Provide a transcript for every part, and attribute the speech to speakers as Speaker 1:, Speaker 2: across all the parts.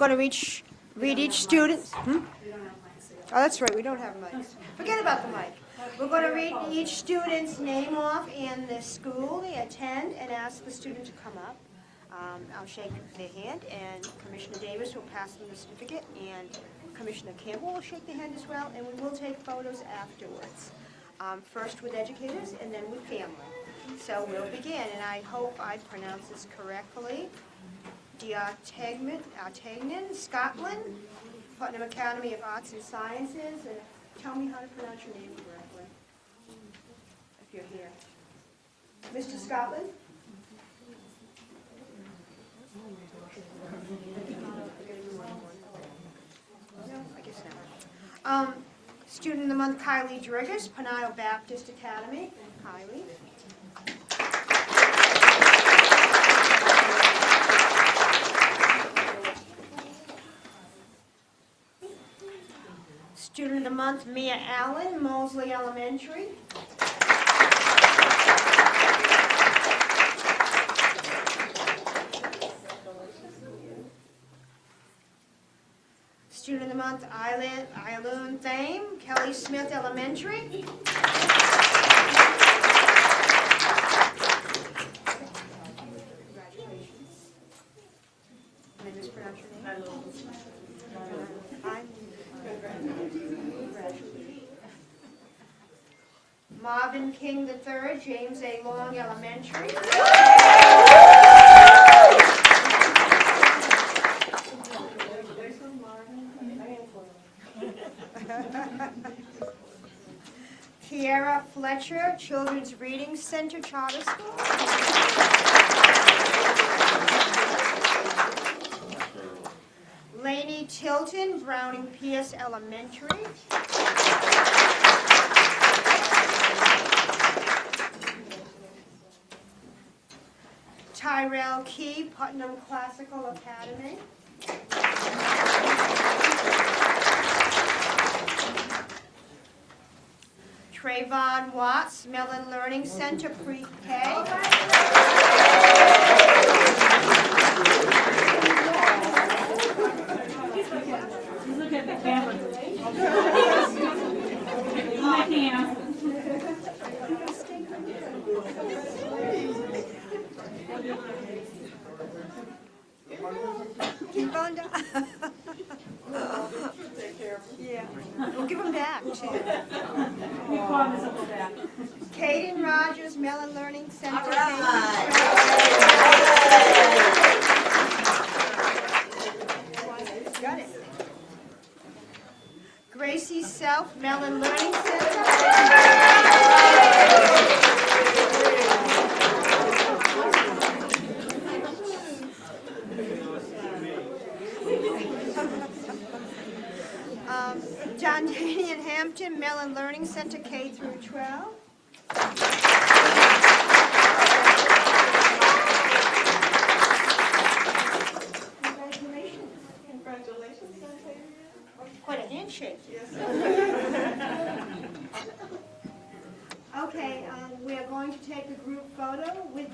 Speaker 1: going to read each student. Oh, that's right, we don't have mics. Forget about the mic. We're going to read each student's name off and the school they attend and ask the student to come up. I'll shake their hand, and Commissioner Davis will pass them the certificate, and Commissioner Campbell will shake their hand as well, and we will take photos afterwards. First with educators and then with family. So we'll begin, and I hope I pronounce this correctly. Artagnan, Scotland, Putnam Academy of Arts and Sciences, and tell me how to pronounce your name correctly, if you're here. Mr. Scotland? No, I guess not. Student of the Month, Kylie Driggers, Penile Baptist Academy. Kylie. Student of the Month, Mia Allen, Mosley Elementary. Student of the Month, Eileen Thame, Kelly Smith Elementary. Congratulations. Did I mispronounce your name? Marvin King III, James A. Long Elementary. Kiara Fletcher, Children's Reading Center Charter School. Lainey Tilton, Browning Pierce Elementary. Tyrell Key, Putnam Classical Academy. Trayvon Watts, Mellon Learning Center, Pre-K.
Speaker 2: Look at the camera. I can't.
Speaker 1: Keep on down. Yeah. We'll give them back, too.
Speaker 2: We promise we'll back.
Speaker 1: Kaden Rogers, Mellon Learning Center.
Speaker 3: All right.
Speaker 1: Got it. Gracie Self, Mellon Learning Center. John Daniel Hampton, Mellon Learning Center, K through 12.
Speaker 3: Congratulations,
Speaker 1: Quite a handshake. Okay, we are going to take a group photo with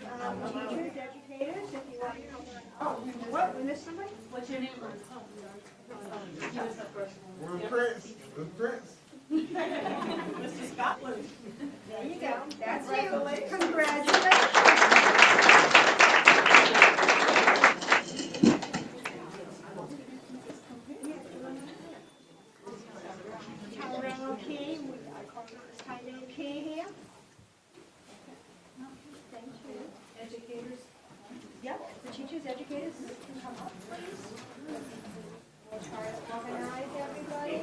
Speaker 1: teachers, educators, if you want to come. Oh, what, we missed somebody?
Speaker 2: What's your name? Give us the first one.
Speaker 4: We're Prince. We're Prince.
Speaker 2: Mr. Scotland.
Speaker 1: There you go. That's you. Congratulations. Tyrell Key, I call Tyrell Key here. Thank you. Educators. Yep, the teachers, educators, can come up, please. We'll try to organize everybody.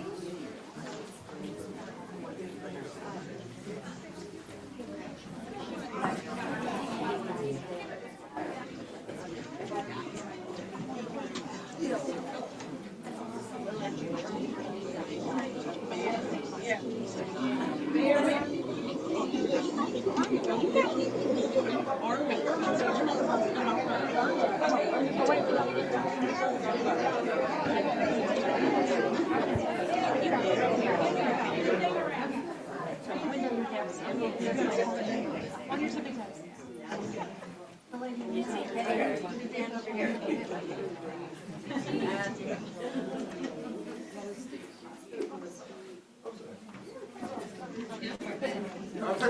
Speaker 4: Take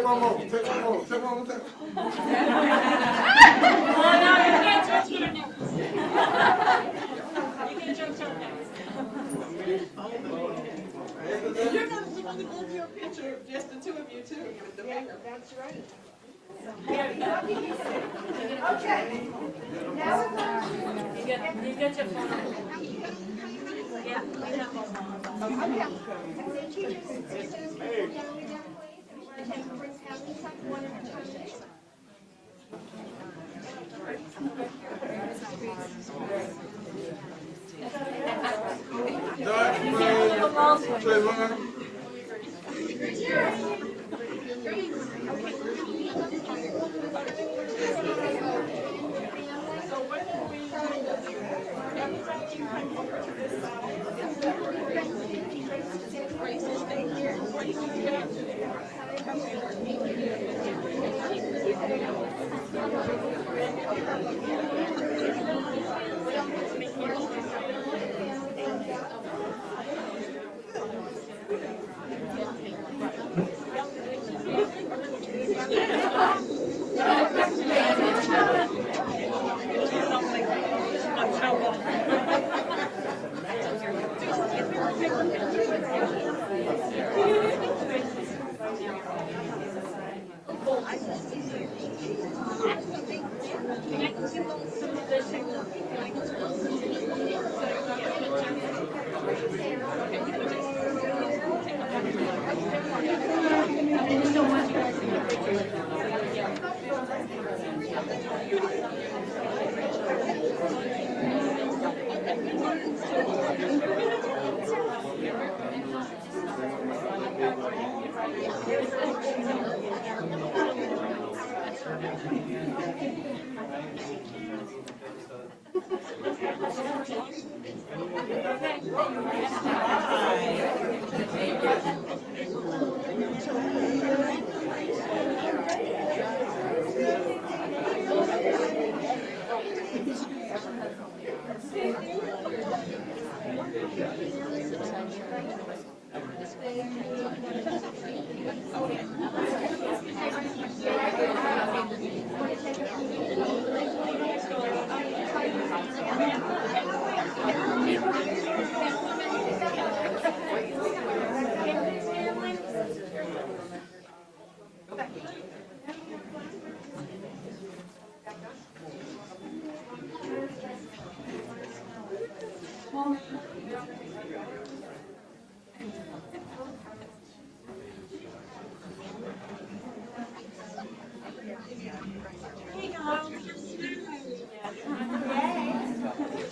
Speaker 4: one more. Take one more. Take one more.
Speaker 2: Oh, no, you can't jump to her next. You can't jump to her next.
Speaker 3: You're going to move your picture, just the two of you too. With the makeup.
Speaker 1: That's right.
Speaker 2: Here we go.
Speaker 1: Okay. Now we're going
Speaker 2: You get your phone. Yeah, we have one.
Speaker 1: Okay. Teachers, students, down again, please. And we're going to take bring families up one at a time.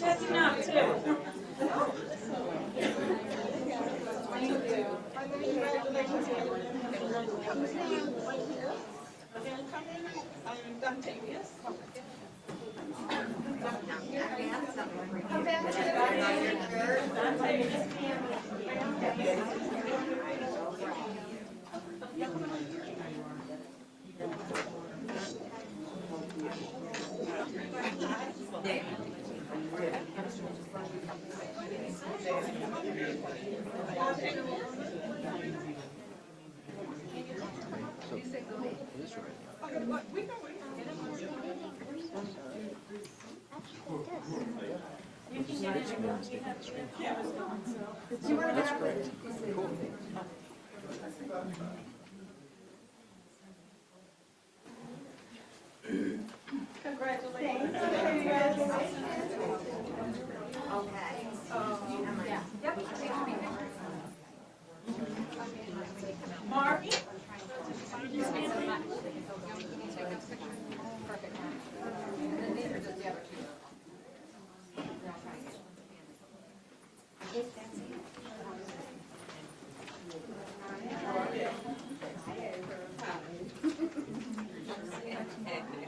Speaker 2: That's enough, too.
Speaker 1: Come back to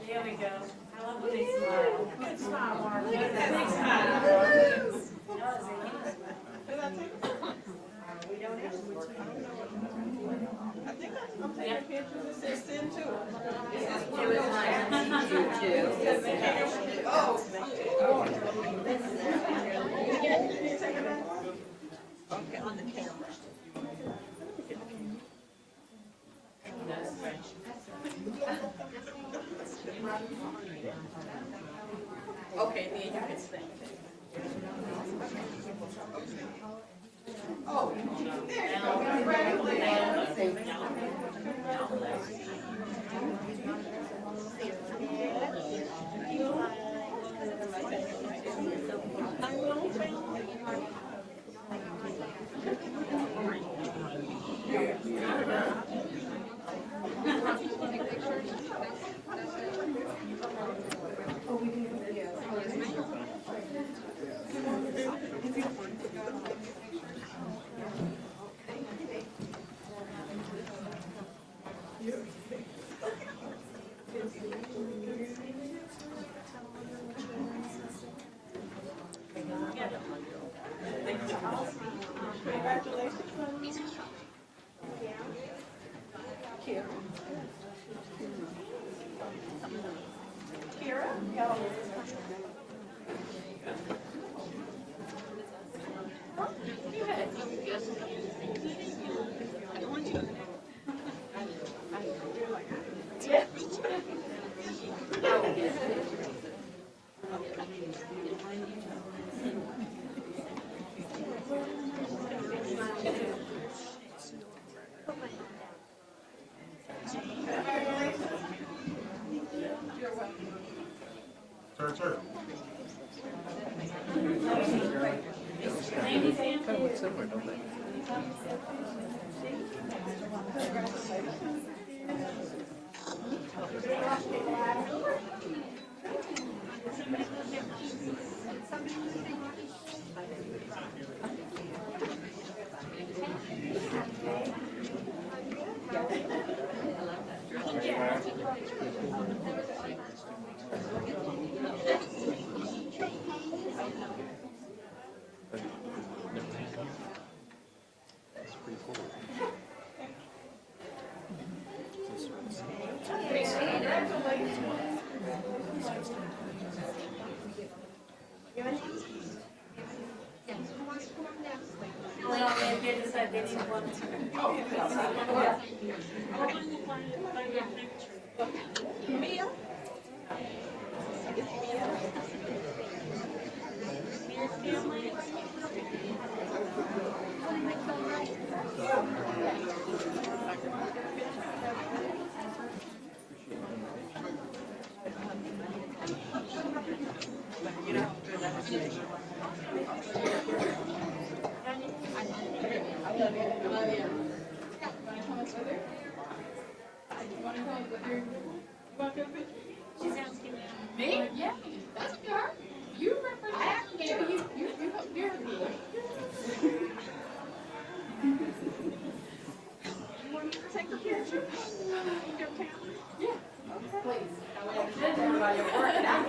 Speaker 2: There we go. I love when they smile. Good smile, Mark. Big smile.
Speaker 3: I'm taking pictures. It says send to.
Speaker 2: It was nice.
Speaker 3: Okay, on the camera. Okay, then you can sing. Oh, there you go. Congratulations.
Speaker 4: Sir.
Speaker 2: Well, they did decide they didn't want to.
Speaker 3: Mia?
Speaker 5: Me? Yeah, that's good. You represent. You're good.
Speaker 3: Take a picture.
Speaker 5: Yeah. Please. I want to send everybody a workout.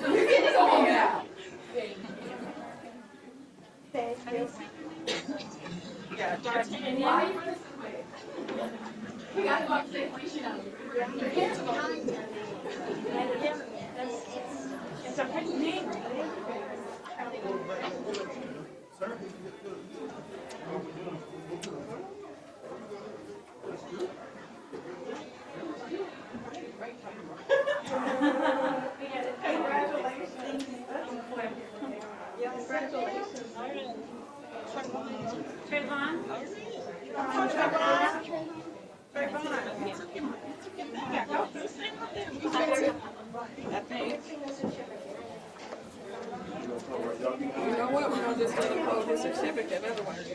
Speaker 3: You get to go home now.
Speaker 1: Thank you.
Speaker 3: Yeah, George, why? We got to go upstairs, please, you know.
Speaker 2: It's a pretty name. Trayvon?
Speaker 3: You know what, we're gonna just let him hold his certificate, otherwise.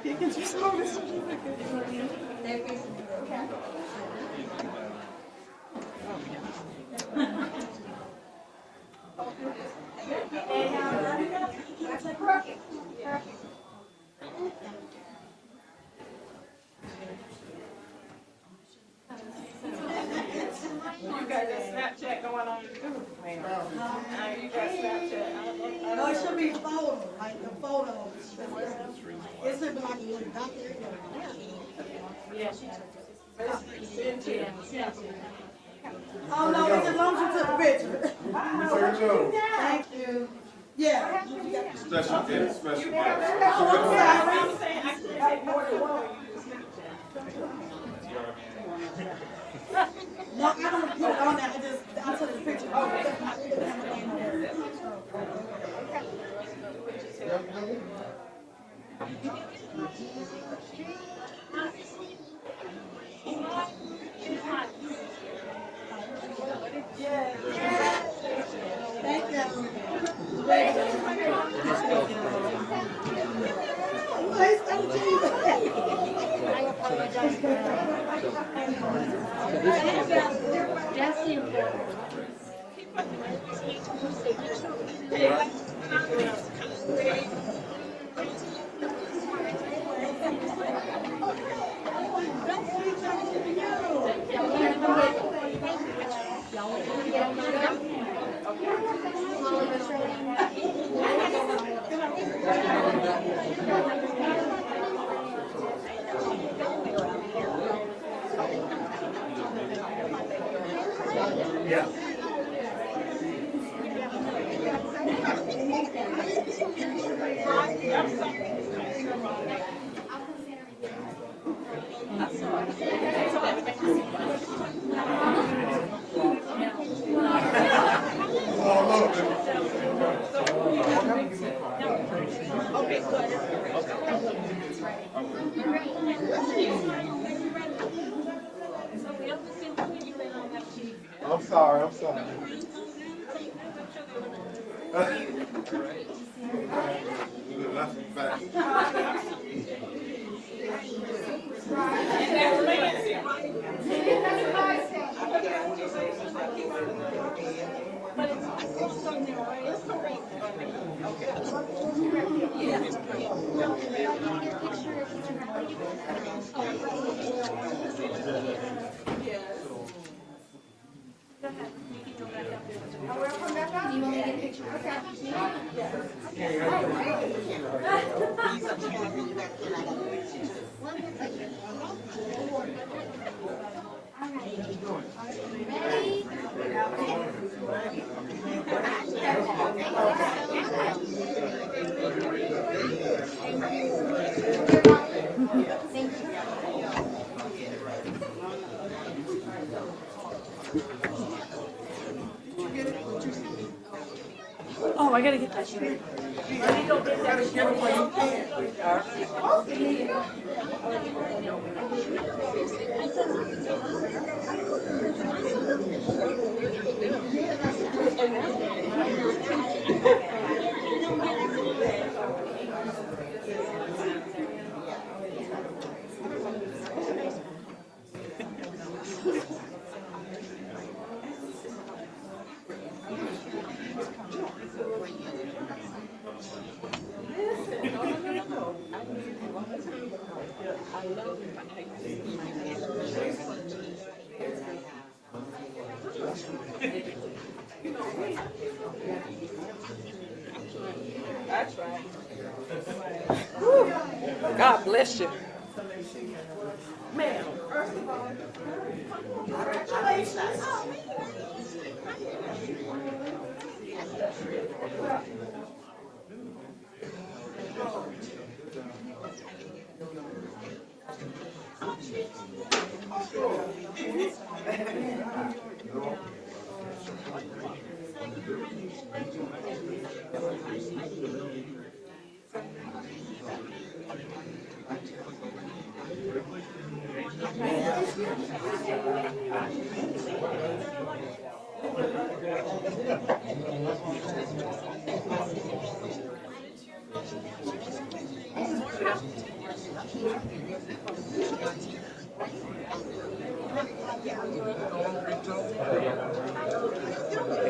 Speaker 3: He can just hold his certificate. You got a Snapchat going on too, man. You got Snapchat.
Speaker 6: No, it should be fun. like the photos. It's looking like you went back there.
Speaker 2: Yeah, she took it. Yeah.
Speaker 6: Oh, no, it's as long as you took a picture.
Speaker 4: Mr. Jones.
Speaker 6: Thank you. Yeah.
Speaker 4: Special guest, special guest.
Speaker 6: I'm sorry. No, I don't put it on there. I took the picture. Thank you. Nice to meet you.
Speaker 4: I'm sorry, I'm sorry. That's back.
Speaker 2: Oh, I gotta get that shit.
Speaker 3: That's right. God bless you. Ma'am.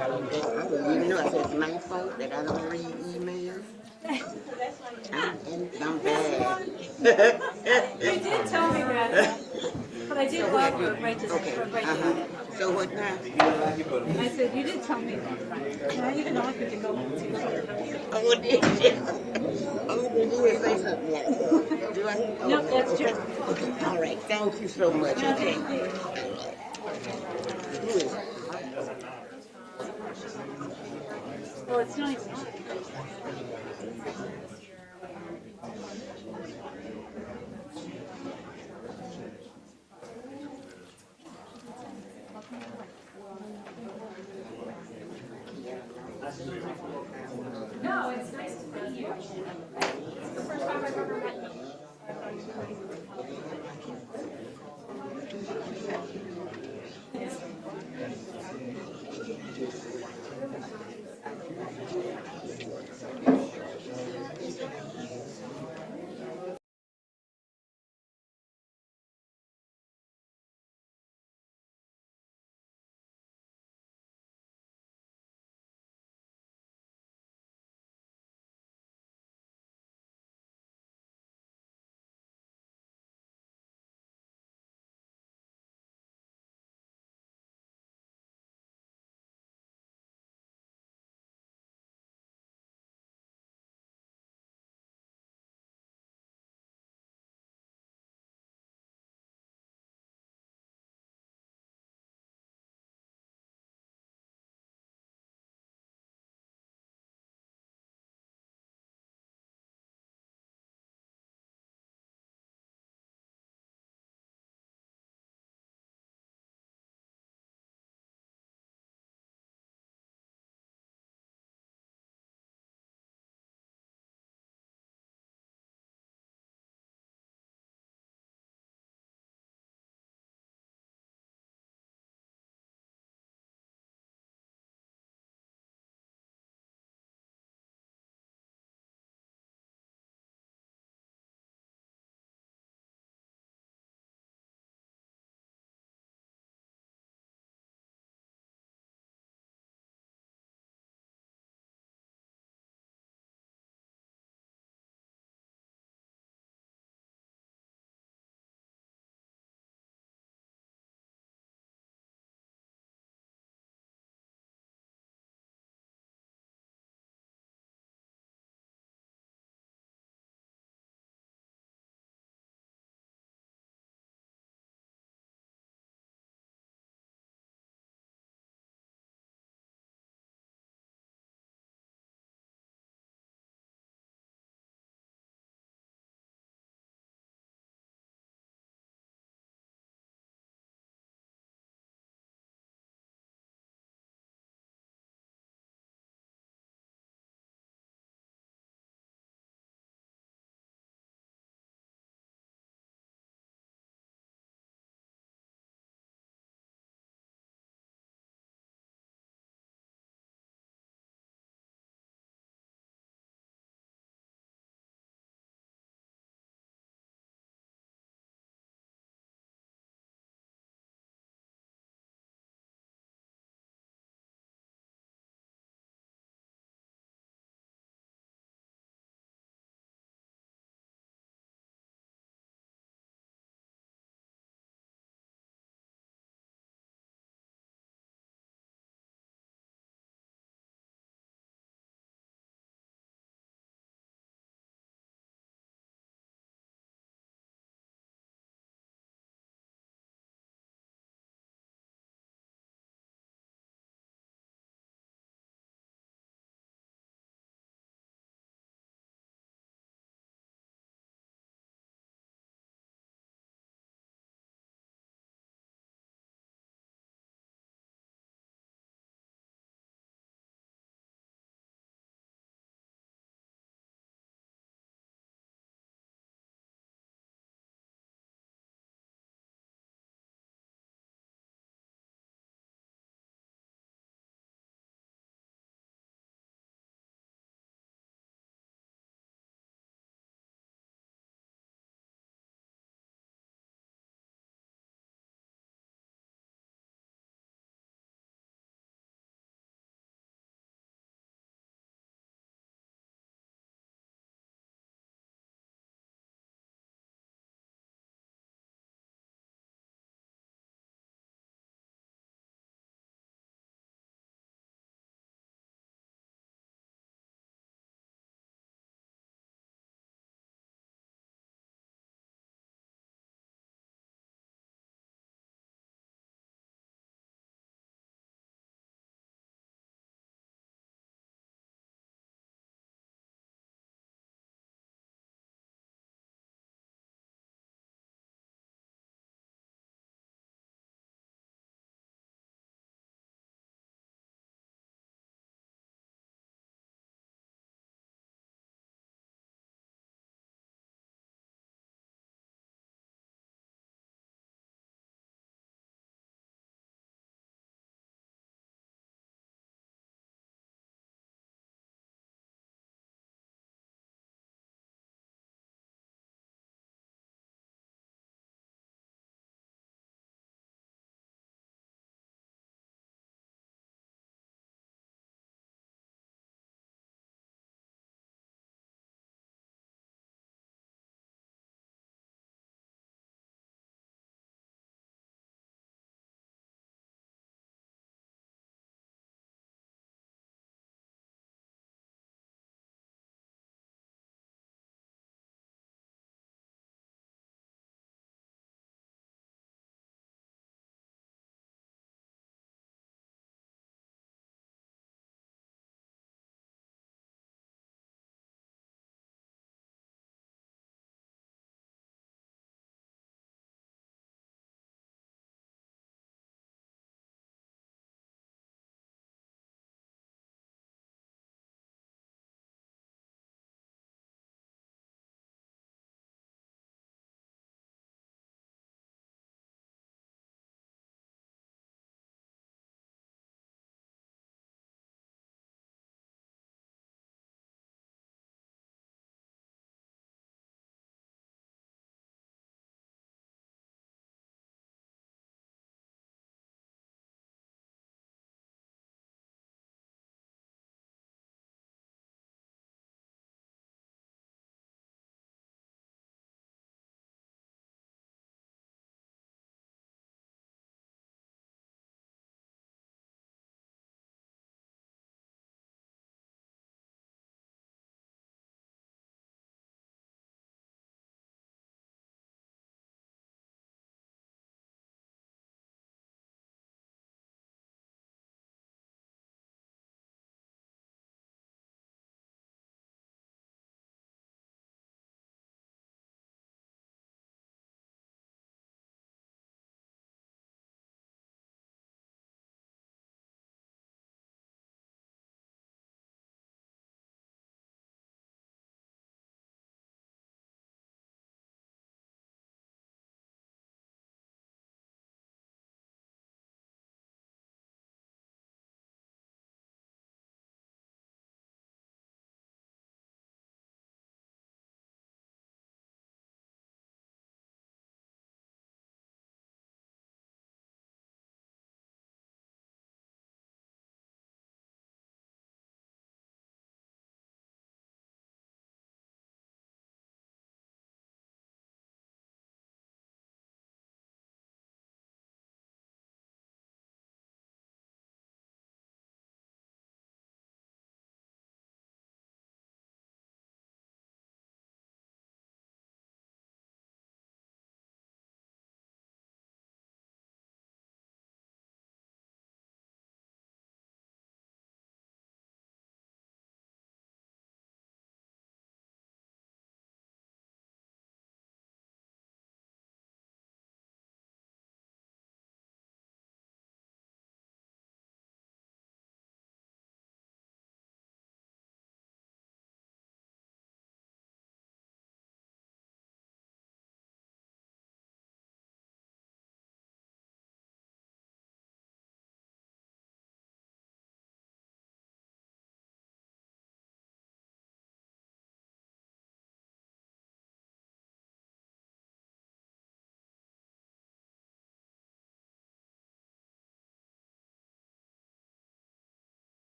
Speaker 7: I don't even know if it's my fault that I don't read emails. I'm bad.
Speaker 2: You did tell me that, but I did log her right to
Speaker 7: Okay. So what now?
Speaker 2: I said, you did tell me that. And I even offered to go to.
Speaker 7: Oh, did you? Yeah. Do I?
Speaker 2: No, that's
Speaker 7: Okay.
Speaker 2: true.
Speaker 7: All right. Thank you so much. Okay.
Speaker 2: Well, it's nice.
Speaker 5: No, it's nice to meet you. It's the first time I've ever met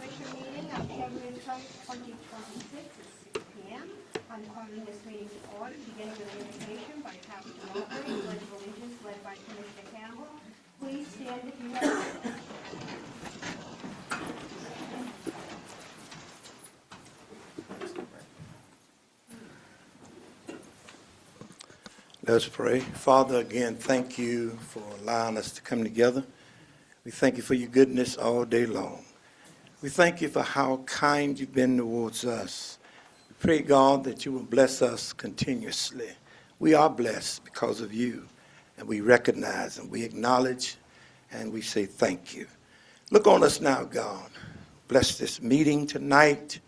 Speaker 1: Commission meeting of February 20, 2026 at 6 p.m. I'm calling this meeting to order, beginning with an invocation by Pastor Mulberry, Pledge of Allegiance led by Commissioner Campbell. Please stand if you have.
Speaker 8: Let's pray. Father, again, thank you for allowing us to come together. We thank you for your goodness all day long. We thank you for how kind you've been towards us. We pray, God, that you will bless us continuously. We are blessed because of you, and we recognize and we acknowledge and we say thank you. Look on us now, God. Bless this meeting tonight.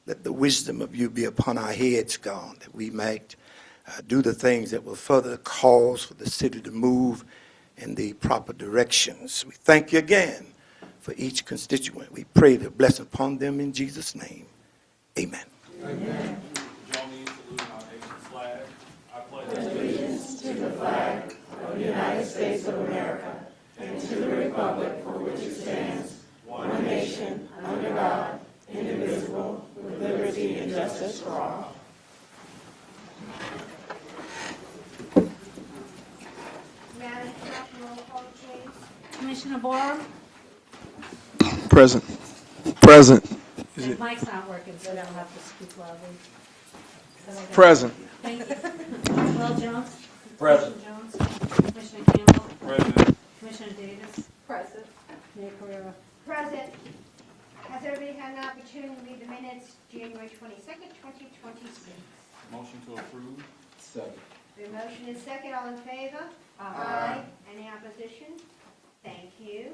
Speaker 8: Let the wisdom of you be upon our heads, God, that we might do the things that will further cause for the city to move in the proper directions. We thank you again for each constituent. We pray the blessing upon them in Jesus' name. Amen.
Speaker 9: Amen. Join me in saluting our nation's flag. I pledge allegiance to the flag of the United States of America and to the republic for which it stands, one nation, under God, indivisible, with liberty and justice for all.
Speaker 1: Madam Clerk, roll call, please.
Speaker 2: Commissioner Borum?
Speaker 3: Present. Present.
Speaker 2: The mic's not working, so I don't have to speak loudly. So I got-
Speaker 3: Present.
Speaker 2: Thank you. Will Jones?
Speaker 9: Present.
Speaker 2: Commissioner Jones? Commissioner Campbell?
Speaker 9: President.
Speaker 2: Commissioner Davis?
Speaker 5: Present.
Speaker 2: Mayor Carrera?
Speaker 1: Present. Has everybody had an opportunity to read the minutes, January 22nd, 2026?
Speaker 9: Motion to approve. Second.
Speaker 1: The motion is second, all in favor? Aye. Any opposition? Thank you.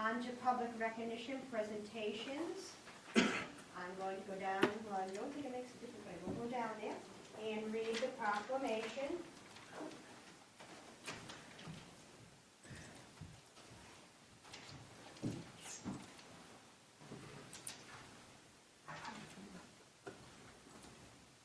Speaker 1: On to public recognition presentations. I'm going to go down, well, I don't think it makes a difference, but we'll go down there and read the proclamation.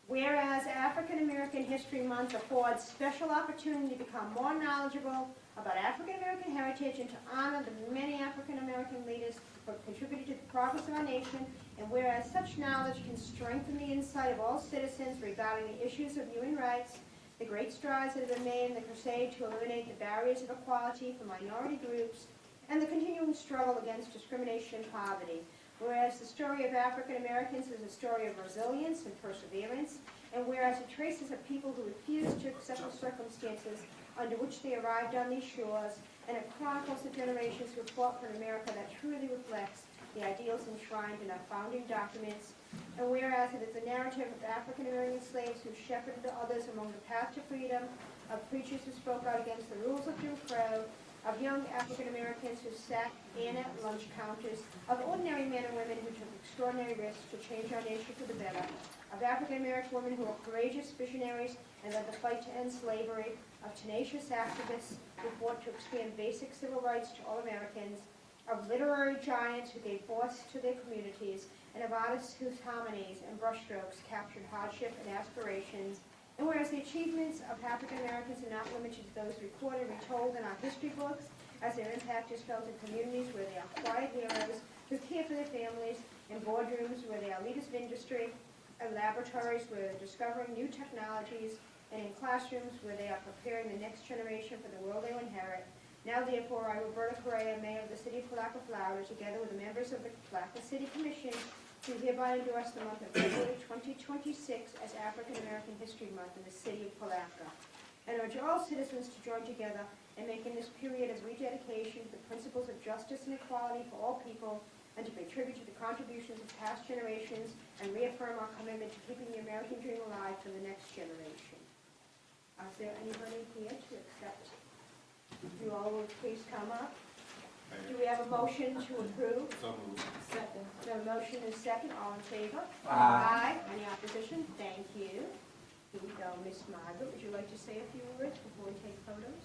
Speaker 1: Whereas African American History Month affords special opportunity to become more knowledgeable about African American heritage and to honor the many African American leaders who have contributed to the progress of our nation, and whereas such knowledge can strengthen the insight of all citizens regarding the issues of human rights, the great strides that have been made in the crusade to eliminate the barriers of equality for minority groups, and the continuing struggle against discrimination and poverty. Whereas the story of African Americans is a story of resilience and perseverance, and whereas it traces a people who refused to accept the circumstances under which they arrived on these shores, and it chronicles the generations who fought for an America that truly reflects the ideals enshrined in our founding documents, and whereas it is a narrative of African American slaves who shepherded others along the path to freedom, of preachers who spoke out against the rules of Jim Crow, of young African Americans who sat in at lunch counters, of ordinary men and women who took extraordinary risks to change our nation for the better, of African American women who were courageous visionaries and led the fight to end slavery, of tenacious activists who fought to expand basic civil rights to all Americans, of literary giants who gave voice to their communities, and of artists whose harmonies and brushstrokes captured hardship and aspirations. And whereas the achievements of African Americans are not limited to those recorded and retold in our history books, as their impact is felt in communities where they are quiet heroes who care for their families, in boardrooms where they are leaders of industry, in laboratories where they're discovering new technologies, and in classrooms where they are preparing the next generation for the world they will inherit. Now, therefore, I, Roberta Correa, Mayor of the City of Palatka, Florida, together with the members of the Palatka City Commission, do hereby endorse the month of February 2026 as African American History Month in the City of Palatka, and urge all citizens to join together in making this period of rededication to the principles of justice and equality for all people, and to pay tribute to the contributions of past generations and reaffirm our commitment to keeping the American dream alive for the next generation. Is there anybody here to accept? You all will please come up. Do we have a motion to approve?
Speaker 4: So moved.
Speaker 5: Second.
Speaker 1: The motion is second. All in favor? Aye. Any opposition? Thank you. Here we go. Miss Margaret, would you like to say a few words before we take photos?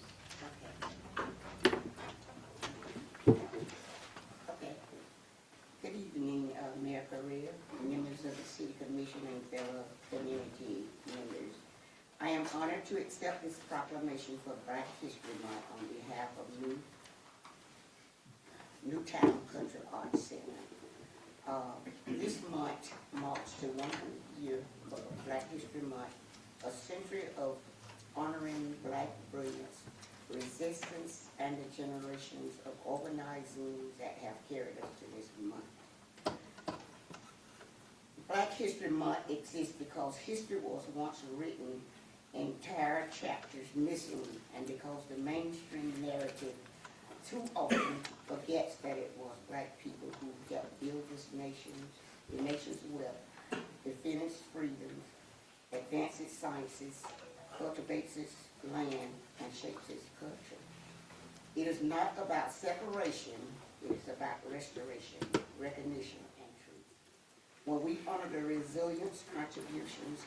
Speaker 7: Okay. Good evening, Mayor Correa, members of the City Commission, and fellow community members. I am honored to accept this proclamation for Black History Month on behalf of Newtown Country Arts Center. This month marks the 100th year of Black History Month, a century of honoring Black brilliance, resistance, and the generations of organizing that have carried us to this month. Black History Month exists because history was once written in entire chapters missing, and because the mainstream narrative too often forgets that it was Black people who helped build this nation, the nation's wealth, defend its freedoms, advance its sciences, cultivates its land, and shapes its culture. It is not about separation, it is about restoration, recognition, and truth. When we honor the resilience, contributions,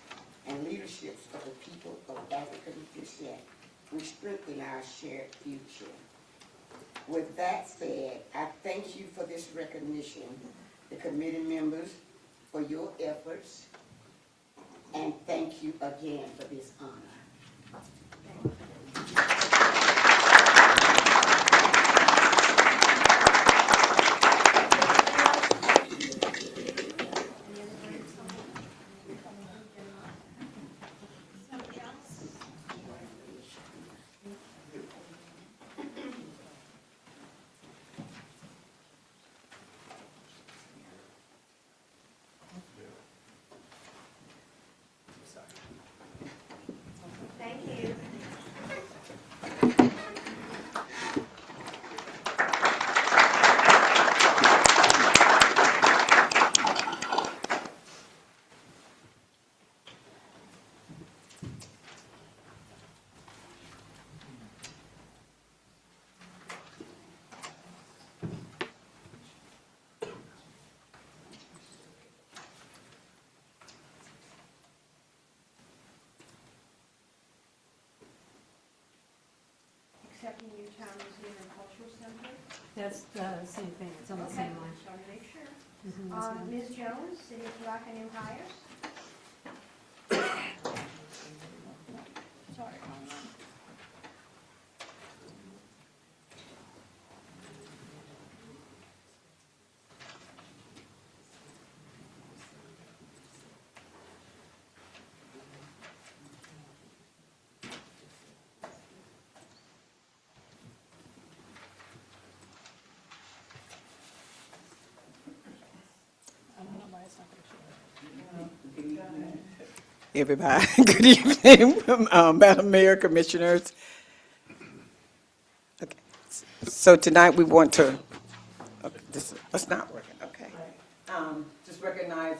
Speaker 7: and leaderships of the people of African descent, we strengthen our shared future. With that said, I thank you for this recognition, the committee members for your efforts, and thank you again for this honor.
Speaker 1: Thank you. Accepting Newtown Museum and Cultural Center.
Speaker 2: That's the same thing, it's on the same line.
Speaker 1: Just want to make sure.
Speaker 2: Mhm, yes, ma'am.
Speaker 1: Ms. Jones, City of Palatka new hires. Sorry.
Speaker 2: I don't know why it's not gonna show.
Speaker 6: Everybody, good evening, Madam Mayor, Commissioners. Okay. So tonight we want to, it's not working, okay. Just recognize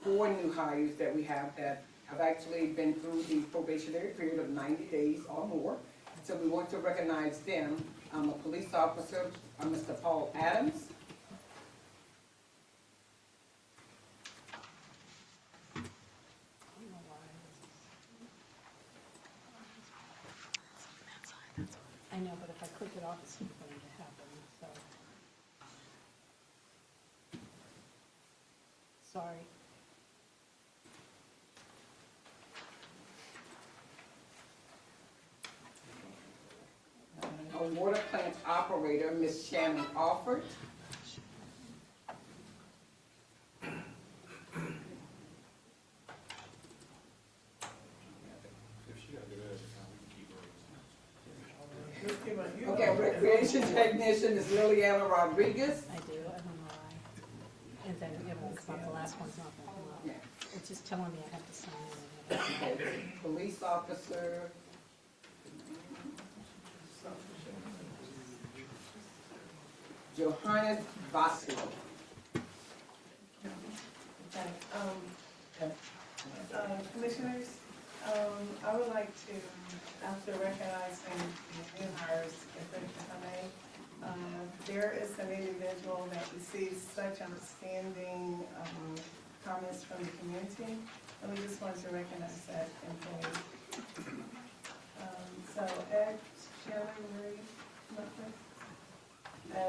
Speaker 6: 4 new hires that we have that have actually been through the probationary period of 90 days or more. So we want to recognize them. A police officer, Mr. Paul Adams.
Speaker 2: I know, but if I click it off, it's not going to happen, so. Sorry.
Speaker 6: A water plant operator, Ms. Shannon Alford. Okay, recreation technician is Liliana Rodriguez.
Speaker 2: I do, I don't know why. And then it won't come up, the last one's not going to come up. It's just telling me I have to sign in.
Speaker 6: Police officer. Johannes Vassil.
Speaker 3: Commissioners, I would like to, after recognizing the new hires, if I may, there is an individual that receives such outstanding comments from the community, and we just want to recognize that employee. So Ed, Shannon, Marie,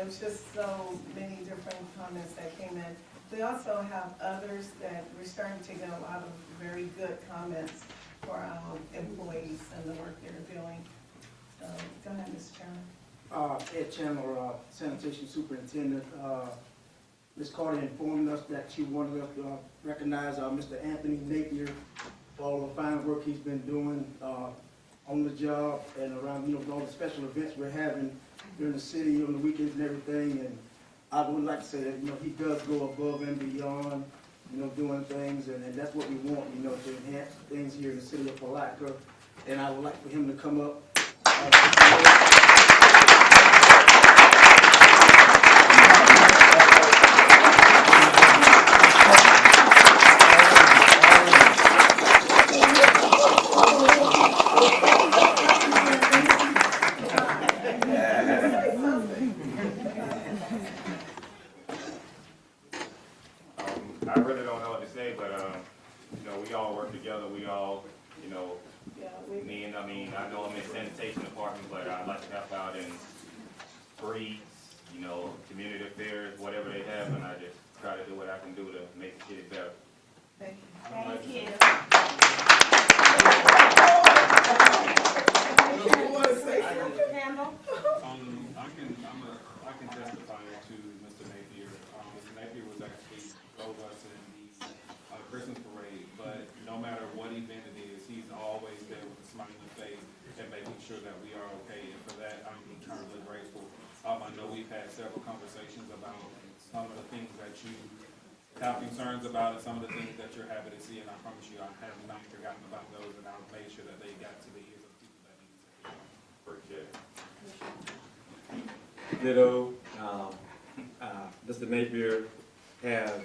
Speaker 3: it's just so many different comments that came in. We also have others that we're starting to get a lot of very good comments for our employees and the work they're doing. So go ahead, Mr. Chairman.
Speaker 10: Ed Chandler, sanitation superintendent. Ms. Carter informed us that she wanted us to recognize Mr. Anthony Napier for all the fine work he's been doing on the job and around, all the special events we're having during the city on the weekends and everything. And I would like to say that, he does go above and beyond, doing things, and that's what we want, to enhance things here in the city of Palatka. And I would like for him to come up.
Speaker 9: I really don't know what to say, but, we all work together, we all, I know I'm in sanitation department, but I like to help out in streets, community affairs, whatever they have, and I just try to do what I can do to make the city better.
Speaker 3: Thank you.
Speaker 1: Thank you.
Speaker 3: Campbell?
Speaker 11: I can testify to Mr. Napier. Mr. Napier was actually drove us in the Christmas parade, but no matter what event it is, he's always there with a smiling face and making sure that we are okay. And for that, I'm eternally grateful. I know we've had several conversations about some of the things that you have concerns about and some of the things that you're happy to see, and I promise you I have not forgotten about those, and I'll make sure that they got to the ears of people that need to hear.
Speaker 9: Appreciate it.
Speaker 12: Ditto. Mr. Napier has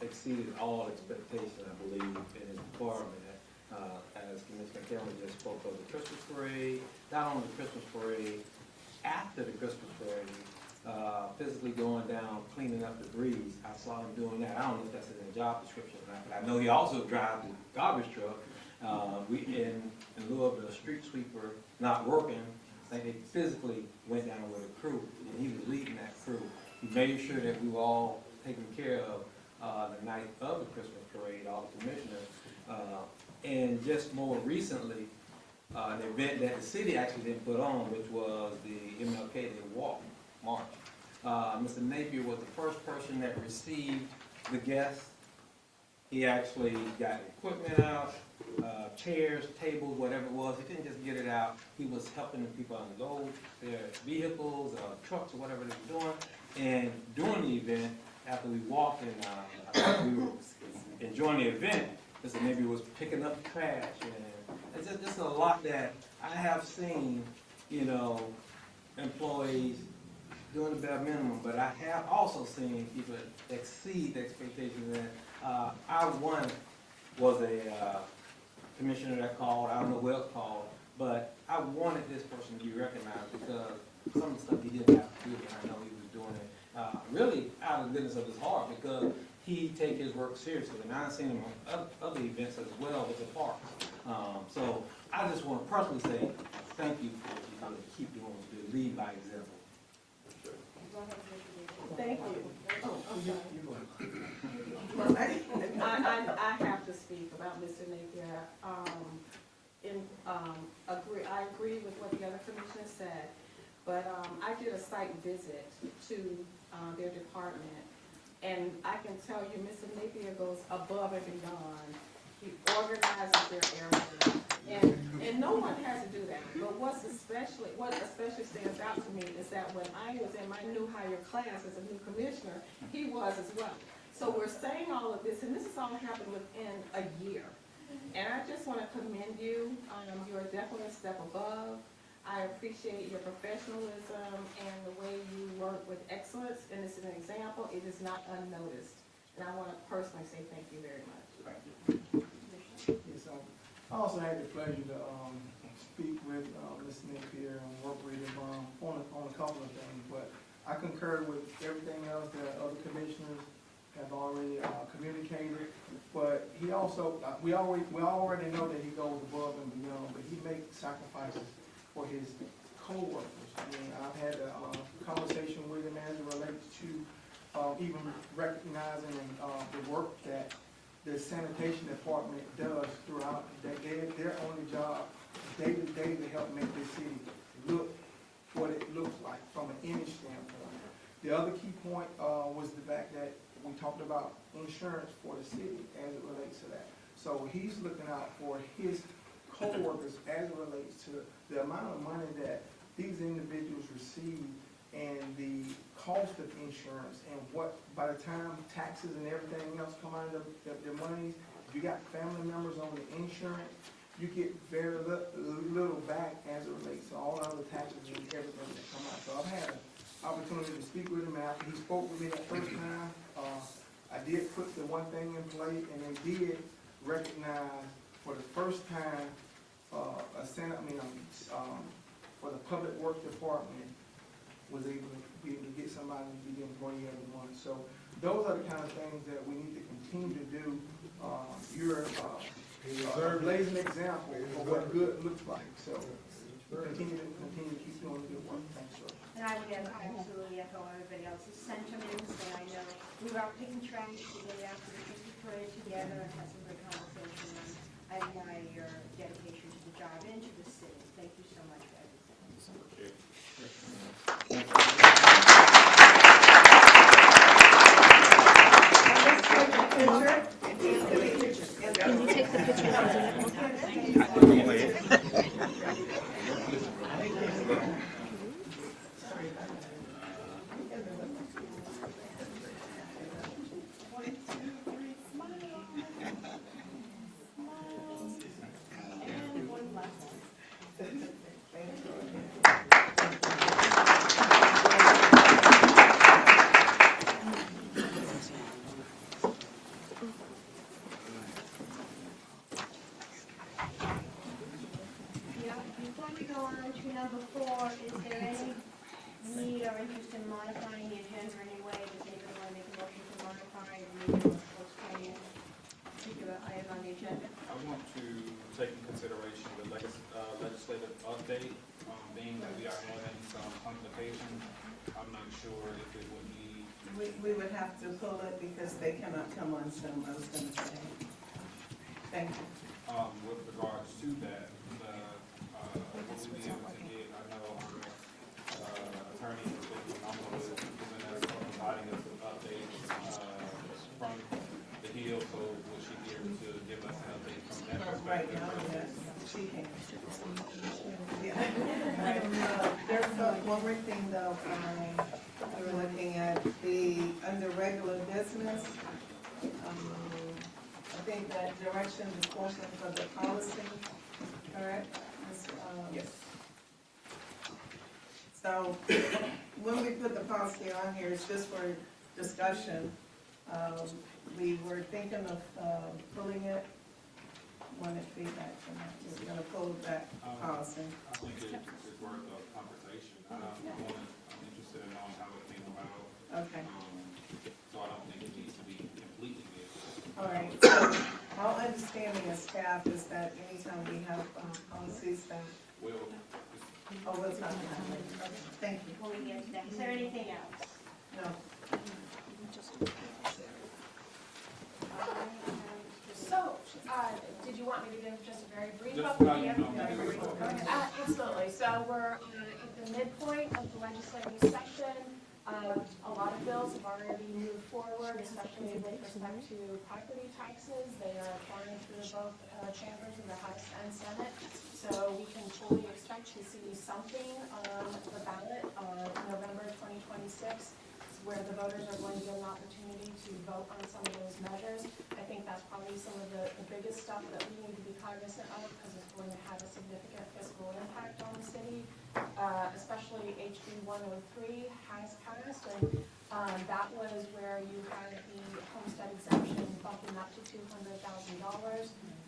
Speaker 12: exceeded all expectations, I believe, in his department. As Commissioner Campbell just spoke of the Christmas parade, not only the Christmas parade, after the Christmas parade, physically going down, cleaning up debris. I saw him doing that. I don't know if that's in the job description or not, but I know he also drives the garbage truck. In lieu of the street sweeper not working, I think they physically went down with a crew, and he was leading that crew. He made sure that we were all taken care of the night of the Christmas parade, all the commissioners. And just more recently, an event that the city actually didn't put on, which was the MLK Day Walk March. Mr. Napier was the first person that received the guests. He actually got equipment out, chairs, tables, whatever it was. He didn't just get it out. He was helping the people unload their vehicles, trucks, or whatever they were doing. And during the event, after we walked and we were enjoying the event, Mr. Napier was picking up trash. And it's just a lot that I have seen, employees doing the bare minimum, but I have also seen people exceed the expectations. And I one was a commissioner that called, I don't know who else called, but I wanted this person to be recognized because some of the stuff he didn't have to do, and I know he was doing it really out of the goodness of his heart because he take his work seriously. And I've seen him on other events as well with the parks. So I just want to personally say thank you for what you keep doing, to lead by example.
Speaker 3: Thank you.
Speaker 13: Well, I have to speak about Mr. Napier. I agree with what the other commissioners said, but I did a site visit to their department, and I can tell you Mr. Napier goes above and beyond. He organizes their area, and no one has to do that. But what especially stands out to me is that when I was in my new hire class as a new commissioner, he was as well. So we're saying all of this, and this has all happened within a year. And I just want to commend you. You are definitely a step above. I appreciate your professionalism and the way you work with excellence. And this is an example. It is not unnoticed. And I want to personally say thank you very much.
Speaker 9: Thank you.
Speaker 14: Yes, I also had the pleasure to speak with Mr. Napier and work with him on a couple of things, but I concur with everything else that other commissioners have already communicated. But he also, we already know that he goes above and beyond, but he makes sacrifices for his co-workers. I mean, I've had a conversation with him as it relates to even recognizing the work that the sanitation department does throughout their only job day to day to help make this city look what it looks like from an image standpoint. The other key point was the fact that we talked about insurance for the city as it relates to that. So he's looking out for his co-workers as it relates to the amount of money that these individuals receive and the cost of insurance and what, by the time taxes and everything else come out of their monies, if you got family members on the insurance, you get very little back as it relates to all other taxes and everything that come out. So I've had an opportunity to speak with him after he spoke with me that first time. I did put the one thing in place, and they did recognize for the first time for the Public Works Department was able to be able to get somebody to be the employee of the month. So those are the kind of things that we need to continue to do. You're a blazing example of what good looks like. So continue to keep doing good work. Thanks, sir.
Speaker 1: And I would absolutely echo everybody else's sentiments, and I know we were out taking trash the day after the Christmas parade together and had some good conversation, and I admire your dedication to the job and to the city. Thank you so much for everything.
Speaker 2: Can you take the picture?
Speaker 1: Before we go on to number 4, is there any need or interest in modifying the agenda in any way? Does anybody want to make a motion to modify or postpone a particular item on the agenda?
Speaker 11: I want to take in consideration the legislative update, being that we are having some complications. I'm not sure if it would be.
Speaker 3: We would have to pull it because they cannot come on Zoom, I was gonna say. Thank you.
Speaker 11: With regards to that, what we be able to get, I know our attorney is giving us providing us with updates from the Hill, so will she be able to give us an update from that perspective?
Speaker 3: Right now, yes, she can. Yeah. There's one more thing though, we were looking at under regular business. I think that direction discussion for the policy, correct? Yes. So when we put the policy on here, it's just for discussion. We were thinking of pulling it. Wanted feedback from that. We're going to pull that policy.
Speaker 11: I think it's worth a conversation. I'm interested in knowing how it came about.
Speaker 3: Okay.
Speaker 11: So I don't think it needs to be completely new.
Speaker 3: All right. So our understanding as staff is that anytime we have policies that
Speaker 11: We'll
Speaker 3: we'll talk about it. Okay, thank you.
Speaker 1: Before we get to that, is there anything else?
Speaker 3: No.
Speaker 5: So, did you want me to give just a very brief
Speaker 11: just
Speaker 5: update?
Speaker 11: how you know.
Speaker 5: Absolutely. So we're at the midpoint of the legislative session. A lot of bills have already moved forward, especially with respect to property taxes. They are flying through both chambers of the House and Senate. So we can fully expect to see something on the ballot November 2026, where the voters are going to get an opportunity to vote on some of those measures. I think that's probably some of the biggest stuff that we need to be cognizant of because it's going to have a significant fiscal impact on the city. Especially HB 103 has passed, and that was where you had the homestead exemption bumping up to $200,000.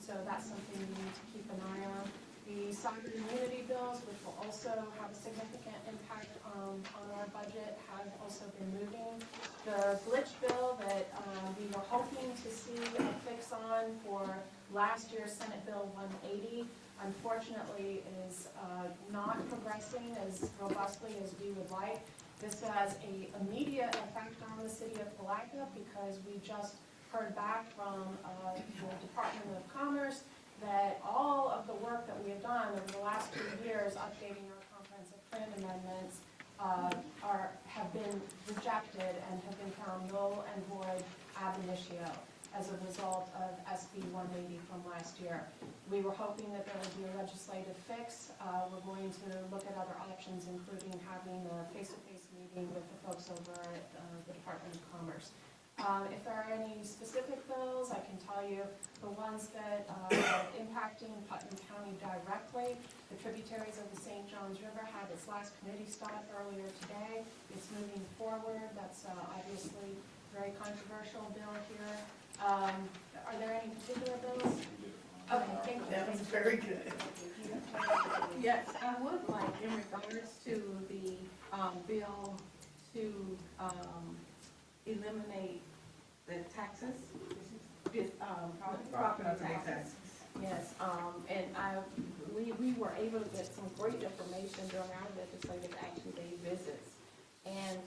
Speaker 5: So that's something you need to keep an eye on. The soccer immunity bills, which will also have a significant impact on our budget, have also been moving. The glitch bill that we were hoping to see a fix on for last year's Senate Bill 180, unfortunately is not progressing as robustly as we would like. This has an immediate effect on the city of Palatka because we just heard back from the Department of Commerce that all of the work that we have done over the last 2 years, updating our comprehensive plan amendments, have been rejected and have been found null and void ab initio as a result of SB 180 from last year. We were hoping that there would be a legislative fix. We're going to look at other options, including having a face-to-face meeting with the folks over at the Department of Commerce. If there are any specific bills, I can tell you the ones that are impacting Putnam County directly. The tributaries of the St. Johns River had its last committee stop earlier today. It's moving forward. That's obviously a very controversial bill here. Are there any particular bills? Okay, thank you.
Speaker 3: That was very good.
Speaker 13: Yes, I would like, in regards to the bill to eliminate the taxes, property taxes. Yes, and we were able to get some great information during our legislative action day visits. And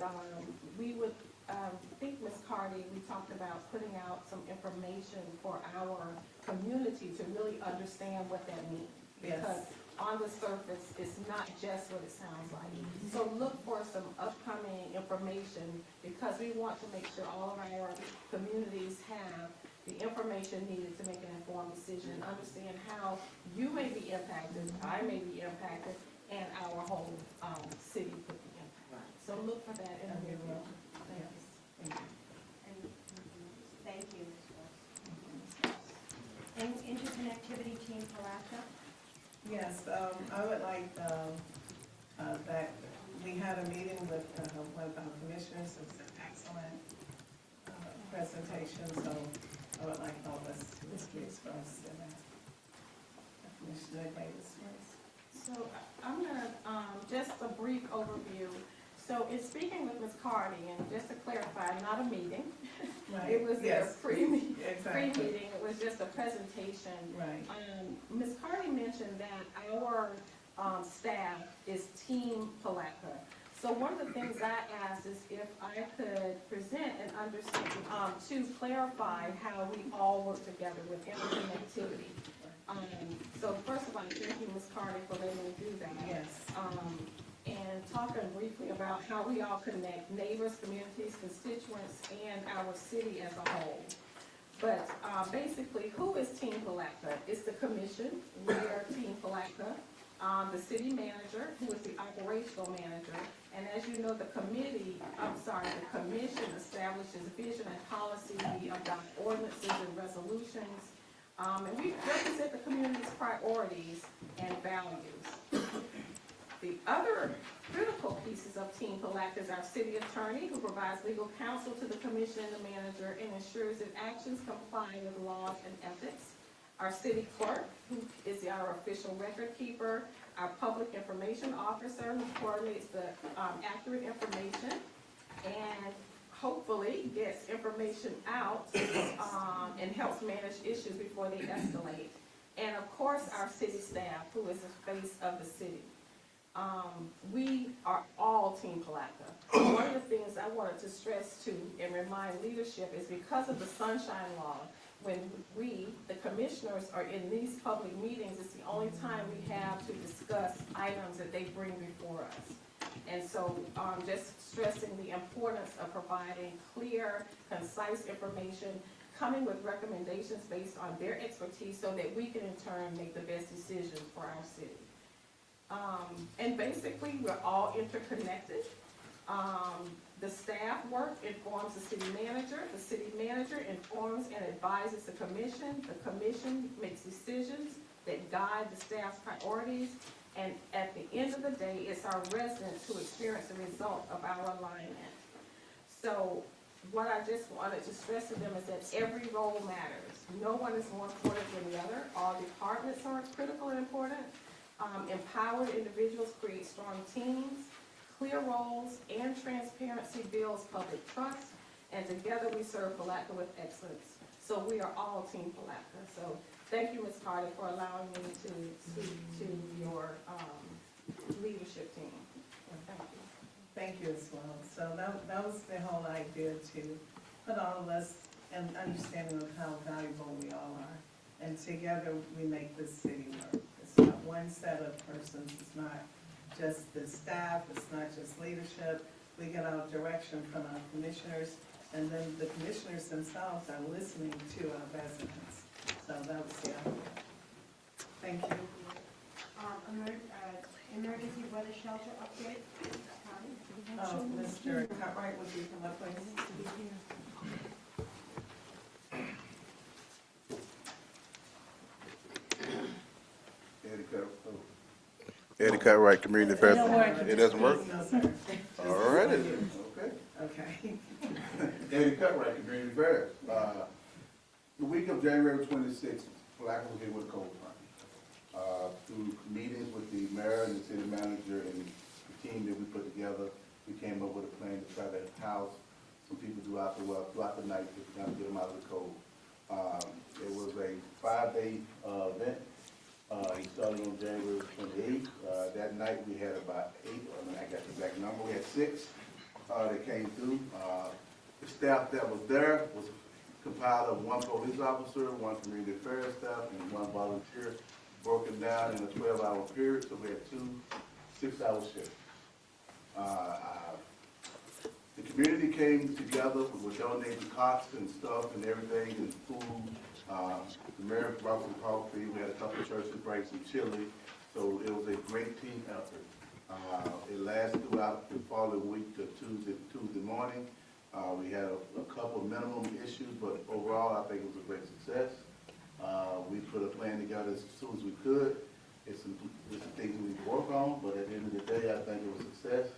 Speaker 13: we would, I think Ms. Cardi, we talked about putting out some information for our community to really understand what that means.
Speaker 3: Yes.
Speaker 13: Because on the surface, it's not just what it sounds like. So look for some upcoming information, because we want to make sure all of our communities have the information needed to make an informed decision, and understand how you may be impacted, I may be impacted, and our whole city could be impacted. So look for that in the review. Thank you.
Speaker 1: Thank you. And interconnectivity team Palatka?
Speaker 3: Yes, I would like that we had a meeting with one of our commissioners. It was an excellent presentation, so I would like all of us to speak first. Commissioner Davis first.
Speaker 13: So I'm gonna, just a brief overview. So in speaking with Ms. Cardi, and just to clarify, not a meeting.
Speaker 3: Right.
Speaker 13: It was a
Speaker 3: Yes.
Speaker 13: pre-meeting,
Speaker 3: Exactly.
Speaker 13: it was just a presentation.
Speaker 3: Right.
Speaker 13: Ms. Cardi mentioned that our staff is Team Palatka. So one of the things I asked is if I could present and understand, to clarify how we all work together with interconnectivity. So first of all, thank you, Ms. Cardi, for letting me do that.
Speaker 3: Yes.
Speaker 13: And talking briefly about how we all connect neighbors, communities, constituents, and our city as a whole. But basically, who is Team Palatka? It's the commission. We are Team Palatka. The city manager, who is the operational manager. And as you know, the commission establishes vision and policy, we adopt ordinances and resolutions. And we represent the community's priorities and values. The other critical pieces of Team Palatka is our city attorney, who provides legal counsel to the commission and the manager and ensures that actions comply with laws and ethics. Our city clerk, who is our official record keeper. Our public information officer, who coordinates the accurate information and hopefully gets information out and helps manage issues before they escalate. And of course, our city staff, who is the face of the city. We are all Team Palatka. One of the things I wanted to stress to and remind leadership is because of the Sunshine Law, when we, the commissioners, are in these public meetings, it's the only time we have to discuss items that they bring before us. And so just stressing the importance of providing clear, concise information, coming with recommendations based on their expertise so that we can in turn make the best decisions for our city. And basically, we're all interconnected. The staff work informs the city manager informs and advises the commission makes decisions that guide the staff's priorities, and at the end of the day, it's our residents who experience the result of our alignment. So what I just wanted to stress to them is that every role matters. No one is more important than the other. All departments are critical and important. Empowered individuals create strong teams. Clear roles and transparency builds public trust, and together we serve Palatka with excellence. So we are all Team Palatka. So thank you, Ms. Carter, for allowing me to speak to your leadership team. Thank you.
Speaker 3: Thank you as well. So that was the whole idea, to put all of us in understanding of how valuable we all are. And together we make this city work. It's not one set of persons. It's not just the staff, it's not just leadership. We get our direction from our commissioners, and then the commissioners themselves are listening to our residents. So that was the idea. Thank you.
Speaker 1: Emergency weather shelter update.
Speaker 3: Mr. Cartwright, would you come up, please?
Speaker 4: Eddie Cartwright, Community Affairs. It doesn't work?
Speaker 3: No, sir.
Speaker 4: All right. Okay.
Speaker 3: Okay.
Speaker 4: Eddie Cartwright, Community Affairs. The week of January 26th, Palatka was here with a cold front. Through meetings with the mayor and the city manager and the team that we put together, we came up with a plan to try to house some people throughout the night to kind of get them out of the cold. It was a 5-day event. He started on January 28th. That night we had about 8, I got the exact number, we had 6 that came through. The staff that was there was compiled of 1 police officer, 1 community affairs staff, and 1 volunteer, broken down in a 12-hour period, so we had 2 6-hour shifts. The community came together, we were donating cots and stuff and everything, and food. The mayor brought some coffee, we had a couple of churches bring some chili, so it was a great team effort. It lasted throughout the following week to Tuesday morning. We had a couple of minimum issues, but overall, I think it was a great success. We put a plan together as soon as we could. It's some things we need to work on, but at the end of the day, I think it was a success.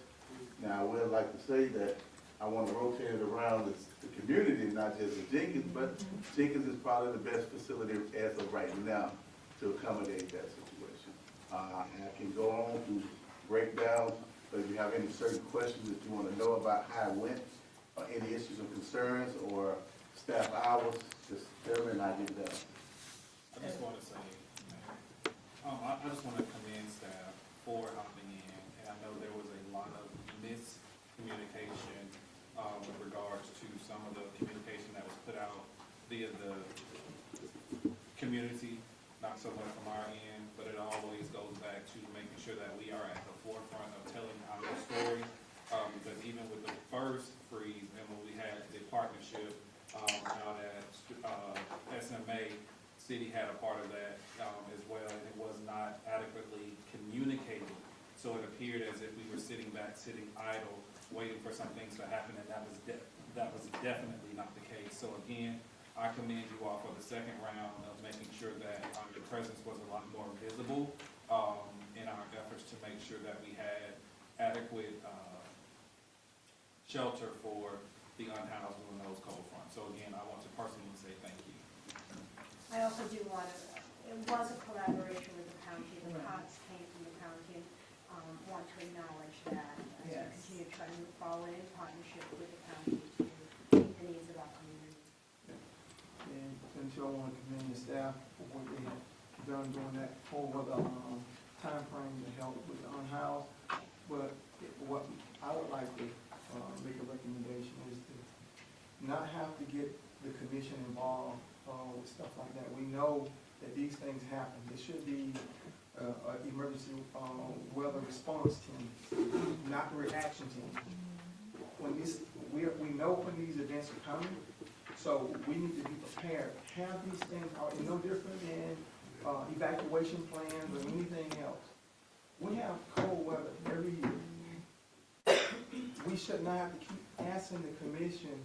Speaker 4: Now, I would like to say that I want to rotate it around the community, not just the Jenkins, but Jenkins is probably the best facility as of right now to accommodate that situation. And I can go on to breakdowns, but if you have any certain questions that you want to know about how it went, or any issues or concerns, or staff hours, just tell me and I'll get it done.
Speaker 11: I just want to say, I just want to commend staff for hopping in, and I know there was a lot of miscommunication with regards to some of the communication that was put out via the community, not so much from our end, but it always goes back to making sure that we are at the forefront of telling our story, because even with the first freeze and when we had the partnership out at SMA, city had a part of that as well, and it was not adequately communicated. So it appeared as if we were sitting back, sitting idle, waiting for some things to happen, and that was definitely not the case. So again, I commend you all for the second round of making sure that your presence was a lot more visible in our efforts to make sure that we had adequate shelter for the unhoused during those cold fronts. So again, I want to personally say thank you.
Speaker 1: I also do want to, it was a collaboration with the county, the cots came from the county, want to acknowledge that as we
Speaker 3: Yes.
Speaker 1: continue to try to move forward in partnership with the county to meet the needs of our community.
Speaker 14: And so I want to commend the staff for what they have done during that over the time frame to help with the unhoused. But what I would like to make a recommendation is to not have to get the commission involved with stuff like that. We know that these things happen. There should be an emergency weather response team, not the reaction team. When this, we know when these events are coming, so we need to be prepared. Have these things are no different than evacuation plans or anything else. We have cold weather every year. We should not have to keep asking the commission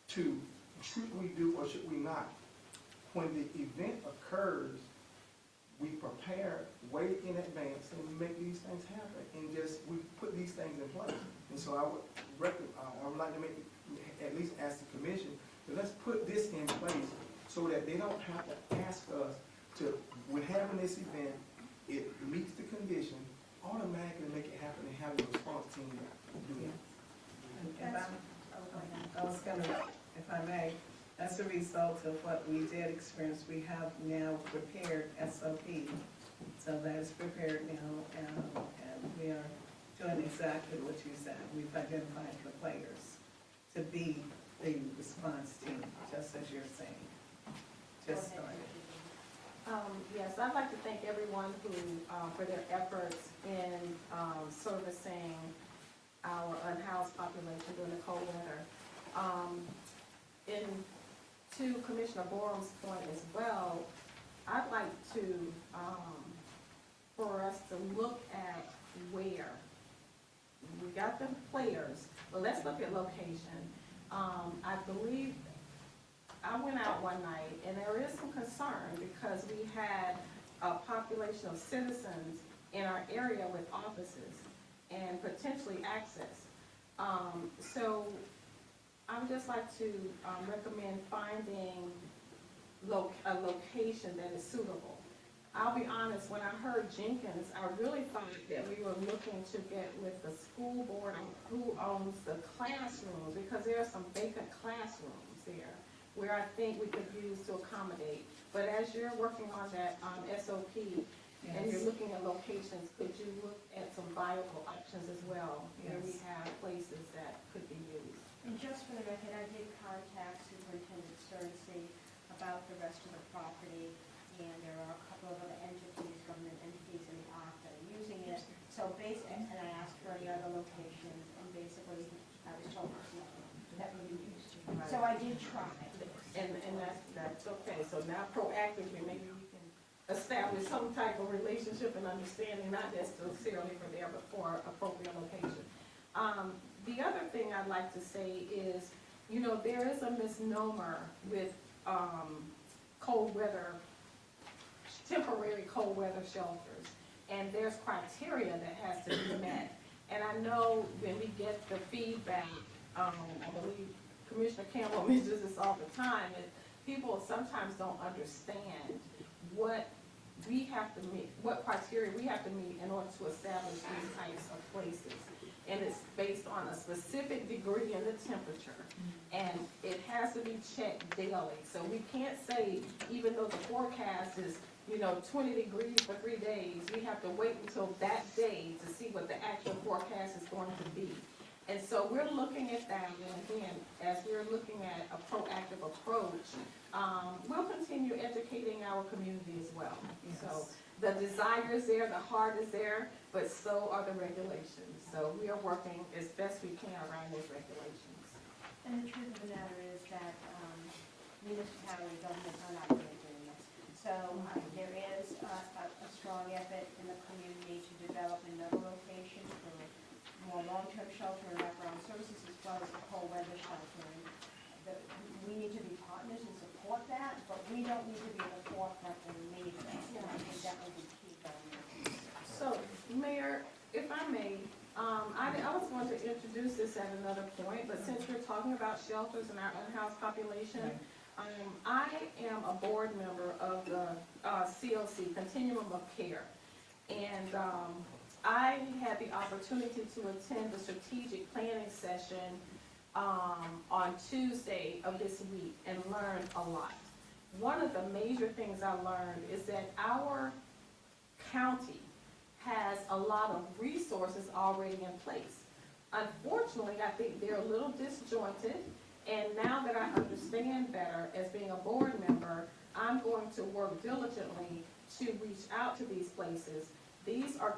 Speaker 14: to, should we do or should we not? When the event occurs, we prepare way in advance and we make these things happen and just, we put these things in place. And so I would like to make, at least ask the commission, but let's put this in place so that they don't have to ask us to, when having this event, it meets the condition, automatically make it happen and have the response team do it.
Speaker 3: I was gonna, if I may, as a result of what we did experience, we have now prepared SOP. So that is prepared now, and we are doing exactly what you said. We've identified the players to be the response team, just as you're saying. Just started.
Speaker 13: Yes, I'd like to thank everyone who, for their efforts in servicing our unhoused population during the cold weather. In to Commissioner Borum's point as well, I'd like to, for us to look at where. We got the players, but let's look at location. I believe, I went out one night and there is some concern because we had a population of citizens in our area with offices and potentially access. So I would just like to recommend finding a location that is suitable. I'll be honest, when I heard Jenkins, I really thought that we were looking to get with the school board on who owns the classrooms, because there are some vacant classrooms there where I think we could use to accommodate. But as you're working on that SOP and you're looking at locations, could you look at some viable options as well? Where we have places that could be used.
Speaker 1: And just for the record, I did contact Superintendent Sterncy about the rest of the property, and there are a couple of other entities, government entities in the arc that are using it. So and I asked for any other locations, and basically I was told that would be used. So I did try.
Speaker 13: And that's okay. So now proactively, maybe we can establish some type of relationship and understanding, not necessarily for there, but for appropriate location. The other thing I'd like to say is, you know, there is a misnomer with cold weather, temporary cold weather shelters, and there's criteria that has to be met. And I know when we get the feedback, I believe Commissioner Campbell mentions this all the time, and people sometimes don't understand what we have to meet, what criteria we have to meet in order to establish these types of places. And it's based on a specific degree in the temperature, and it has to be checked daily. So we can't say, even though the forecast is, you know, 20 degrees for 3 days, we have to wait until that day to see what the actual forecast is going to be. And so we're looking at that, and again, as we're looking at a proactive approach, we'll continue educating our community as well. Yes. So the desire is there, the heart is there, but so are the regulations. So we are working as best we can around those regulations.
Speaker 1: And the truth of the matter is that municipality governments are not really doing this. So there is a strong effort in the community to develop another location for more long-term shelter and wraparound services, as well as the cold weather sheltering. We need to be partners and support that, but we don't need to be at the forefront when we need it. And I think that would be key going on.
Speaker 13: So, Mayor, if I may, I was going to introduce this at another point, but since we're talking about shelters and our unhoused population, I am a board member of the COC, Continuum of Care. And I had the opportunity to attend the strategic planning session on Tuesday of this week and learned a lot. One of the major things I learned is that our county has a lot of resources already in place. Unfortunately, I think they're a little disjointed, and now that I understand better as being a board member, I'm going to work diligently to reach out to these places. These are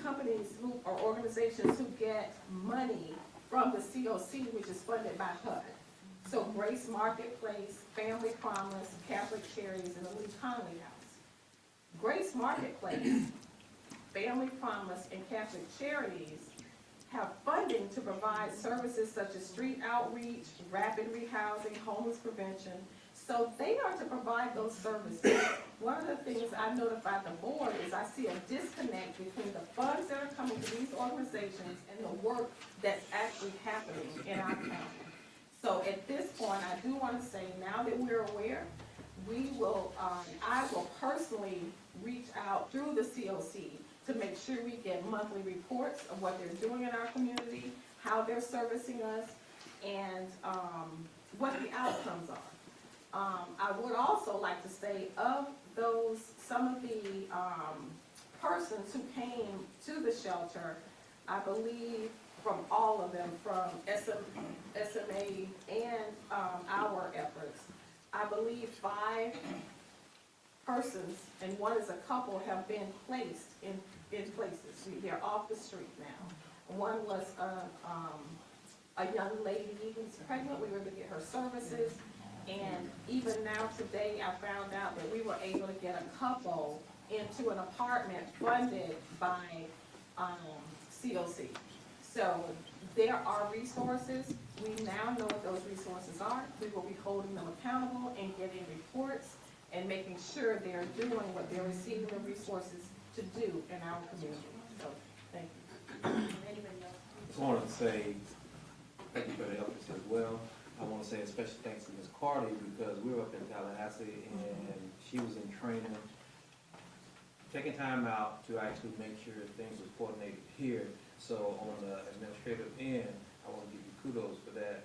Speaker 13: companies or organizations who get money from the COC, which is funded by HUD. So Grace Marketplace, Family Promise, Catholic Charities, and the Lee Conley House. Grace Marketplace, Family Promise, and Catholic Charities have funding to provide services such as street outreach, rapid rehousing, homeless prevention. So they are to provide those services. One of the things I notified the board is I see a disconnect between the funds that are coming to these organizations and the work that's actually happening in our county. So at this point, I do want to say, now that we're aware, we will, I will personally reach out through the COC to make sure we get monthly reports of what they're doing in our community, how they're servicing us, and what the outcomes are. I would also like to say, of those, some of the persons who came to the shelter, I believe from all of them, from SMA and our efforts, I believe 5 persons, and one is a couple, have been placed in places. They're off the street now. One was a young lady who's pregnant. We were able to get her services. And even now today, I found out that we were able to get a couple into an apartment funded by COC. So there are resources. We now know what those resources are. We will be holding them accountable and getting reports and making sure they're doing what they're receiving the resources to do in our community. So, thank you. Anybody else?
Speaker 12: I just wanted to say thank you for the efforts as well. I want to say a special thanks to Ms. Carty because we were up in Tallahassee and she was in training, taking time out to actually make sure things were coordinated here. So on the administrative end, I want to give you kudos for that,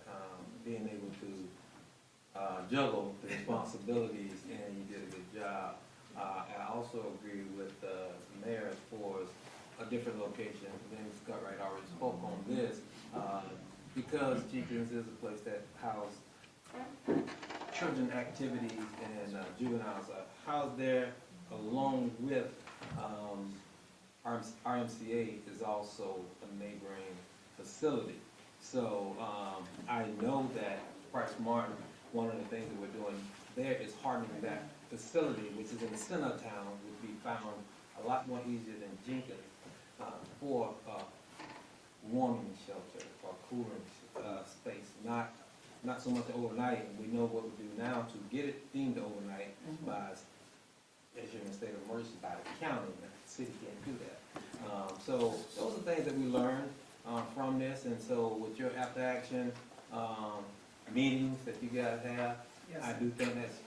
Speaker 12: being able to juggle the responsibilities, and you did a good job. I also agree with the mayor as far as a different location. Ms. Cutright already spoke on this. Because Jenkins is a place that houses children activities and juveniles are housed there, along with RMCA is also a neighboring facility. So I know that Price Martin, one of the things that we're doing there is hardening that facility, which is in the center of town, would be found a lot more easier than Jenkins for warming shelter or cooling space, not so much overnight. We know what we do now to get it deemed overnight by, as you're in a state of emergency, by the county. The city can't do that. So those are things that we learned from this, and so with your after action meetings that you guys have,
Speaker 3: Yes.
Speaker 12: I do think that's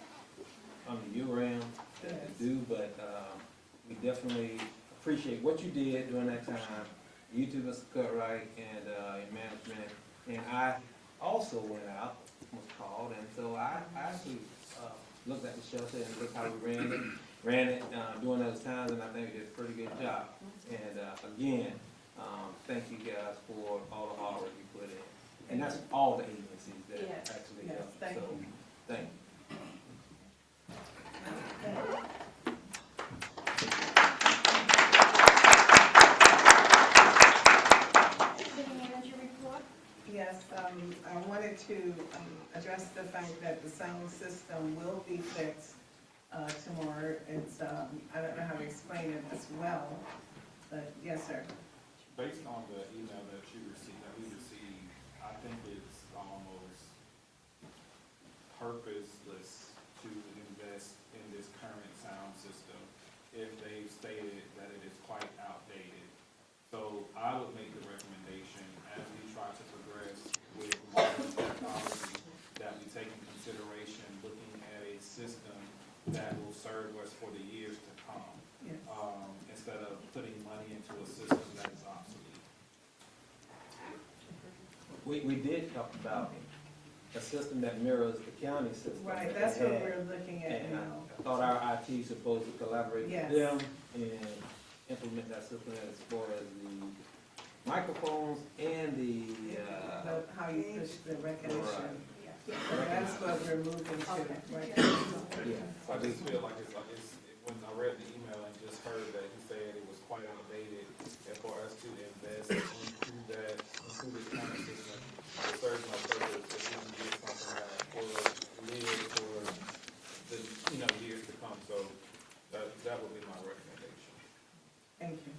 Speaker 12: under your realm to do, but we definitely appreciate what you did during that time. You too, Mr. Cutright, and your management. And I also went out, was called, and so I actually looked at the shelter and looked how we ran it during those times, and I think we did a pretty good job. And again, thank you guys for all the hard work you put in. And that's all the agencies that actually help.
Speaker 3: Thank
Speaker 12: So,
Speaker 3: you.
Speaker 12: thank you.
Speaker 1: City manager report?
Speaker 3: Yes, I wanted to address the fact that the sound system will be fixed tomorrow. It's, I don't know how to explain it as well, but yes, sir.
Speaker 11: Based on the email that we received, I think it's almost purposeless to invest in this current sound system if they've stated that it is quite outdated. So I would make the recommendation as we try to progress with modern technology that we take in consideration looking at a system that will serve us for the years to come.
Speaker 3: Yes.
Speaker 11: Instead of putting money into a system that is obsolete.
Speaker 12: We did talk about a system that mirrors the county system.
Speaker 3: Right,
Speaker 12: that
Speaker 3: that's
Speaker 12: they
Speaker 3: what
Speaker 12: had.
Speaker 3: we're looking at
Speaker 12: And
Speaker 3: now.
Speaker 12: I thought our IT is supposed to collaborate
Speaker 3: Yes.
Speaker 12: with them and implement that system as far as the microphones and
Speaker 3: How you push the recognition.
Speaker 12: Right.
Speaker 3: So that's what we're moving to, right?
Speaker 12: yeah.
Speaker 11: I just feel like when I read the email and just heard that he said it was quite outdated, and for us to invest into this kind of system, it serves no purpose if we can get something that will live for the years to come. So that would be my recommendation.
Speaker 3: Thank you.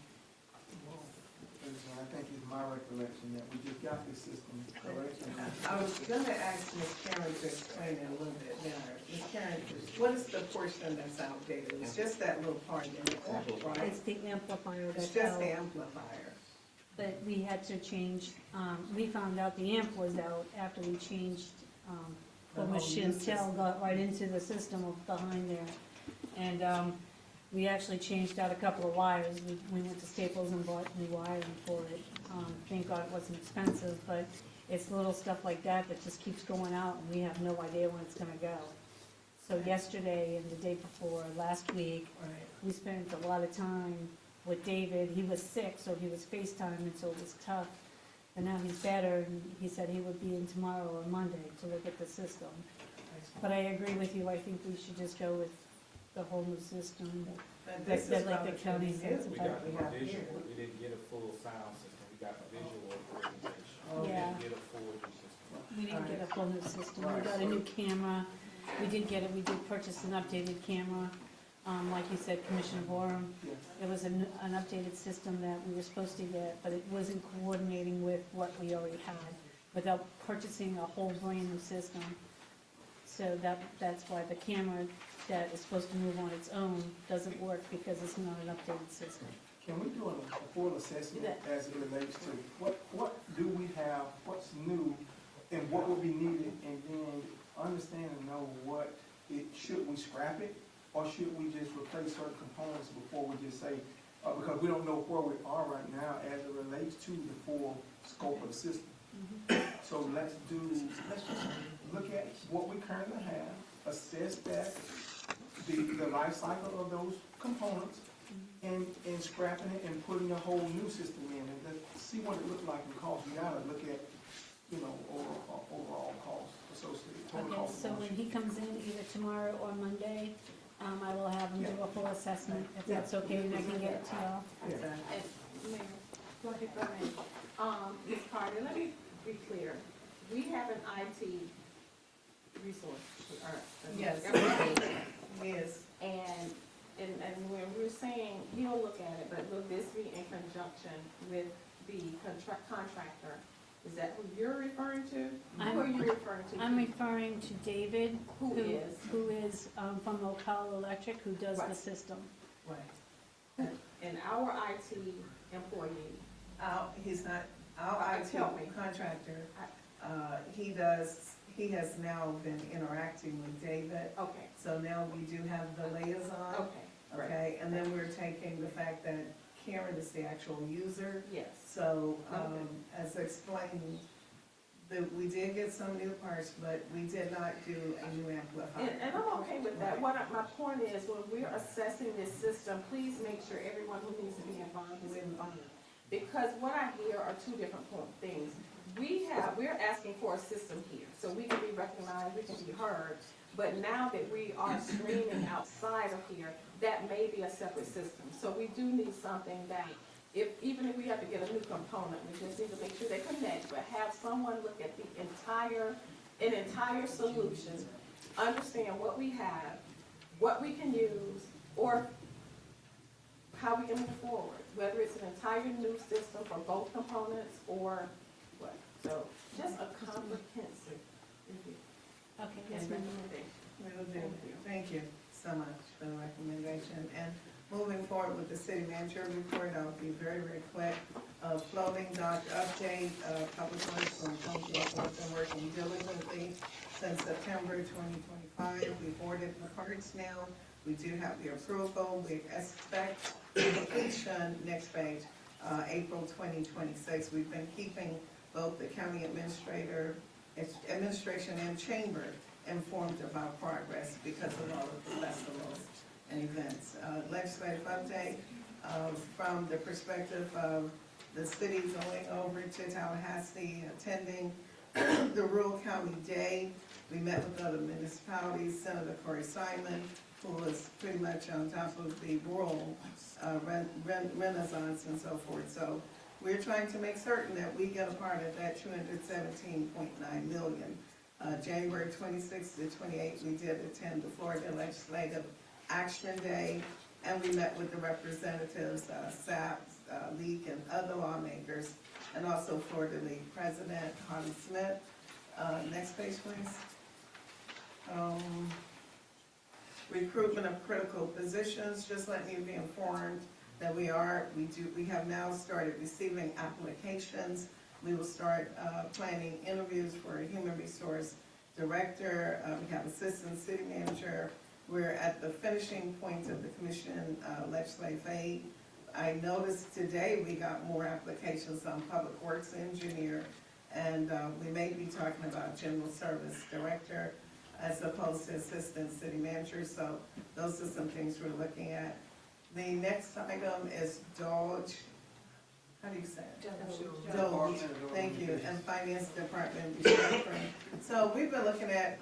Speaker 14: I think it's my recollection that we just got this system, correct?
Speaker 3: I was gonna ask Ms. Karen to explain it a little bit better. Ms. Karen, what is the portion that's outdated? It's just that little part in it, right?
Speaker 2: It's the amplifier
Speaker 3: It's
Speaker 2: that's
Speaker 3: just the
Speaker 2: out,
Speaker 3: amplifier.
Speaker 2: but we had to change, we found out the amp was out after we changed,
Speaker 3: The
Speaker 2: when
Speaker 3: whole new
Speaker 2: Chantel
Speaker 3: system.
Speaker 2: got right into the system behind there. And, we actually changed out a couple of wires. We went to Staples and bought new wiring for it. Thank God it wasn't expensive, but it's little stuff like that that just keeps going out, and we have no idea when it's gonna go. So yesterday and the day before, last week,
Speaker 3: Right.
Speaker 2: we spent a lot of time with David. He was sick, so he was FaceTiming, so it was tough. But now he's better, and he said he would be in tomorrow or Monday to look at the system. But I agree with you, I think we should just go with the whole new system.
Speaker 3: But
Speaker 2: That-
Speaker 3: this
Speaker 2: that
Speaker 3: is
Speaker 2: like the
Speaker 3: relatively
Speaker 2: county says
Speaker 3: new,
Speaker 11: We
Speaker 2: about-
Speaker 11: got
Speaker 3: what we have
Speaker 11: visual,
Speaker 3: here.
Speaker 11: we didn't get a full sound system, we got visual presentation.
Speaker 3: Oh,
Speaker 11: We
Speaker 2: Yeah.
Speaker 11: didn't get a full new system.
Speaker 2: We didn't get a full new system. We
Speaker 3: Right.
Speaker 2: got a new camera. We did purchase an updated camera. Like you said, Commissioner Borum,
Speaker 14: Yes.
Speaker 2: it was an updated system that we were supposed to get, but it wasn't coordinating with what we already had without purchasing a whole brand new system. So that's why the camera that is supposed to move on its own doesn't work because it's not an updated system.
Speaker 14: Can we do a full assessment as it relates to what do we have, what's new, and what would be needed, and then understand and know what should we scrap it, or should we just replace certain components before we just say, because we don't know where we are right now as it relates to the full scope of the system. So let's just look at what we currently have, assess that, the life cycle of those components, and scrapping it and putting a whole new system in, and let's see what it looks like and cost. You gotta look at, overall cost associated, total
Speaker 2: Okay,
Speaker 14: cost.
Speaker 2: so when he comes in, either tomorrow or Monday, I will have him do a full assessment, if that's okay, and I can get it to y'all.
Speaker 14: Yeah.
Speaker 13: And Mayor, go ahead, go ahead. Ms. Carter, let me be clear. We have an IT resource, or.
Speaker 3: Yes. Yes.
Speaker 13: And when we're saying, he'll look at it, but will this be in conjunction with the contractor? Is that who you're referring to? Who are you referring to?
Speaker 2: I'm referring to David.
Speaker 13: Who is?
Speaker 2: Who is from Ocala Electric, who does the
Speaker 13: Right.
Speaker 2: system.
Speaker 3: Right.
Speaker 13: And our IT employee,
Speaker 3: He's not, our IT
Speaker 13: Help me.
Speaker 3: contractor, he has now been interacting with David.
Speaker 13: okay,
Speaker 3: So now we do have the liaison,
Speaker 13: okay,
Speaker 3: okay? And then we're taking the fact that Karen is the actual user.
Speaker 13: yes.
Speaker 3: So,
Speaker 13: Okay.
Speaker 3: as explained, we did get some new parts, but we did not do a new amplifier.
Speaker 13: And I'm okay with that. My point is, when we're assessing this system, please make sure everyone who needs to be involved is involved. Because what I hear are two different things. We're asking for a system here, so we can be recognized, we can be heard. But now that we are streaming outside of here, that may be a separate system. So we do need something that, even if we have to get a new component, we just need to make sure they connect, but have someone look at an entire solution, understand what we have, what we can use, or how we can move forward, whether it's an entire new system for both components or what. So just a comprehensive review.
Speaker 2: Okay, yes, ma'am.
Speaker 3: Will do. Thank you so much for the recommendation. And moving forward with the city manager report, I'll be very, very quick. Floating dock update, Public Works and Public Works have been working diligently since September 2025. We've ordered the parts now. We do have the approval. We expect completion, next page, April 2026. We've been keeping both the county administration and chamber informed of our progress because of all of the festivals and events. Legislative update, from the perspective of the city going over to Tallahassee, attending the Rural County Day. We met with other municipalities, Senator Corey Simon, who was pretty much on top of the rural renaissance and so forth. So we're trying to make certain that we get a part of that $217.9 million. January 26th to 28th, we did attend the Florida Legislative Action Day, and we met with the representatives, SAP, League, and other lawmakers, and also Florida League President Harvey Smith. Next page, please. Recruitment of critical positions, just letting you be informed that we have now started receiving applications. We will start planning interviews for a human resource director. We have assistant city manager. We're at the finishing point of the commission legislative aid. I noticed today we got more applications on public works engineer, and we may be talking about general service director as opposed to assistant city manager. So those are some things we're looking at. The next item is DOGE. How do you say it? DOGE. Thank you. And Finance Department restructuring. So we've been looking at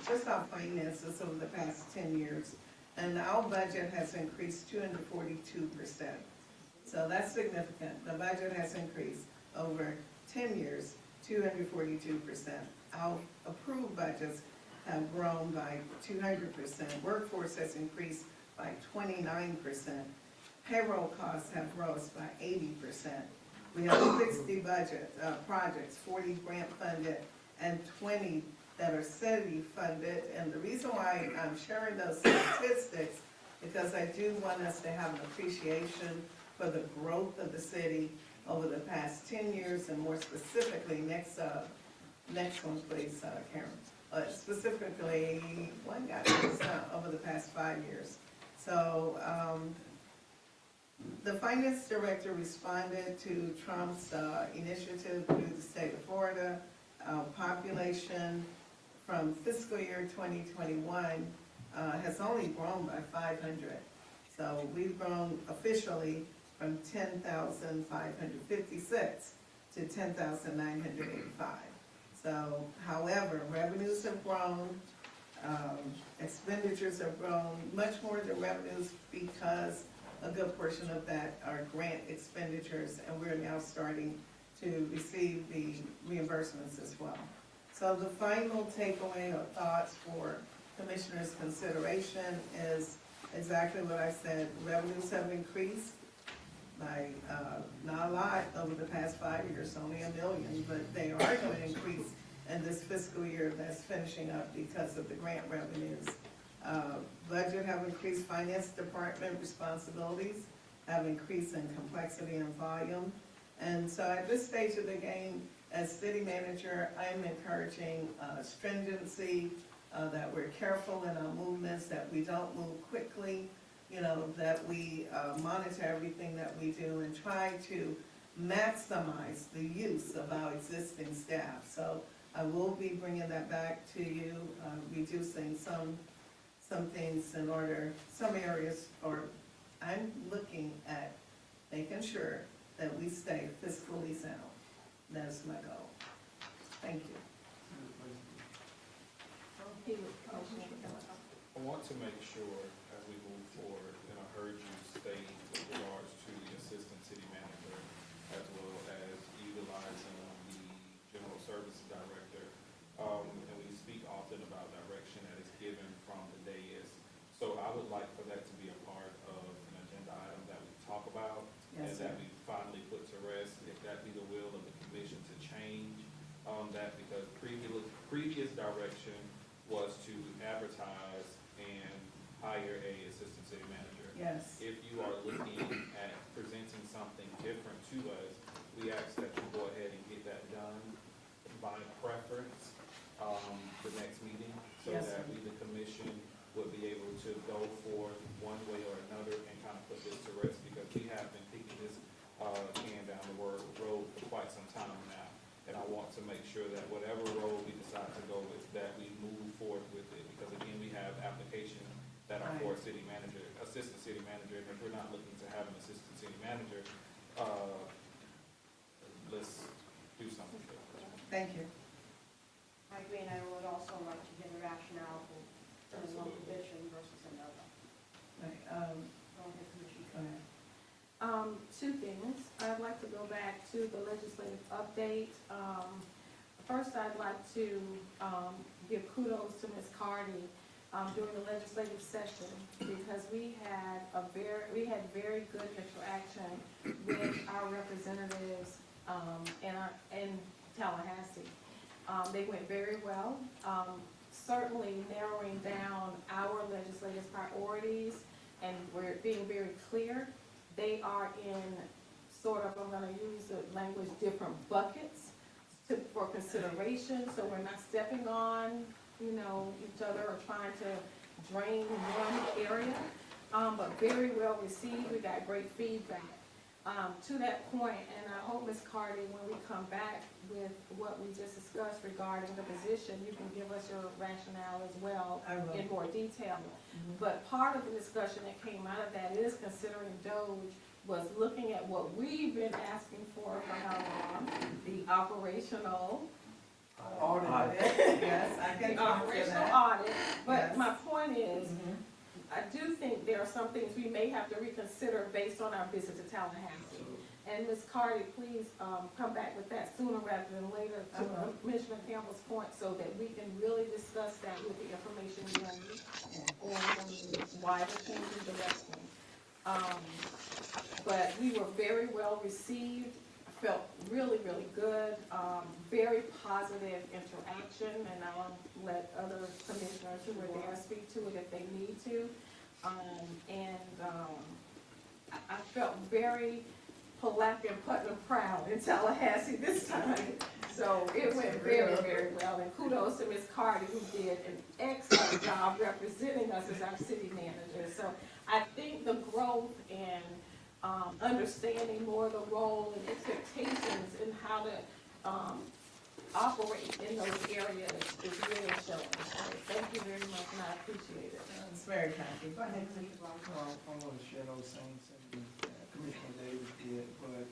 Speaker 3: just our finances over the past 10 years. and our budget has increased 242%. So that's significant. The budget has increased over 10 years, 242%. Our approved budgets have grown by 200%. Workforce has increased by 29%. Payroll costs have rose by 80%. We have 60 projects, 40 grant funded, and 20 that are city funded. And the reason why I'm sharing those statistics, because I do want us to have an appreciation for the growth of the city over the past 10 years, and more specifically, next one, please, Karen. Specifically, one guy, over the past 5 years. So, the finance director responded to Trump's initiative through the state of Florida. Population from fiscal year 2021 has only grown by 500. So we've grown officially from 10,556 to 10,985. So, however, revenues have grown, expenditures have grown much more than revenues, because a good portion of that are grant expenditures, and we're now starting to receive the reimbursements as well. So the final takeaway or thoughts for Commissioners' consideration is exactly what I said. Revenues have increased by, not a lot over the past 5 years, only $1 million, but they are going to increase in this fiscal year that's finishing up because of the grant revenues. Budget have increased, finance department responsibilities have increased in complexity and volume. And so at this stage of the game, as city manager, I am encouraging stringency, that we're careful in our movements, that we don't move quickly, you know, that we monitor everything that we do and try to maximize the use of our existing staff. So I will be bringing that back to you, reducing some things in order, some areas, or I'm looking at making sure that we stay fiscally sound. That's my goal. Thank you.
Speaker 11: I want to make sure, as we move forward, and I heard you state with regards to the assistant city manager, as well as utilizing the general services director, and we speak often about direction that is given from the dais. So I would like for that to be a part of an agenda item that we talk about, and
Speaker 3: Yes,
Speaker 11: that
Speaker 3: sir.
Speaker 11: we finally put to rest, if that be the will of the commission to change that, because previous direction was to advertise and hire a assistant city manager.
Speaker 3: Yes.
Speaker 11: If you are looking at presenting something different to us, we ask that you go ahead and get that done by preference, the next meeting, so
Speaker 3: Yes,
Speaker 11: that
Speaker 3: sir.
Speaker 11: we, the commission, would be able to go forth one way or another and kind of put this to rest, because we have been kicking this can down the road for quite some time now. And I want to make sure that whatever road we decide to go with, that we move forward with it, because again, we have applications that are for a city manager, assistant city manager, and if we're not looking to have an assistant city manager, let's do something different.
Speaker 3: Thank you.
Speaker 1: I agree, and I would also like to hear the rationale for one
Speaker 11: Absolutely.
Speaker 1: position versus another.
Speaker 3: Right,
Speaker 1: Go ahead, Commissioner.
Speaker 3: go ahead.
Speaker 13: Two things. I'd like to go back to the legislative update. First, I'd like to give kudos to Ms. Cardi during the legislative session, because we had very good interaction with our representatives in Tallahassee. They went very well, certainly narrowing down our legislative priorities, and we're being very clear. They are in sort of, I'm gonna use the language, different buckets for consideration, so we're not stepping on, each other or trying to drain one area, but very well received. We got great feedback. To that point, and I hope, Ms. Cardi, when we come back with what we just discussed regarding the position, you can give us your rationale as well
Speaker 3: I will.
Speaker 13: in more detail. But part of the discussion that came out of that is considering DOGE was looking at what we've been asking for how long, the operational
Speaker 3: Audit, yes, I can
Speaker 13: the
Speaker 3: talk to
Speaker 13: operational
Speaker 3: that.
Speaker 13: audit, but
Speaker 3: Yes.
Speaker 13: my point is,
Speaker 3: Mhm.
Speaker 13: I do some things we may have to reconsider based on our visit to Tallahassee. And Ms. Carty, please come back with that sooner rather than later to Commissioner Campbell's point so that we can really discuss that with the information we need on why we're changing direction. But we were very well received, felt really, really good, very positive interaction, and I'll let other commissioners who were there speak to it if they need to. I felt very Palatka and Putnam proud in Tallahassee this time. So it went very, very well, and kudos to Ms. Carter, who did an excellent job representing us as our city manager. So I think the growth and understanding more of the role and expectations and how to operate in those areas is really showing. So thank you very much, and I appreciate it.
Speaker 3: It's very kind. Go ahead, please.
Speaker 14: I'm gonna share those same sentiments that Commissioner Davis did, but,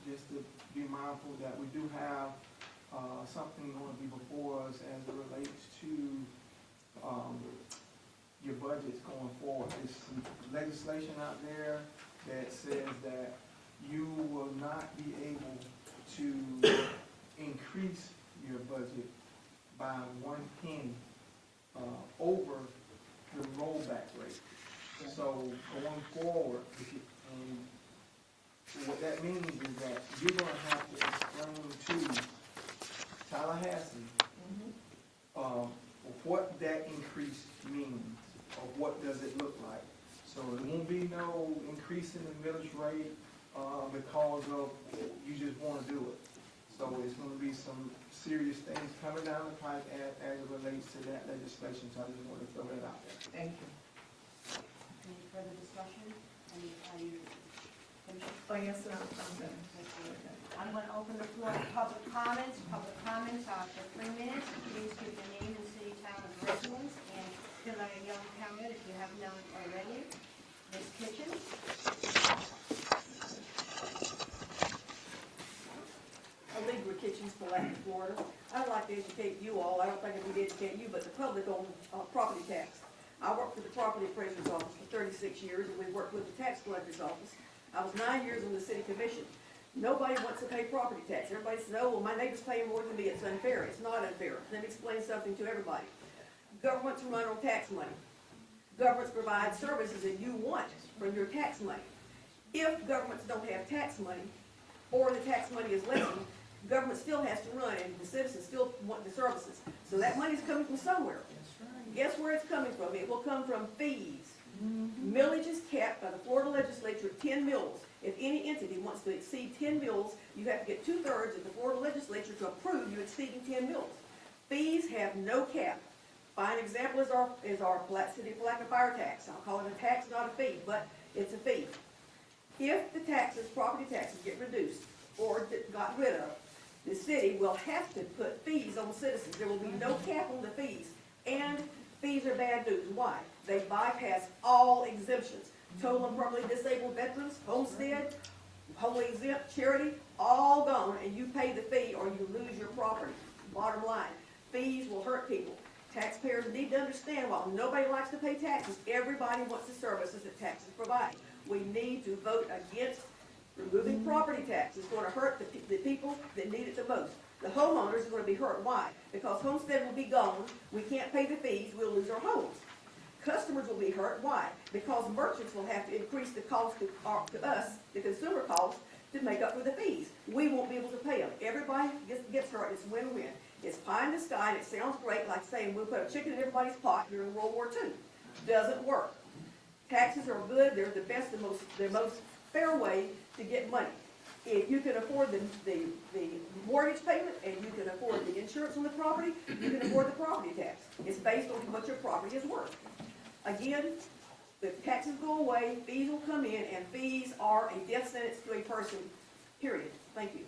Speaker 14: just to be mindful that we do have, something going to be before us as it relates to, your budgets going forward. There's some legislation out there that says that you will not be able to increase your budget by 1 penny, over the rollback rate. So going forward, and what that means is that you're gonna have to explain to Tallahassee, what that increase means, or what does it look like. So there won't be no increase in the millage rate, because of, you just wanna do it. So it's gonna be some serious things coming down the pipe as it relates to that legislation, so I just wanted to throw that out there.
Speaker 3: Thank you.
Speaker 1: Any further discussion? Are you finished?
Speaker 3: Oh, yes, sir, I'm done.
Speaker 1: I'm going to open the floor to public comments. Public comments are for 3 minutes. Please give your name and city, town, and residence, and fill out a yellow card if you have none already. Ms. Kitchens?
Speaker 15: Allegra Kitchens, Palatka, Florida. I'd like to educate you all, I don't think I would educate you, but the public on property tax. I worked for the property appraiser's office for 36 years, and we worked with the tax collector's office. I was 9 years on the city commission. Nobody wants to pay property tax. Everybody says, oh, well, my neighbor's paying more than me, it's unfair. It's not unfair. Let me explain something to everybody. Governments run on tax money. Governments provide services that you want from your tax money. If governments don't have tax money, or the tax money is lessened, government still has to run, and the citizens still want the services. So that money's coming from somewhere. Guess where it's coming from? It will come from fees. Millage is capped by the Florida legislature at 10 mills. If any entity wants to exceed 10 mills, you have to get 2/3 of the Florida legislature to approve you exceeding 10 mills. Fees have no cap. Fine example is our City of Palatka fire tax. I'll call it a tax, not a fee, but it's a fee. If the taxes, property taxes, get reduced or got rid of, the city will have to put fees on citizens. There will be no cap on the fees. And fees are bad news. Why? They bypass all exemptions. Total and permanently disabled veterans, homestead, wholly exempt, charity, all gone, and you pay the fee or you lose your property. Bottom line, fees will hurt people. Taxpayers need to understand, while nobody likes to pay taxes, everybody wants the services that taxes provide. We need to vote against removing property tax. It's going to hurt the people that need it the most. The homeowners are going to be hurt. Why? Because homestead will be gone, we can't pay the fees, we'll lose our homes. Customers will be hurt. Why? Because merchants will have to increase the cost to us, the consumer cost, to make up for the fees. We won't be able to pay them. Everybody gets hurt. It's win-win. It's pie in the sky, and it sounds great, like saying we'll put a chicken in everybody's pot during World War II. Doesn't work. Taxes are good. They're the best, the most fair way to get money. If you can afford the mortgage payment and you can afford the insurance on the property, you can afford the property tax. It's based on what your property is worth. Again, the taxes go away, fees will come in, and fees are a death sentence to a person, period. Thank you.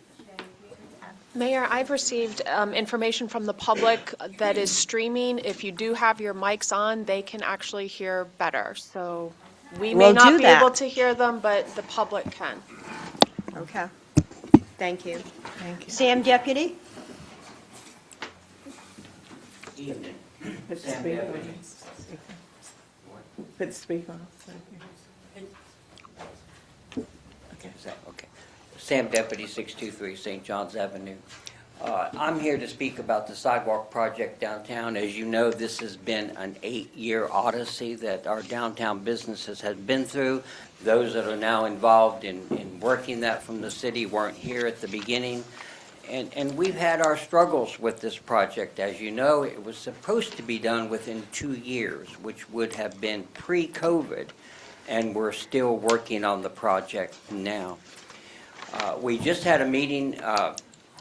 Speaker 5: Mayor, I've received information from the public that is streaming. If you do have your mics on, they can actually hear better. So we may not be able to hear them, but the public can.
Speaker 1: Okay. Thank you. Sam Deputy?
Speaker 7: Evening.
Speaker 3: Mr.
Speaker 7: Sam
Speaker 3: Speaker.
Speaker 7: Deputy.
Speaker 13: Put the speaker on.
Speaker 16: Okay. Sam Deputy, 623 St. John's Avenue. I'm here to speak about the sidewalk project downtown. As you know, this has been an 8-year odyssey that our downtown businesses have been through. Those that are now involved in working that from the city weren't here at the beginning. And we've had our struggles with this project. As you know, it was supposed to be done within 2 years, which would have been pre-COVID, and we're still working on the project now. We just had a meeting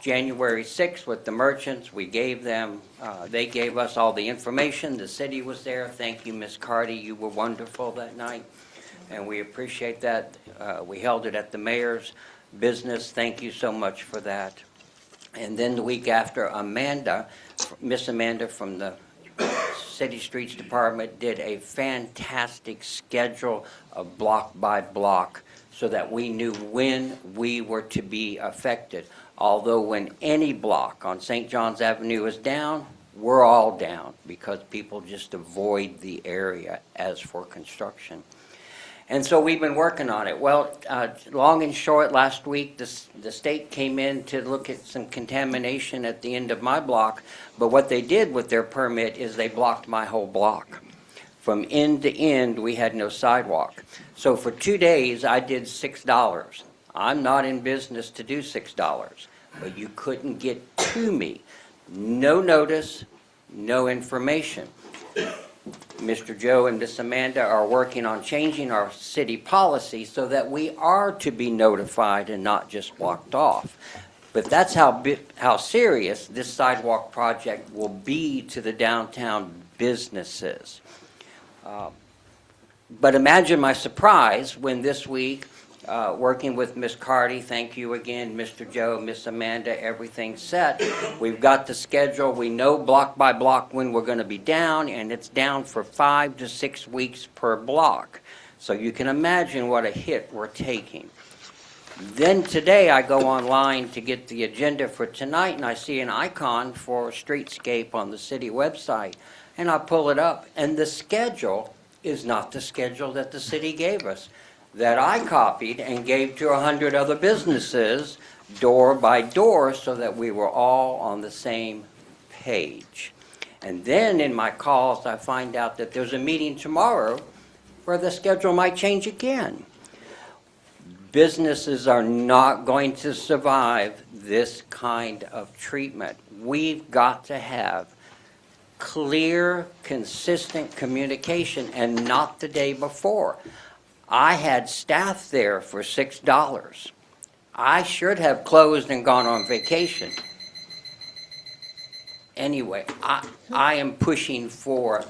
Speaker 16: January 6th with the merchants. We gave them, they gave us all the information. The city was there. Thank you, Ms. Carty. You were wonderful that night, and we appreciate that. We held it at the mayor's business. Thank you so much for that. And then the week after, Miss Amanda from the City Streets Department did a fantastic schedule of block by block so that we knew when we were to be affected. Although when any block on St. John's Avenue is down, we're all down because people just avoid the area as for construction. And so we've been working on it. Well, long and short, last week, the state came in to look at some contamination at the end of my block, but what they did with their permit is they blocked my whole block. From end to end, we had no sidewalk. So for 2 days, I did $6. I'm not in business to do $6, but you couldn't get to me. No notice, no information. Mr. Joe and Miss Amanda are working on changing our city policy so that we are to be notified and not just blocked off. But that's how serious this sidewalk project will be to the downtown businesses. But imagine my surprise when this week, working with Ms. Carty, thank you again, Mr. Joe, Miss Amanda, everything's set. We've got the schedule. We know block by block when we're going to be down, and it's down for 5 to 6 weeks per block. So you can imagine what a hit we're taking. Then today I go online to get the agenda for tonight, and I see an icon for streetscape on the city website, and I pull it up, and the schedule is not the schedule that the city gave us, that I copied and gave to 100 other businesses door by door so that we were all on the same page. And then in my calls, I find out that there's a meeting tomorrow where the schedule might change again. Businesses are not going to survive this kind of treatment. We've got to have clear, consistent communication and not the day before. I had staff there for $6. I should have closed and gone on vacation. Anyway, I am pushing for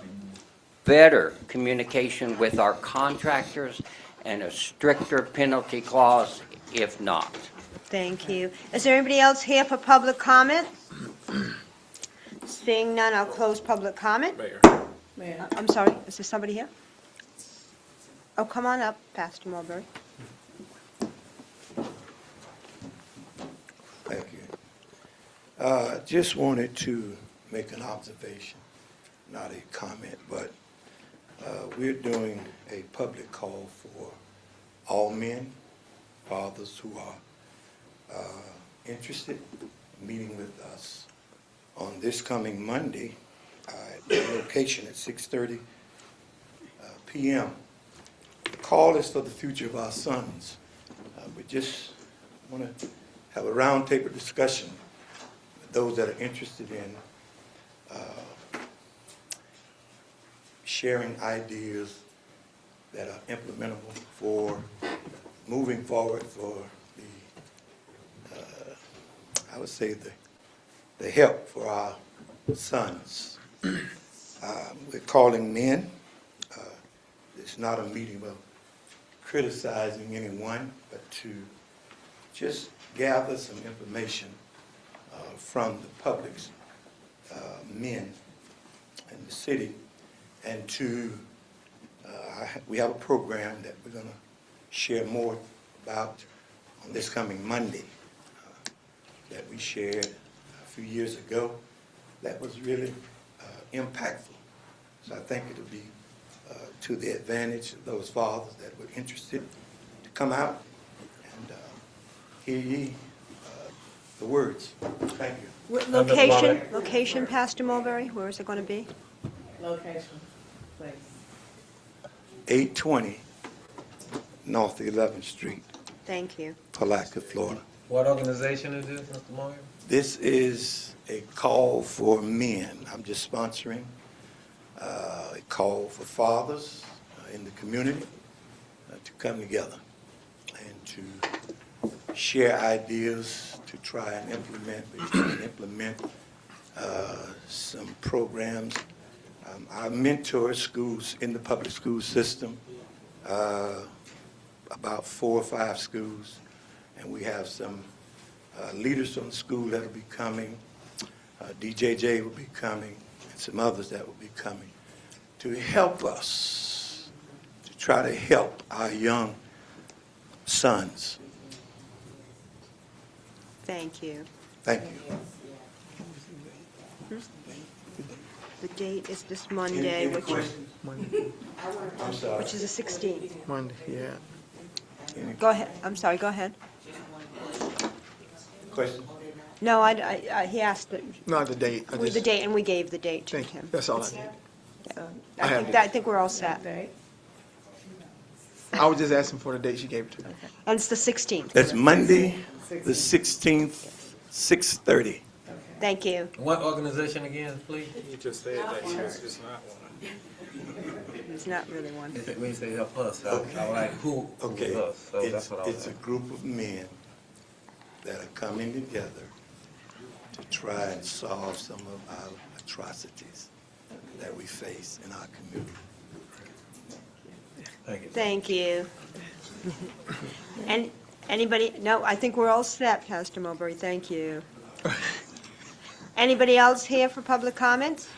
Speaker 16: better communication with our contractors and a stricter penalty clause if not.
Speaker 1: Thank you. Is there anybody else here for public comment? Seeing none, I'll close public comment.
Speaker 13: Mayor.
Speaker 1: I'm sorry, is there somebody here? Oh, come on up, Pastor Mulberry.
Speaker 8: Thank you. Just wanted to make an observation, not a comment, but we're doing a public call for all men, fathers who are interested in meeting with us on this coming Monday at the location at 6:30 p.m. The call is for the future of our sons. We just want to have a roundtable discussion with those that are interested in sharing ideas that are implementable for moving forward for the, I would say, the help for our sons. We're calling men. It's not a meeting of criticizing anyone, but to just gather some information from the public's men in the city, and to we have a program that we're going to share more about on this coming Monday that we shared a few years ago that was really impactful. So I think it'll be to the advantage of those fathers that were interested to come out and hear ye the words. Thank you.
Speaker 1: Location, Pastor Mulberry, where is it going to be?
Speaker 3: Location, please.
Speaker 8: 820 North 11th Street,
Speaker 1: Thank you.
Speaker 8: Palatka, Florida.
Speaker 12: What organization is this, Mr. Morgan?
Speaker 8: This is a call for men. I'm just sponsoring a call for fathers in the community to come together and to share ideas to try and implement some programs. I mentor schools in the public school system, about 4 or 5 schools, and we have some leaders from the school that will be coming. DJJ will be coming, and some others that will be coming to help us, to try to help our young sons.
Speaker 1: Thank you.
Speaker 8: Thank you.
Speaker 1: The date is this Monday,
Speaker 8: Any
Speaker 1: which
Speaker 8: questions? I'm sorry.
Speaker 1: is the 16th.
Speaker 14: Monday, yeah.
Speaker 1: Go ahead, I'm sorry, go ahead.
Speaker 8: Questions?
Speaker 1: No, he asked
Speaker 14: Not the date.
Speaker 1: the date, and we gave the date to
Speaker 14: Thank you.
Speaker 1: him.
Speaker 14: That's all I need.
Speaker 1: I think we're all set.
Speaker 14: I was just asking for the date she gave it to me.
Speaker 1: And it's the 16th.
Speaker 8: That's Monday, the 16th, 6:30.
Speaker 1: Thank you.
Speaker 12: What organization again, please?
Speaker 11: You just said that it's not one.
Speaker 1: It's not really one.
Speaker 12: When you say help us, I like who
Speaker 8: Okay,
Speaker 12: is us, so that's what I was
Speaker 8: it's a
Speaker 12: asking.
Speaker 8: group of men that are coming together to try and solve some of our atrocities that we face in our community.
Speaker 12: Thank you.
Speaker 1: Thank you. And anybody, no, I think we're all set, Pastor Mulberry, thank you. Anybody else here for public comments?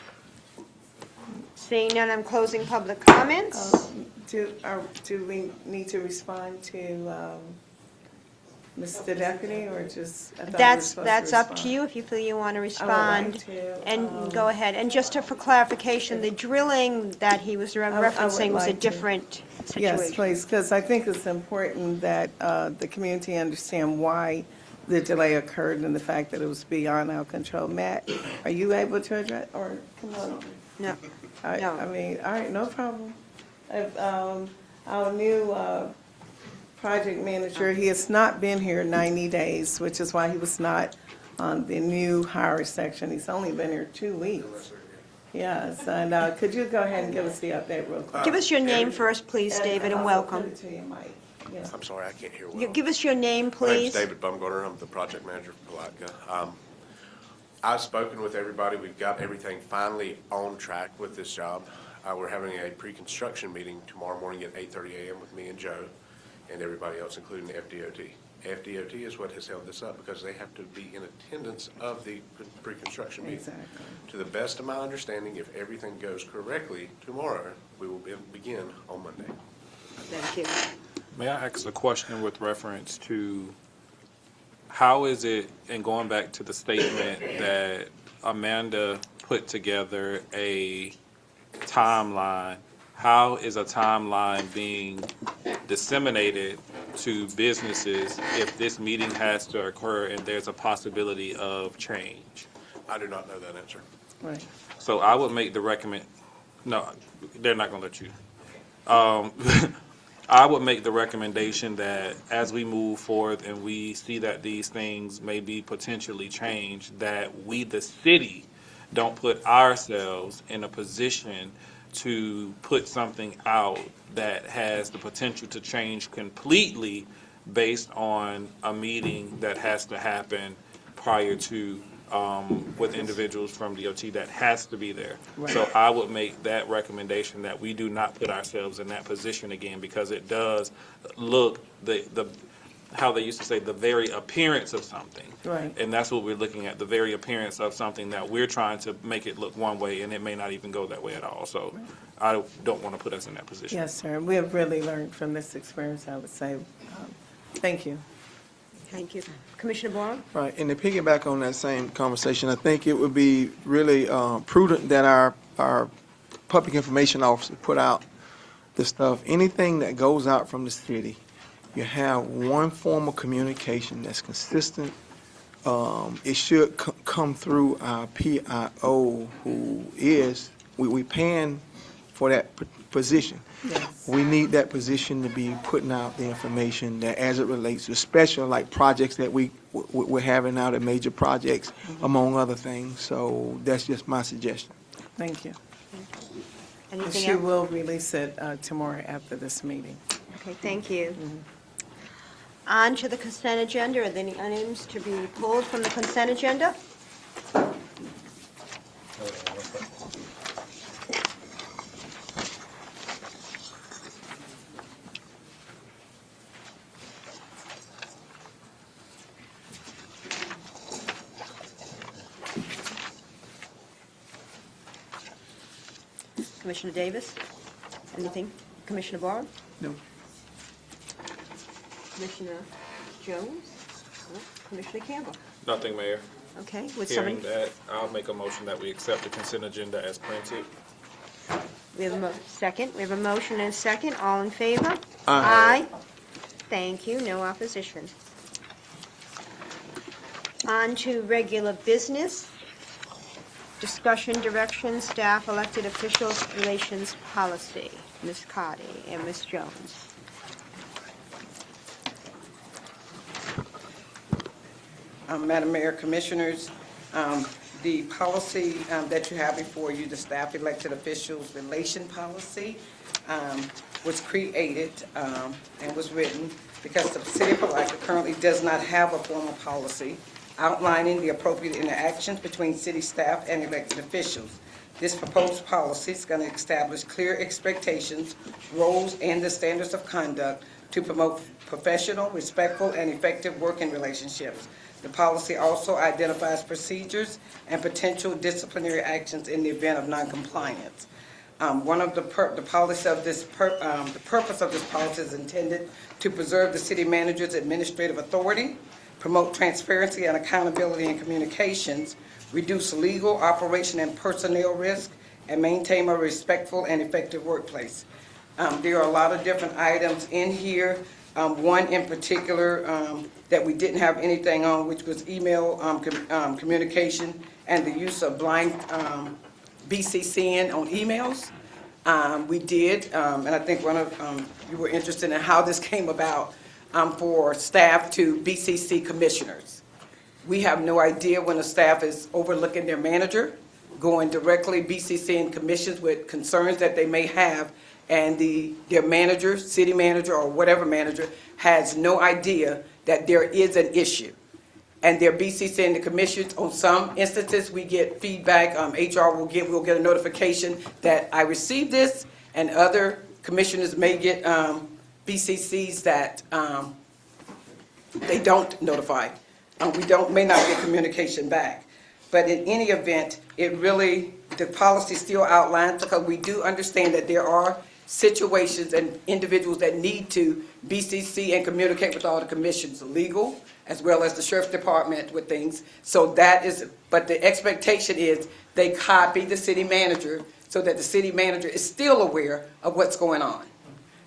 Speaker 1: Seeing none, I'm closing public comments.
Speaker 3: Do we need to respond to Mr. Deputy, or just? I thought we were
Speaker 1: That's
Speaker 3: supposed to
Speaker 1: up to
Speaker 3: respond.
Speaker 1: you, if you feel you want to
Speaker 3: I would
Speaker 1: respond.
Speaker 3: like to,
Speaker 1: And go ahead, and just for clarification, the drilling that he was referencing was a
Speaker 3: like to.
Speaker 1: different
Speaker 3: Yes,
Speaker 1: situation.
Speaker 3: please, because I think it's important that the community understand why the delay occurred and the fact that it was beyond our control. Matt, are you able to address, or, come on?
Speaker 1: No,
Speaker 3: All right,
Speaker 1: No.
Speaker 3: I mean, all right, no problem. Our new project manager, he has not been here 90 days, which is why he was not on the new hire section. He's only been here 2 weeks. Yes, and could you go ahead and give us the update real quick?
Speaker 1: give us your name first, please, David, and
Speaker 3: also
Speaker 1: welcome.
Speaker 3: put it to you, Mike. Yeah.
Speaker 17: I'm sorry, I can't hear well.
Speaker 1: Give us your name,
Speaker 17: My name's
Speaker 1: please.
Speaker 17: David Bumgarner. I'm the project manager for Palatka. I've spoken with everybody. We've got everything finally on track with this job. We're having a pre-construction meeting tomorrow morning at 8:30 a.m. with me and Joe and everybody else, including the FDOT. FDOT is what has held this up because they have to be in attendance of the pre-construction meeting.
Speaker 3: Exactly.
Speaker 17: To the best of my understanding, if everything goes correctly tomorrow, we will begin on Monday.
Speaker 1: Thank you.
Speaker 11: May I ask a question with reference to how is it, and going back to the statement that Amanda put together a timeline, how is a timeline being disseminated to businesses if this meeting has to occur and there's a possibility of change?
Speaker 17: I do not know that answer.
Speaker 3: Right.
Speaker 11: So I would make the no, they're not gonna let you. I would make the recommendation that as we move forward and we see that these things may be potentially changed, that we, the city, don't put ourselves in a position to put something out that has the potential to change completely based on a meeting that has to happen prior to, with individuals from DOT that has to be there. So I would make that recommendation that we do not put ourselves in that position again, because it does look how they used to say, the very appearance of something.
Speaker 3: Right.
Speaker 11: And that's what we're looking at, the very appearance of something that we're trying to make it look one way, and it may not even go that way at all. So I don't want to put us in that position.
Speaker 3: Yes, sir. We have really learned from this experience, I would say. Thank you.
Speaker 1: Thank you. Commissioner Bowen?
Speaker 14: Right, and to piggyback on that same conversation, I think it would be really prudent that our public information officer put out the stuff, anything that goes out from the city, you have one form of communication that's consistent. It should come through our PIO, who is, we paying for that position.
Speaker 3: Yes.
Speaker 14: We need that position to be putting out the information that as it relates to special, like projects that we're having out at major projects, among other things. So that's just my suggestion.
Speaker 3: Thank you.
Speaker 1: Anything
Speaker 3: She
Speaker 1: else?
Speaker 3: will release it tomorrow after this meeting.
Speaker 1: Okay, thank you. On to the consent agenda. Are there any items to be pulled from the consent agenda? Commissioner Davis? Anything? Commissioner Barr?
Speaker 14: No.
Speaker 1: Commissioner Jones? No. Commissioner Campbell?
Speaker 9: Nothing, Mayor.
Speaker 1: Okay, would
Speaker 9: Hearing
Speaker 1: somebody,
Speaker 9: that, I'll make a motion that we accept the consent agenda as printed.
Speaker 1: we have a second, we have a motion and a second, all in favor?
Speaker 14: Aye.
Speaker 1: Thank you, no opposition. On to regular business. Discussion, direction, staff, elected officials, relations policy. Ms. Cotty and Ms. Jones.
Speaker 6: Madam Mayor, Commissioners, the policy that you have before you, the staff elected officials relation policy, was created and was written because the city of Palatka currently does not have a formal policy outlining the appropriate interactions between city staff and elected officials. This proposed policy is going to establish clear expectations, roles, and the standards of conduct to promote professional, respectful, and effective working relationships. The policy also identifies procedures and potential disciplinary actions in the event of noncompliance. One of the purpose of this policy is intended to preserve the city manager's administrative authority, promote transparency and accountability in communications, reduce legal, operation, and personnel risk, and maintain a respectful and effective workplace. There are a lot of different items in here. One in particular that we didn't have anything on, which was email communication and the use of blind BCCing on emails. We did, and I think one of you were interested in how this came about for staff to BCC commissioners. We have no idea when the staff is overlooking their manager, going directly BCCing commissions with concerns that they may have, and their manager, city manager, or whatever manager, has no idea that there is an issue. And they're BCCing the commissions. On some instances, we get feedback, HR we'll get a notification that I received this, and other commissioners may get BCCs that they don't notify. May not get communication back. But in any event, the policy still outlines, because we do understand that there are situations and individuals that need to BCC and communicate with all the commissions, legal, as well as the sheriff's department with things. So but the expectation is they copy the city manager so that the city manager is still aware of what's going on.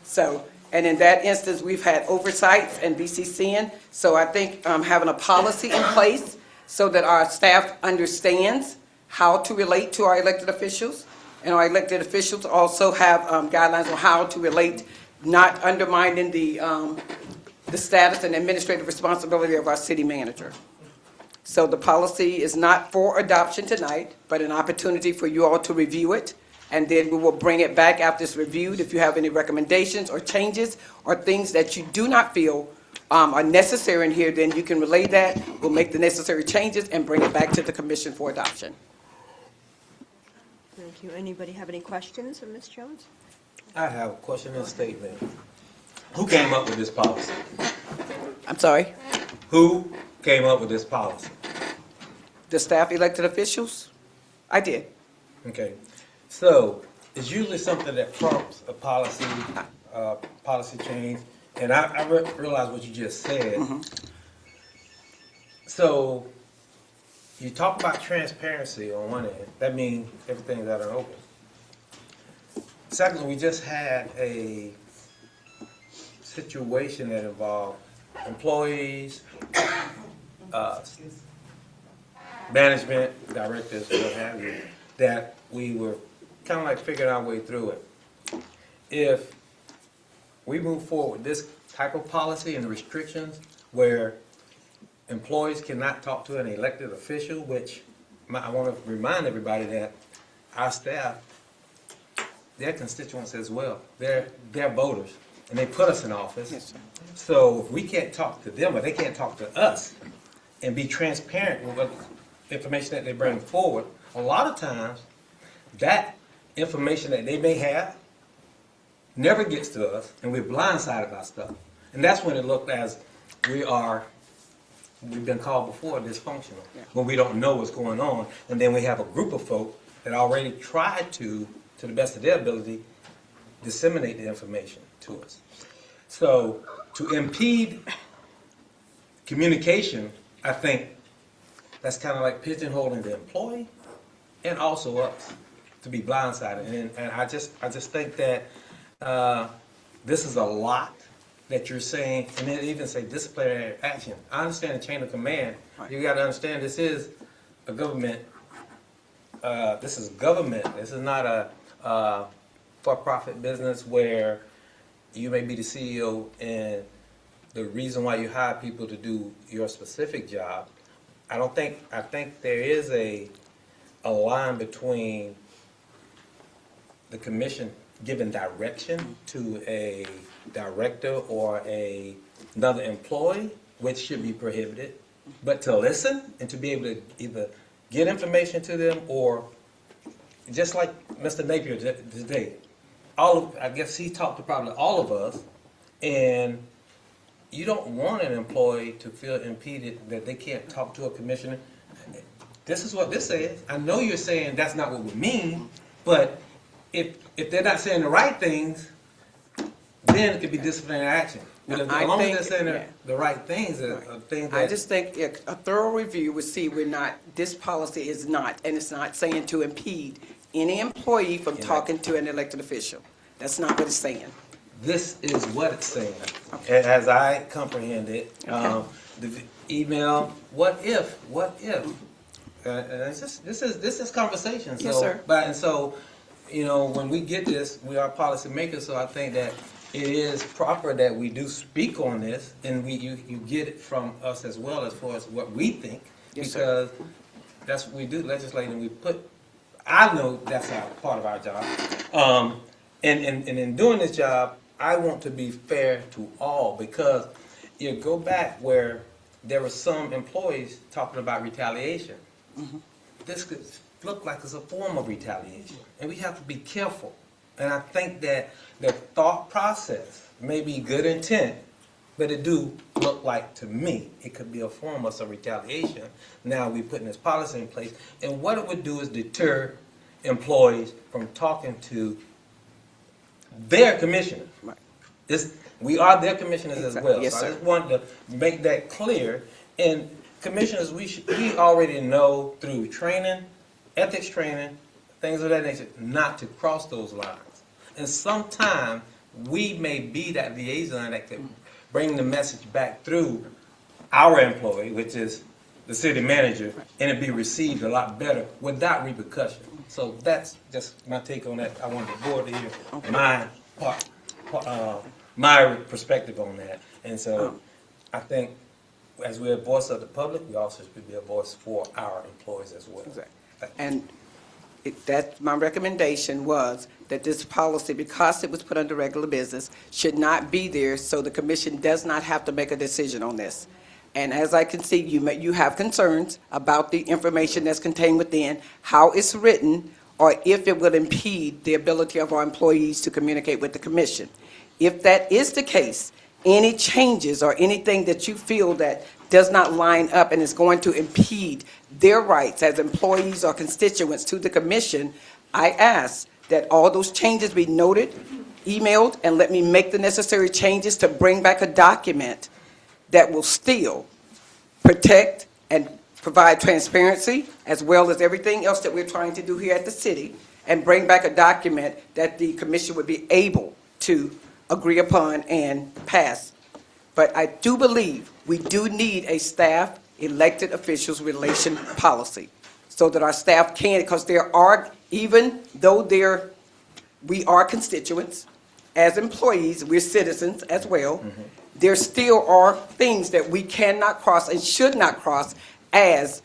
Speaker 6: So, and in that instance, we've had oversights and BCCing. So I think having a policy in place so that our staff understands how to relate to our elected officials, and our elected officials also have guidelines on how to relate, not undermining the status and administrative responsibility of our city manager. So the policy is not for adoption tonight, but an opportunity for you all to review it, and then we will bring it back after it's reviewed. If you have any recommendations or changes or things that you do not feel are necessary in here, then you can relay that. We'll make the necessary changes and bring it back to the commission for adoption.
Speaker 1: Thank you. Anybody have any questions of Ms. Jones?
Speaker 12: I have a question and a statement. Who came up with this policy?
Speaker 6: I'm sorry?
Speaker 12: Who came up with this policy?
Speaker 6: The staff elected officials? I did.
Speaker 12: Okay. So, it's usually something that prompts a policy change. And I realize what you just said. So, you talk about transparency on one end. That means everything's out in the open. Secondly, we just had a situation that involved employees, uh, management, directors, what have you, that we were kind of like figuring our way through it. If we move forward with this type of policy and restrictions where employees cannot talk to an elected official, which I want to remind everybody that our staff, they're constituents as well. They're voters, and they put us in office.
Speaker 6: Yes, sir.
Speaker 12: So if we can't talk to them, or they can't talk to us, and be transparent with what information that they bring forward, a lot of times, that information that they may have never gets to us, and we're blindsided by stuff. And that's when it looked as we've been called before dysfunctional, when we don't know what's going on, and then we have a group of folk that already tried to the best of their ability, disseminate the information to us. So to impede communication, I think that's kind of like pigeonholing the employee and also us to be blindsided. And I just think that this is a lot that you're saying, and then even say disciplinary action. I understand the chain of command. You got to understand this is a government. This is government. This is not a for-profit business where you may be the CEO and the reason why you hire people to do your specific job. I think there is a line between the commission giving direction to a director or another employee, which should be prohibited, but to listen and to be able to either get information to them or, just like Mr. Napier today, I guess he talked to probably all of us, and you don't want an employee to feel impeded that they can't talk to a commissioner. This is what this says. I know you're saying that's not what we mean, but if they're not saying the right things, then it could be disciplinary action. But as long as they're saying the right things, things that...
Speaker 6: I just think a thorough review would see this policy is not, and it's not saying to impede any employee from talking to an elected official. That's not what it's saying.
Speaker 12: This is what it's saying, as I comprehend it. The email, what if? This is conversation.
Speaker 6: Yes, sir.
Speaker 12: And so, when we get this, we are policymakers, so I think that it is proper that we do speak on this, and you get it from us as well as far as what we think,
Speaker 6: Yes,
Speaker 12: because that's what we do, legislating. I know that's part of our job, and in doing this job, I want to be fair to all, because you go back where there were some employees talking about retaliation. Mm-hmm. This could look like it's a form of retaliation, and we have to be careful. And I think that the thought process may be good intent, but it do look like, to me, it could be a form of some retaliation. Now we're putting this policy in place, and what it would do is deter employees from talking to their commissioners.
Speaker 6: Right.
Speaker 12: We are their commissioners as well.
Speaker 6: Yes,
Speaker 12: so I
Speaker 6: sir.
Speaker 12: just wanted to make that clear. And commissioners, we already know through training, ethics training, things of that nature, not to cross those lines. And sometimes we may be that liaison that can bring the message back through our employee, which is the city manager, and it be received a lot better without repercussion. So that's just my take on that. I wanted the board to hear my perspective on that. And so I think as we're a voice of the public, we also should be a voice for our employees as well.
Speaker 6: Exactly. And my recommendation was that this policy, because it was put under regular business, should not be there, so the commission does not have to make a decision on this. And as I can see, you have concerns about the information that's contained within, how it's written, or if it will impede the ability of our employees to communicate with the commission. If that is the case, any changes or anything that you feel that does not line up and is going to impede their rights as employees or constituents to the commission, I ask that all those changes be noted, emailed, and let me make the necessary changes to bring back a document that will still protect and provide transparency, as well as everything else that we're trying to do here at the city, and bring back a document that the commission would be able to agree upon and pass. But I do believe we do need a staff elected officials relation policy so that our staff can, because there are, even though we are constituents, as employees, we're citizens as well, there still are things that we cannot cross and should not cross as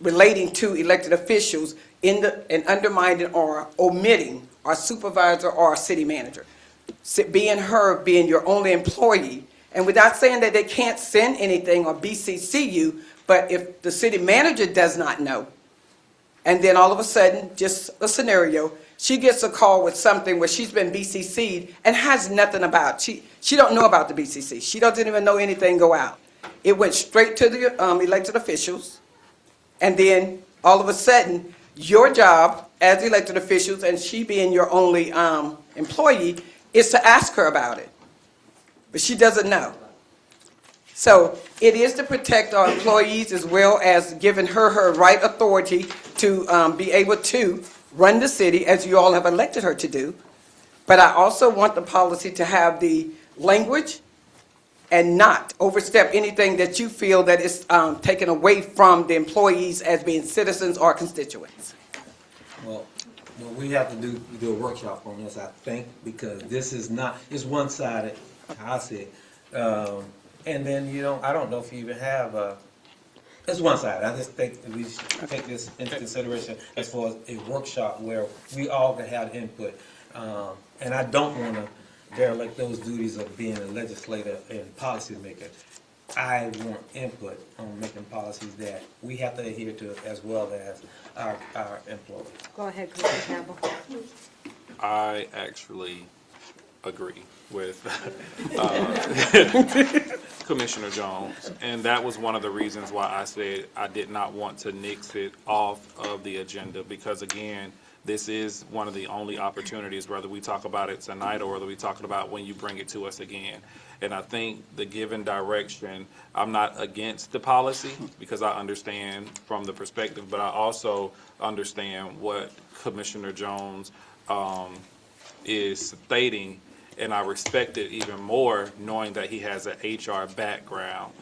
Speaker 6: relating to elected officials and undermining or omitting our supervisor or our city manager. Being your only employee, and without saying that they can't send anything or BCC you, but if the city manager does not know, and then all of a sudden, just a scenario, she gets a call with something where she's been BCC'd and has nothing about. She don't know about the BCC. She doesn't even know anything go out. It went straight to the elected officials, and then all of a sudden, your job as elected officials, and she being your only employee, is to ask her about it. But she doesn't know. So it is to protect our employees as well as giving her right authority to be able to run the city as you all have elected her to do. But I also want the policy to have the language and not overstep anything that you feel that is taken away from the employees as being citizens or constituents.
Speaker 12: Well, we have to do a workshop on this, I think, because this is not, it's one-sided, I see it. And then, I don't know if you even have it's one-sided. I just think that we should take this into consideration as far as a workshop where we all can have input. And I don't want to derelict those duties of being a legislator and policymaker. I want input on making policies that we have to adhere to as well as our employees.
Speaker 1: Go ahead, Commissioner Campbell.
Speaker 11: I actually agree with Commissioner Jones, and that was one of the reasons why I said I did not want to nix it off of the agenda, because again, this is one of the only opportunities, whether we talk about it tonight or whether we talk about when you bring it to us again. And I think the given direction, I'm not against the policy because I understand from the perspective, but I also understand what Commissioner Jones is stating, and I respect it even more knowing that he has an HR background.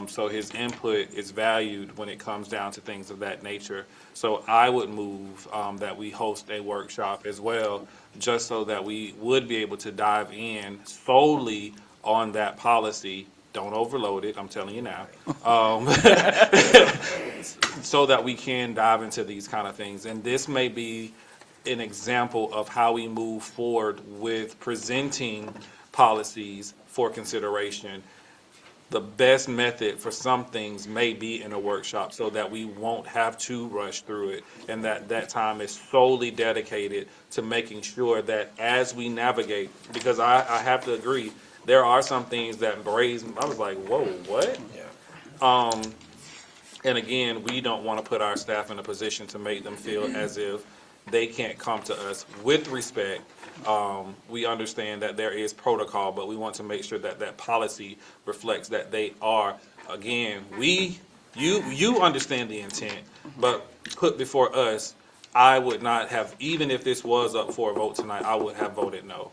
Speaker 11: So his input is valued when it comes down to things of that nature. So I would move that we host a workshop as well, just so that we would be able to dive in solely on that policy. Don't overload it, I'm telling you now. So that we can dive into these kind of things. And this may be an example of how we move forward with presenting policies for consideration. The best method for some things may be in a workshop so that we won't have to rush through it, and that time is solely dedicated to making sure that as we navigate, because I have to agree, there are some things that I was like, whoa, what? Yeah. And again, we don't want to put our staff in a position to make them feel as if they can't come to us with respect. We understand that there is protocol, but we want to make sure that that policy reflects that they are, again, you understand the intent, but put before us, I would not have, even if this was up for a vote tonight, I would have voted no.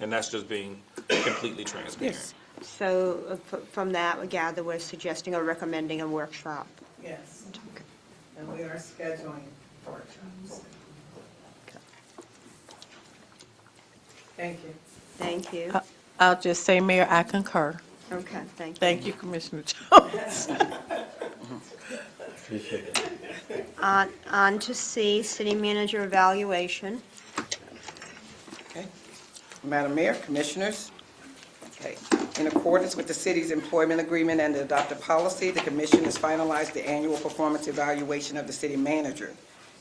Speaker 11: And that's just being completely transparent.
Speaker 1: Yes. So from that, we gather we're suggesting or recommending a workshop.
Speaker 3: Yes. And we are scheduling workshops. Thank you.
Speaker 1: Thank you.
Speaker 13: I'll just say, Mayor, I concur.
Speaker 1: Okay, thank you.
Speaker 13: Thank you, Commissioner Jones.
Speaker 12: Appreciate it.
Speaker 1: On to C, city manager evaluation.
Speaker 6: Okay. Madam Mayor, Commissioners, okay. In accordance with the city's employment agreement and the adopted policy, the commission has finalized the annual performance evaluation of the city manager.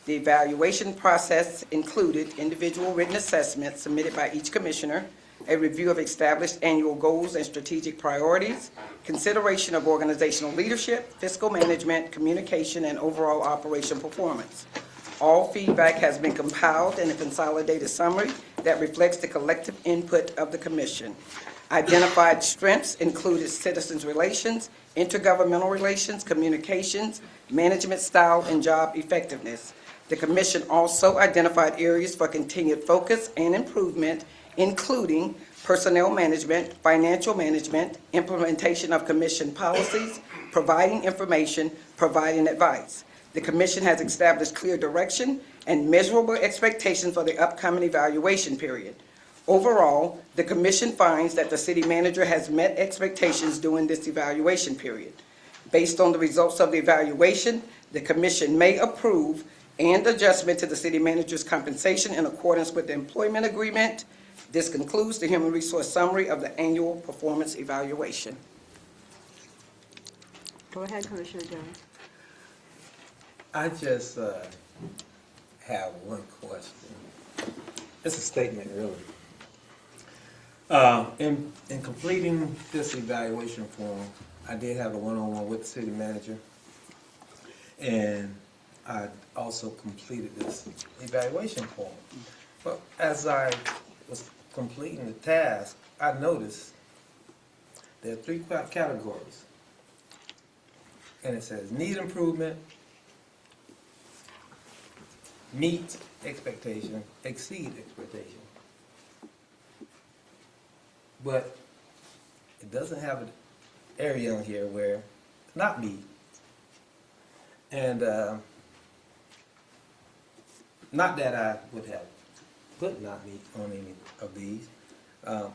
Speaker 6: The evaluation process included individual written assessments submitted by each commissioner, a review of established annual goals and strategic priorities, consideration of organizational leadership, fiscal management, communication, and overall operation performance. All feedback has been compiled in a consolidated summary that reflects the collective input of the commission. Identified strengths included citizens relations, intergovernmental relations, communications, management style, and job effectiveness. The commission also identified areas for continued focus and improvement, including personnel management, financial management, implementation of commission policies, providing information, providing advice. The commission has established clear direction and measurable expectations for the upcoming evaluation period. Overall, the commission finds that the city manager has met expectations during this evaluation period. Based on the results of the evaluation, the commission may approve and adjustment to the city manager's compensation in accordance with the employment agreement. This concludes the human resource summary of the annual performance evaluation.
Speaker 1: Go ahead, Commissioner Jones.
Speaker 12: I just have one question. It's a statement, really. In completing this evaluation form, I did have a one-on-one with the city manager, and I also completed this evaluation form. But as I was completing the task, I noticed there are 3 categories. And it says need improvement, meet expectation, exceed expectation. But it doesn't have an area on here where not meet. And not that I would have put not meet on any of these,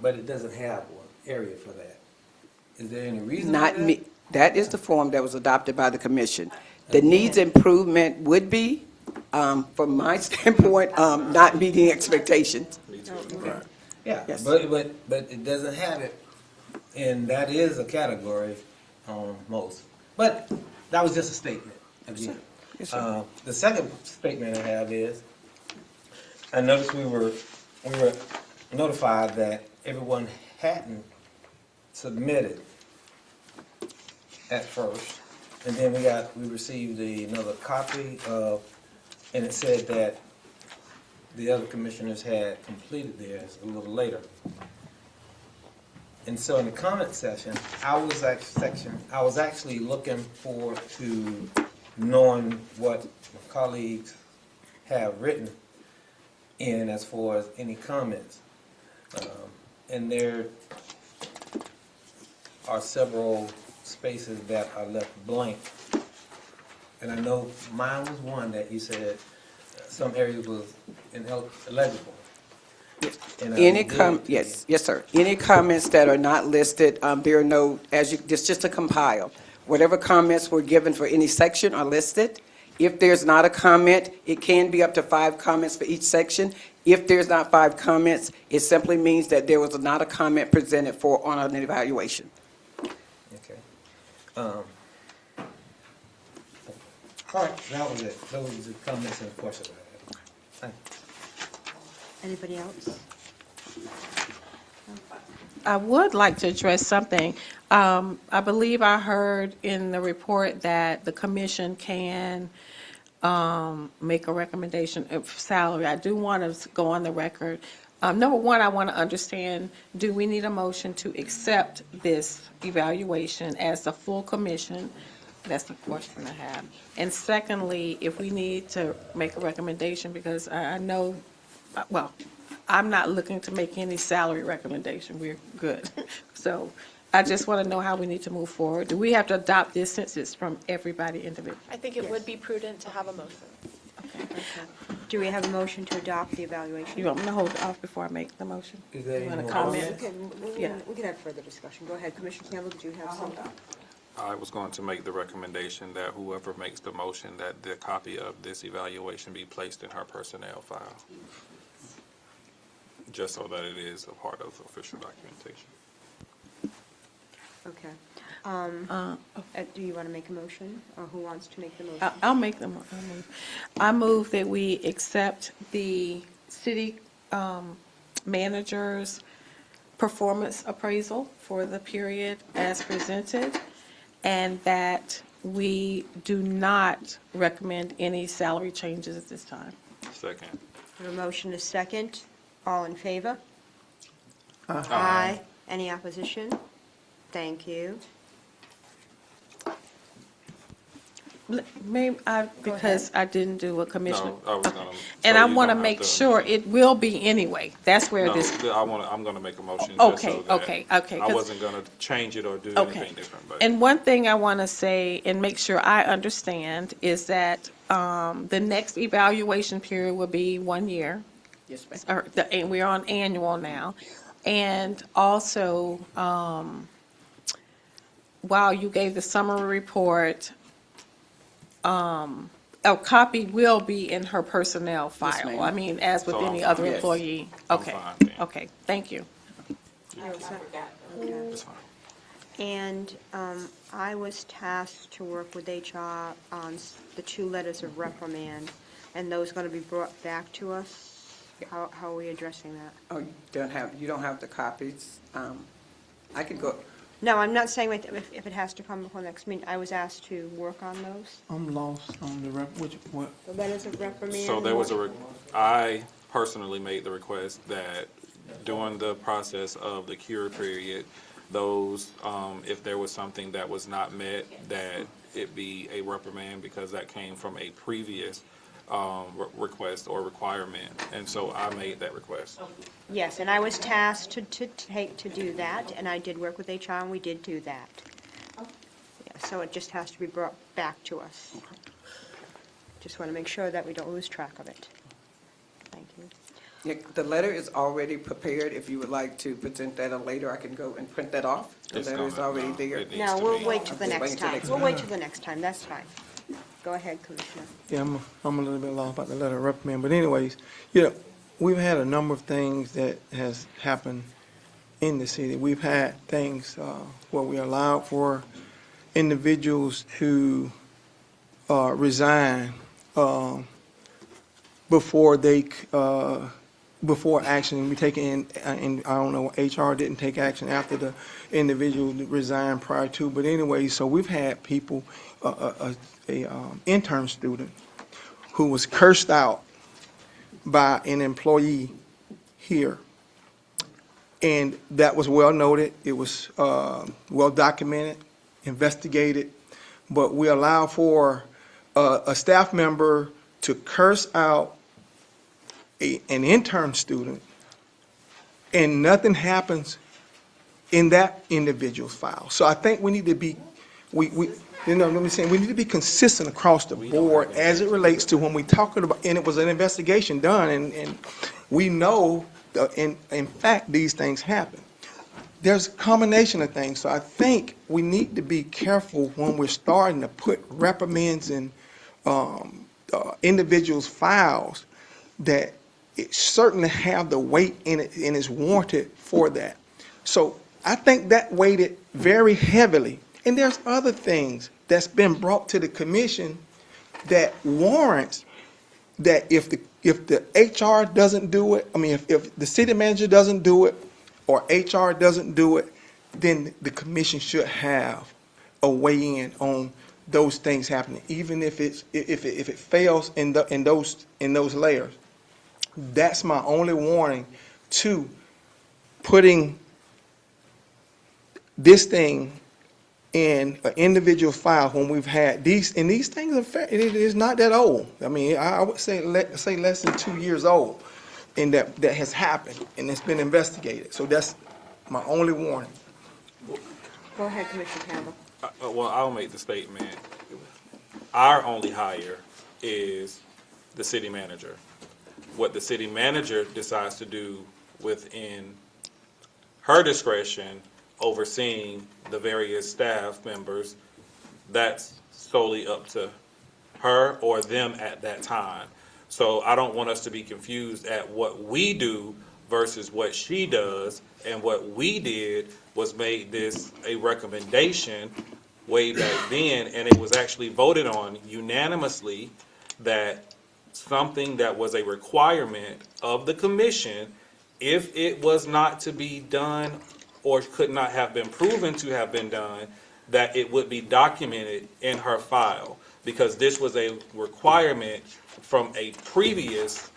Speaker 12: but it doesn't have one area for that. Is there any reason for
Speaker 6: Not
Speaker 12: that?
Speaker 6: me, that is the form that was adopted by the commission. The needs improvement would be, from my standpoint, not meeting expectations.
Speaker 12: Yeah,
Speaker 6: Yes.
Speaker 12: but it doesn't have it, and that is a category on most. But that was just a statement, again.
Speaker 6: Yes, sir.
Speaker 12: The second statement I have is, I noticed we were notified that everyone hadn't submitted at first, and then we received another copy of, and it said that the other commissioners had completed theirs a little later. And so in the comment section, I was actually looking forward to knowing what my colleagues have written in as far as any comments. And there are several spaces that are left blank. And I know mine was one that you said some areas was illegible.
Speaker 6: Yes, sir. Any comments that are not listed, there are no, it's just a compile. Whatever comments were given for any section are listed. If there's not a comment, it can be up to 5 comments for each section. If there's not 5 comments, it simply means that there was not a comment presented on an evaluation.
Speaker 12: Okay. All right, that was it. Those were the comments and questions I had. Thank you.
Speaker 1: Anybody else?
Speaker 13: I would like to address something. I believe I heard in the report that the commission can make a recommendation of salary. I do want to go on the record. Number one, I want to understand, do we need a motion to accept this evaluation as the full commission? That's the question I have. And secondly, if we need to make a recommendation, because I know, well, I'm not looking to make any salary recommendation. We're good. So I just want to know how we need to move forward. Do we have to adopt this since it's from everybody individually?
Speaker 5: I think it would be prudent to have a motion.
Speaker 1: Do we have a motion to adopt the evaluation?
Speaker 13: You want me to hold it off before I make the motion?
Speaker 12: Is there
Speaker 13: You
Speaker 12: any
Speaker 13: want to
Speaker 12: more
Speaker 13: comment? Yeah.
Speaker 1: We can have further discussion. Go ahead, Commissioner Campbell, did you have something?
Speaker 11: I was going to make the recommendation that whoever makes the motion, that the copy of this evaluation be placed in her personnel file, just so that it is a part of official documentation.
Speaker 1: Okay. Do you want to make a motion, or who wants to make the motion?
Speaker 13: I'll make the motion. I move that we accept the city manager's performance appraisal for the period as presented, and that we do not recommend any salary changes at this time.
Speaker 11: Second.
Speaker 1: A motion is second. All in favor? Aye. Any opposition? Thank you.
Speaker 13: Maybe because I didn't do a commissioner.
Speaker 11: No, I was gonna.
Speaker 13: And
Speaker 11: so
Speaker 13: I
Speaker 11: you
Speaker 13: want to
Speaker 11: don't have
Speaker 13: make sure it will be anyway. That's where
Speaker 11: No,
Speaker 13: this,
Speaker 11: I'm gonna make a motion just
Speaker 13: Okay,
Speaker 11: so that.
Speaker 13: okay, okay,
Speaker 11: I
Speaker 13: 'cause-
Speaker 11: wasn't gonna change it or do
Speaker 13: Okay.
Speaker 11: anything different, but.
Speaker 13: and one thing I want to say and make sure I understand is that the next evaluation period will be 1 year.
Speaker 6: Yes, ma'am.
Speaker 13: And we're on annual now. And also, while you gave the summary report, a copy will be in her personnel
Speaker 6: Yes,
Speaker 13: file.
Speaker 6: ma'am.
Speaker 13: I mean, as with
Speaker 11: So I'm
Speaker 13: any
Speaker 11: fine.
Speaker 13: other
Speaker 6: Yes.
Speaker 13: employee.
Speaker 11: I'm
Speaker 13: Okay,
Speaker 11: fine then.
Speaker 13: okay, thank you.
Speaker 11: It's fine.
Speaker 1: And I was tasked to work with HR on the 2 letters of reprimand, and those going to be brought back to us? How are we addressing that?
Speaker 6: Oh, you don't have the copies? I could go,
Speaker 1: No, I'm not saying if it has to come before next meeting. I was asked to work on those,
Speaker 14: I'm lost on the what?
Speaker 1: the letters of reprimand.
Speaker 11: So there was I personally made the request that during the process of the cure period, those, if there was something that was not met, that it be a reprimand because that came from a previous request or requirement. And so I made that request.
Speaker 1: Yes, and I was tasked to do that, and I did work with HR, and we did do that. Yeah, so it just has to be brought back to us. Just want to make sure that we don't lose track of it. Thank you.
Speaker 6: yeah, the letter is already prepared. If you would like to present that later, I can go and print that off. The
Speaker 11: It's
Speaker 6: letter is
Speaker 11: gonna-
Speaker 6: already
Speaker 11: no,
Speaker 6: there.
Speaker 11: it needs
Speaker 1: No,
Speaker 11: to
Speaker 1: we'll
Speaker 11: be-
Speaker 1: wait till the
Speaker 6: Just wait
Speaker 1: next
Speaker 6: till
Speaker 1: time.
Speaker 6: next
Speaker 1: We'll
Speaker 6: time.
Speaker 1: wait till the next time, that's fine. Go ahead, Commissioner.
Speaker 14: Yeah, I'm a little bit lost about the letter of reprimand, but anyways, yeah, we've had a number of things that has happened in the city. We've had things where we allowed for individuals who resign before before action be taken, and I don't know, HR didn't take action after the individual resigned prior to, but anyway, so we've had people, intern student who was cursed out by an employee here. And that was well noted, it was well documented, investigated, but we allow for a staff member to curse out an intern student, and nothing happens in that individual's file. So I think we need to be, let me say, we need to be consistent across the board as it relates to when we talking about, and it was an investigation done, and we know, in fact, these things happen. There's a combination of things, so I think we need to be careful when we're starting to put reprimands in individuals' files, that it certainly have the weight in it and is warranted for that. So I think that weighted very heavily. And there's other things that's been brought to the commission that warrants that if the HR doesn't do it, I mean, if the city manager doesn't do it, or HR doesn't do it, then the commission should have a weigh in on those things happening, even if it fails in those layers. That's my only warning to putting this thing in an individual file when we've had these, and these things are fair, it is not that old. I mean, I would say less than 2 years old, and that has happened, and it's been investigated. So that's my only warning.
Speaker 1: Go ahead, Commissioner Campbell.
Speaker 11: Well, I'll make the statement. Our only hire is the city manager. What the city manager decides to do within her discretion, overseeing the various staff members, that's solely up to her or them at that time. So I don't want us to be confused at what we do versus what she does. And what we did was made this a recommendation way back then, and it was actually voted on unanimously that something that was a requirement of the commission, if it was not to be done or could not have been proven to have been done, that it would be documented in her file, because this was a requirement from a previous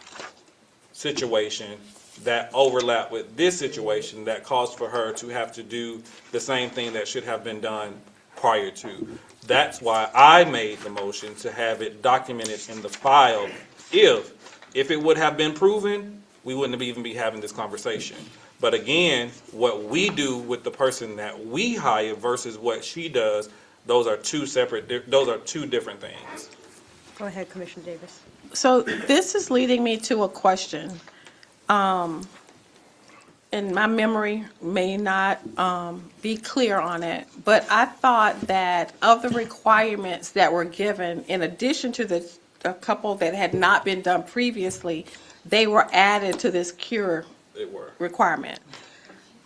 Speaker 11: situation that overlapped with this situation that caused for her to have to do the same thing that should have been done
Speaker 9: prior to. That's why I made the motion to have it documented in the file. If it would have been proven, we wouldn't even be having this conversation. But again, what we do with the person that we hire versus what she does, those are two different things.
Speaker 1: Go ahead, Commissioner Davis.
Speaker 13: So this is leading me to a question. And my memory may not be clear on it, but I thought that of the requirements that were given, in addition to a couple that had not been done previously, they were added to this cure
Speaker 9: They were.
Speaker 13: requirement.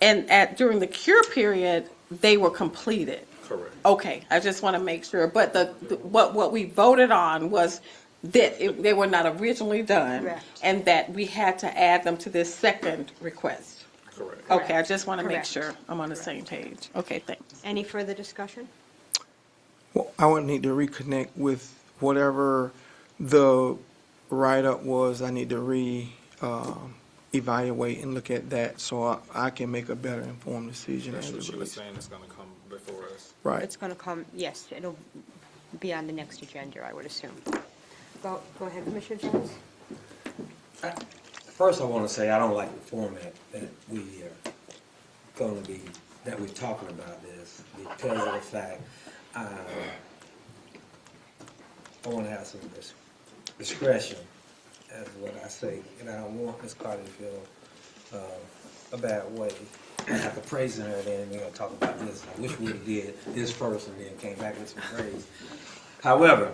Speaker 13: And during the cure period, they were completed.
Speaker 9: Correct.
Speaker 13: Okay, I just want to make sure. But what we voted on was that they were not originally done,
Speaker 1: Correct.
Speaker 13: and that we had to add them to this second request.
Speaker 9: Correct.
Speaker 13: Okay, I just want to make
Speaker 1: Correct.
Speaker 13: sure I'm on the same page. Okay, thanks.
Speaker 1: Any further discussion?
Speaker 14: Well, I would need to reconnect with whatever the write-up was. I need to evaluate and look at that so I can make a better informed decision.
Speaker 9: That's
Speaker 14: as
Speaker 9: what
Speaker 14: it
Speaker 9: she was
Speaker 14: relates.
Speaker 9: saying, it's gonna come before us.
Speaker 14: Right.
Speaker 1: It's going to come, yes, it'll be on the next agenda, I would assume. Go ahead, Commissioner Jones.
Speaker 12: First, I want to say I don't like the format that we're talking about this, because of the fact, I want to have some discretion as what I say, and I don't want Ms. Carter to feel a bad way. After praising her, then we're going to talk about this. I wish we would have did this first and then came back with some praise. However,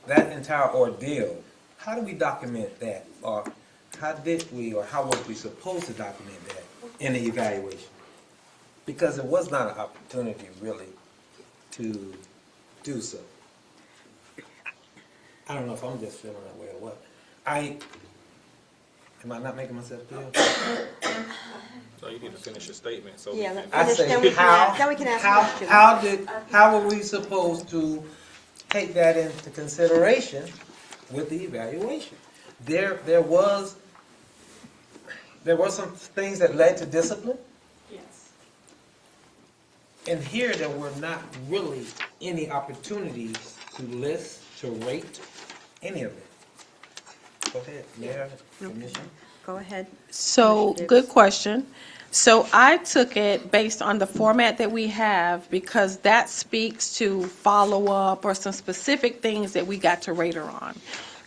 Speaker 12: that entire ordeal, how do we document that? Or how was we supposed to document that in the evaluation? Because it was not an opportunity really to do so. I don't know if I'm just feeling that way or what. Am I not making myself clear?
Speaker 9: So you need to finish your statement, so.
Speaker 1: Yeah,
Speaker 9: we
Speaker 1: let-
Speaker 9: can-
Speaker 12: I say,
Speaker 1: Then we can ask questions.
Speaker 12: how were we supposed to take that into consideration with the evaluation? There were some things that led to discipline,
Speaker 13: Yes.
Speaker 12: and here there were not really any opportunities to list, to rate, any of it. Go ahead, Mayor, Commissioner.
Speaker 1: Go ahead.
Speaker 13: So,
Speaker 1: Commissioner
Speaker 13: good
Speaker 1: Davis.
Speaker 13: question. So I took it based on the format that we have, because that speaks to follow-up or some specific things that we got to rate her on.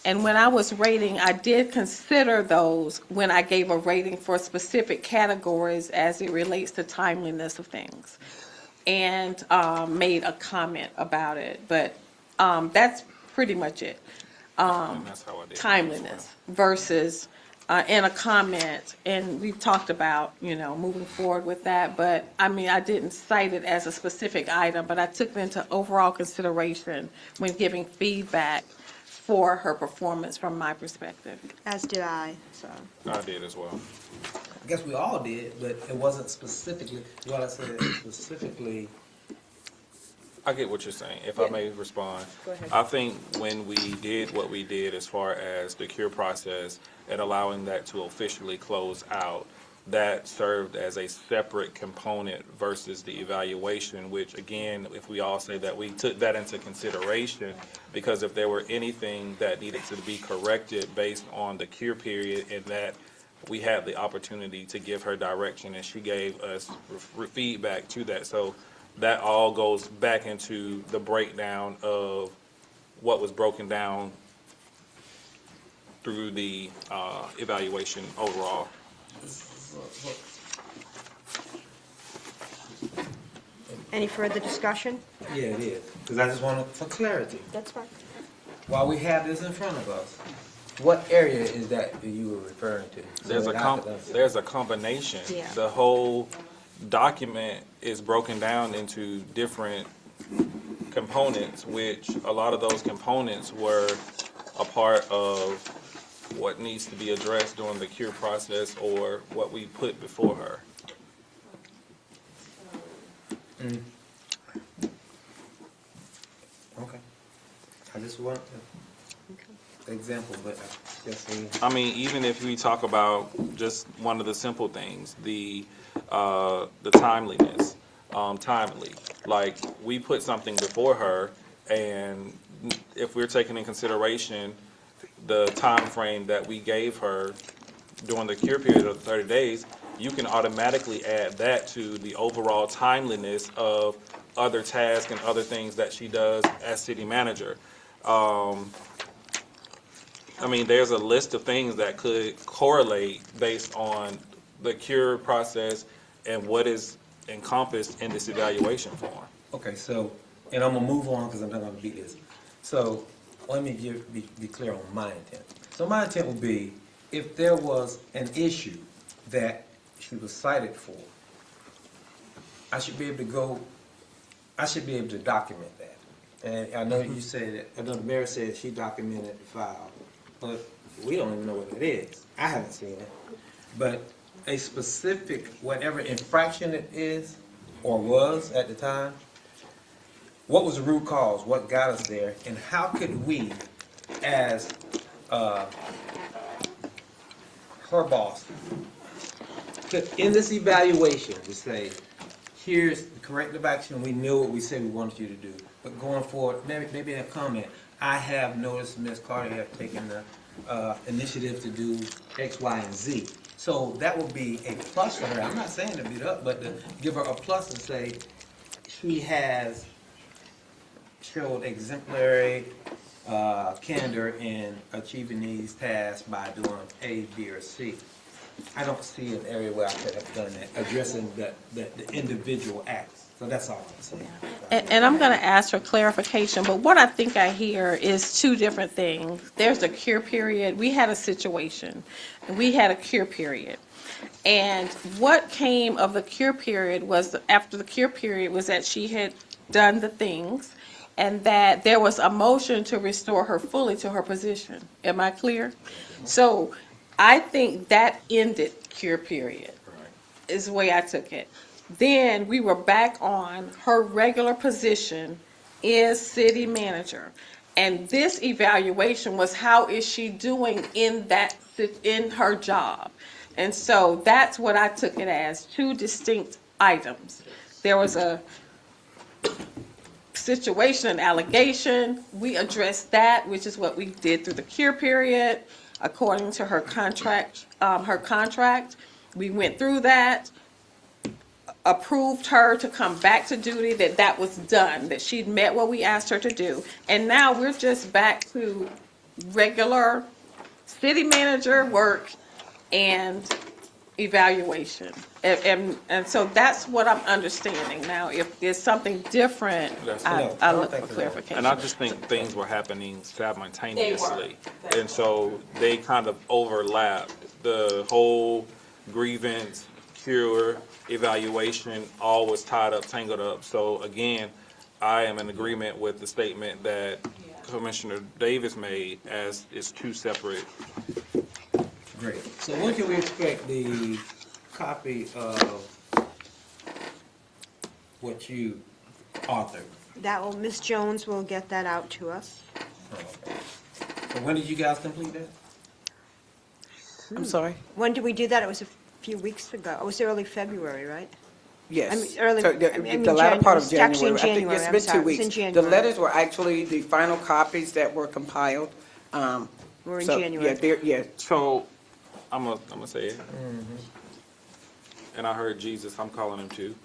Speaker 13: And when I was rating, I did consider those when I gave a rating for specific categories as it relates to timeliness of things. And made a comment about it, but that's pretty much it.
Speaker 9: And that's how I did it as well.
Speaker 13: Timeliness versus in a comment, and we've talked about, moving forward with that, but, I didn't cite it as a specific item, but I took it into overall consideration when giving feedback for her performance from my perspective.
Speaker 1: As did I, so.
Speaker 9: I did as well.
Speaker 12: I guess we all did, but it wasn't specifically, what I said specifically.
Speaker 9: I get what you're saying, if I may respond.
Speaker 1: Go ahead.
Speaker 9: I think when we did what we did as far as the cure process and allowing that to officially close out, that served as a separate component versus the evaluation, which again, if we all say that we took that into consideration, because if there were anything that needed to be corrected based on the cure period, and that we had the opportunity to give her direction, and she gave us feedback to that. So that all goes back into the breakdown of what was broken down through the evaluation overall.
Speaker 1: Any further discussion?
Speaker 12: Yeah, it is, because I just wanted, for clarity,
Speaker 1: That's fine.
Speaker 12: while we have this in front of us, what area is that you were referring to?
Speaker 9: There's
Speaker 12: So
Speaker 9: a
Speaker 12: that I could
Speaker 9: there's a combination.
Speaker 1: Yeah.
Speaker 9: The whole document is broken down into different components, which a lot of those components were a part of what needs to be addressed during the cure process or what we put before her.
Speaker 12: Mm. Okay. I just want an example, but I guess we.
Speaker 9: I mean, even if we talk about just one of the simple things, the timeliness.
Speaker 11: timely. Like, we put something before her, and if we're taking in consideration the time frame that we gave her during the cure period of 30 days, you can automatically add that to the overall timeliness of other tasks and other things that she does as city manager. I mean, there's a list of things that could correlate based on the cure process and what is encompassed in this evaluation form.
Speaker 12: Okay, so, and I'm gonna move on because I'm not gonna beat this. So, let me be clear on my intent. So my intent would be, if there was an issue that she was cited for, I should be able to document that. And I know you said, I know the mayor said she documented the file, but we don't even know what it is. I haven't seen it. But a specific, whatever infraction it is, or was at the time, what was the root cause, what got us there, and how could we, as her boss, could, in this evaluation, to say, here's the corrective action, we knew what we said we wanted you to do, but going forward, maybe a comment, I have noticed Ms. Carter have taken the initiative to do X, Y, and Z. So that would be a plus for her. I'm not saying to beat her up, but to give her a plus and say, she has showed exemplary candor in achieving these tasks by doing A, B, or C. I don't see an area where I could have done that, addressing the individual acts. So that's all I'm saying.
Speaker 13: And I'm going to ask for clarification, but what I think I hear is two different things. There's the cure period. We had a situation, and we had a cure period. And what came of the cure period was, after the cure period, was that she had done the things, and that there was a motion to restore her fully to her position. Am I clear? So I think that ended cure period, is the way I took it. Then we were back on her regular position as city manager. And this evaluation was, how is she doing in her job? And so that's what I took it as, two distinct items. There was a situation, an allegation, we addressed that, which is what we did through the cure period, according to her contract. We went through that, approved her to come back to duty, that was done, that she'd met what we asked her to do. And now we're just back to regular city manager work and evaluation. And so that's what I'm understanding. Now, if there's something different, I look for clarification.
Speaker 11: And I just think things were happening simultaneously. And so they kind of overlapped. The whole grievance, cure, evaluation, all was tied up, tangled up. So again, I am in agreement with the statement that Commissioner Davis made, as it's two separate.
Speaker 12: Great. So when can we expect the copy of what you authored?
Speaker 1: Ms. Jones will get that out to us.
Speaker 12: So when did you guys complete that?
Speaker 6: I'm sorry?
Speaker 1: When did we do that? It was a few weeks ago. It was early February, right?
Speaker 6: Yes.
Speaker 1: I mean, early-
Speaker 6: So
Speaker 1: I mean,
Speaker 6: the latter part of
Speaker 1: it's actually in
Speaker 6: January. I think
Speaker 1: January,
Speaker 6: it's
Speaker 1: I'm
Speaker 6: been
Speaker 1: sorry.
Speaker 6: 2
Speaker 1: It's in
Speaker 6: weeks. The
Speaker 1: January.
Speaker 6: letters were actually the final copies that were compiled.
Speaker 1: We're in
Speaker 6: So,
Speaker 1: January.
Speaker 6: Yeah.
Speaker 11: So I'm gonna say it. And I heard Jesus, I'm calling him too.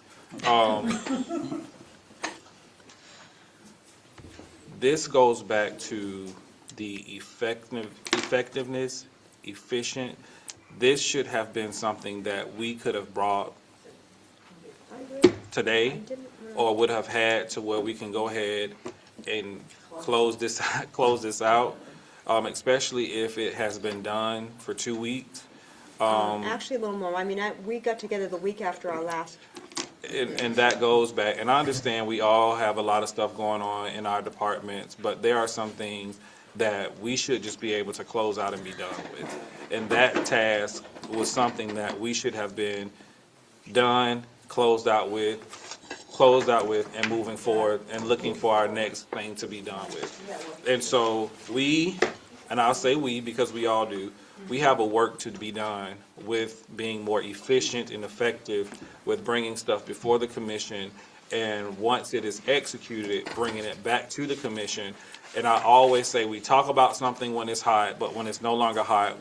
Speaker 11: This goes back to the effectiveness, efficient. This should have been something that we could have brought today, or would have had to where we can go ahead and close this out, especially if it has been done for 2 weeks.
Speaker 1: Actually, a little more. I mean, we got together the week after our last.
Speaker 11: And that goes back, and I understand we all have a lot of stuff going on in our departments, but there are some things that we should just be able to close out and be done with. And that task was something that we should have been done, closed out with, and moving forward and looking for our next thing to be done with. And so we, and I'll say we because we all do, We have a work to be done with being more efficient and effective with bringing stuff before the commission, and once it is executed, bringing it back to the commission. And I always say, we talk about something when it's hot, but when it's no longer hot,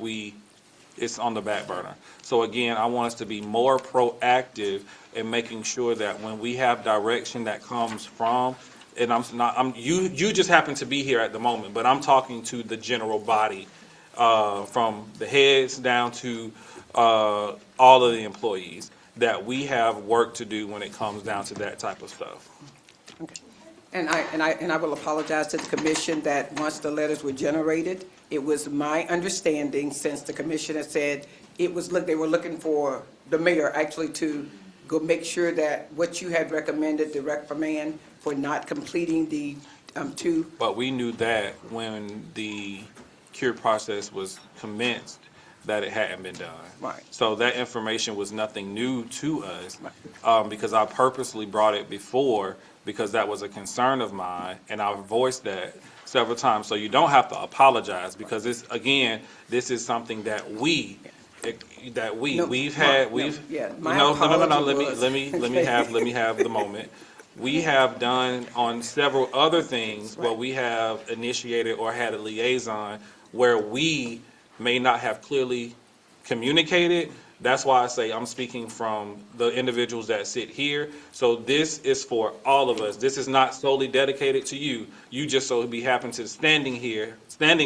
Speaker 11: it's on the back burner. So again, I want us to be more proactive in making sure that when we have direction that comes from, and you just happen to be here at the moment, but I'm talking to the general body, from the heads down to all of the employees, that we have work to do when it comes down to that type of stuff.
Speaker 6: And I will apologize to the commission that once the letters were generated, it was my understanding, since the commission had said they were looking for the mayor actually to go make sure that what you had recommended, the reprimand for not completing the two.
Speaker 11: But we knew that when the cure process was commenced, that it hadn't been done.
Speaker 6: Right.
Speaker 11: So that information was nothing new to us, because I purposely brought it before, because that was a concern of mine, and I've voiced that several times. So you don't have to apologize, because this is something that we've had. No, let me have the moment. We have done on several other things where we have initiated or had a liaison where we may not have clearly communicated. That's why I say I'm speaking from the individuals that sit here. So this is for all of us. This is not solely dedicated to you. You just so happen to standing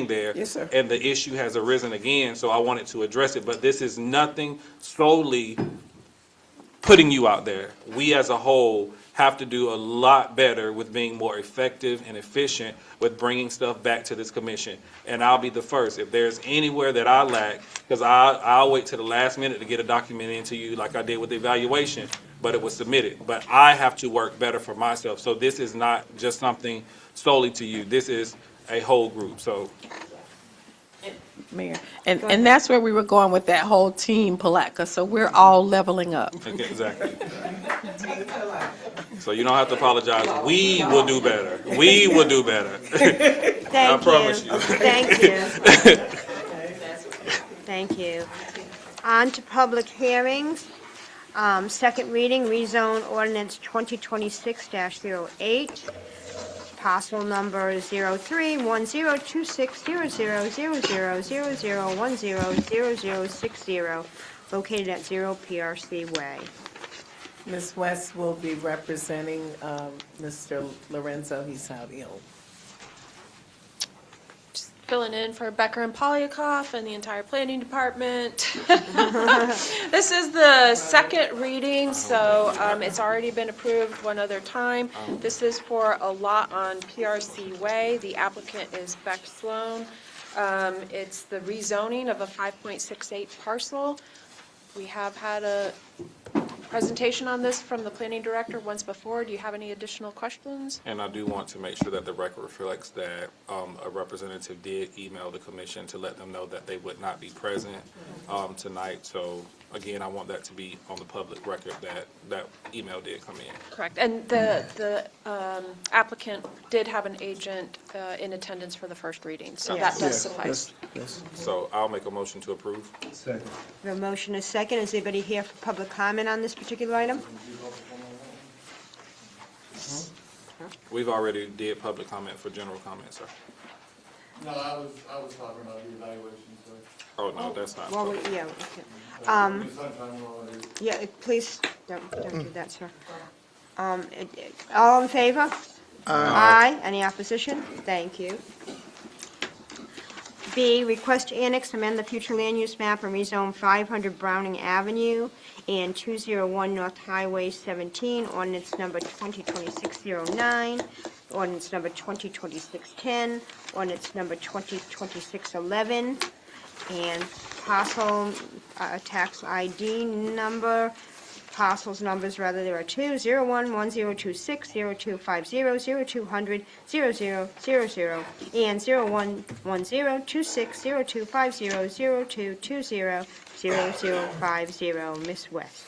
Speaker 11: there.
Speaker 6: Yes, sir.
Speaker 11: And the issue has arisen again, so I wanted to address it. But this is nothing solely putting you out there. We as a whole have to do a lot better with being more effective and efficient with bringing stuff back to this commission. And I'll be the first. If there's anywhere that I lack, because I'll wait to the last minute to get a document into you like I did with the evaluation, but it was submitted. But I have to work better for myself. So this is not just something solely to you. This is a whole group, so.
Speaker 13: Mayor, and that's where we were going with that whole team Palatka, so we're all leveling up.
Speaker 11: Okay, exactly. So you don't have to apologize. We will do better. We will do better. I promise you.
Speaker 1: Thank you. Thank you. On to public hearings. Second reading, rezone ordinance 2026-08. Parcel number 0310600000100060, located at 0 PRC Way.
Speaker 18: Ms. West will be representing Mr. Lorenzo. He's out ill.
Speaker 5: Filling in for Becker and Polyakov and the entire planning department. This is the second reading, so it's already been approved one other time. This is for a lot on PRC Way. The applicant is Beck Sloan. It's the rezoning of a 5.68 parcel. We have had a presentation on this from the planning director once before. Do you have any additional questions?
Speaker 11: And I do want to make sure that the record reflects that a representative did email the commission to let them know that they would not be present tonight. So again, I want that to be on the public record that that email did come in.
Speaker 5: Correct. And the applicant did have an agent in attendance for the first reading, so that does suffice.
Speaker 8: Yes.
Speaker 11: So I'll make a motion to approve.
Speaker 10: Second.
Speaker 1: We have a motion and a second. Is anybody here for public comment on this particular item?
Speaker 11: We've already did public comment for general comment, sir.
Speaker 9: No, I was talking about the evaluation, so.
Speaker 11: Oh, no, that's not.
Speaker 1: Well, yeah, okay. Yeah, please, don't do that, sir. All in favor? Aye. Any opposition? Thank you. B, request to annex, amend the future land use map and rezone 500 Browning Avenue and 201 North Highway 17, ordinance number 2026-09, ordinance number 2026-10, ordinance number 2026-11, and parcel tax ID number, parcels numbers rather, there are two, 011026, 0250, 0200, 0000, and 011026, 0250, 0220, 0050. Ms. West.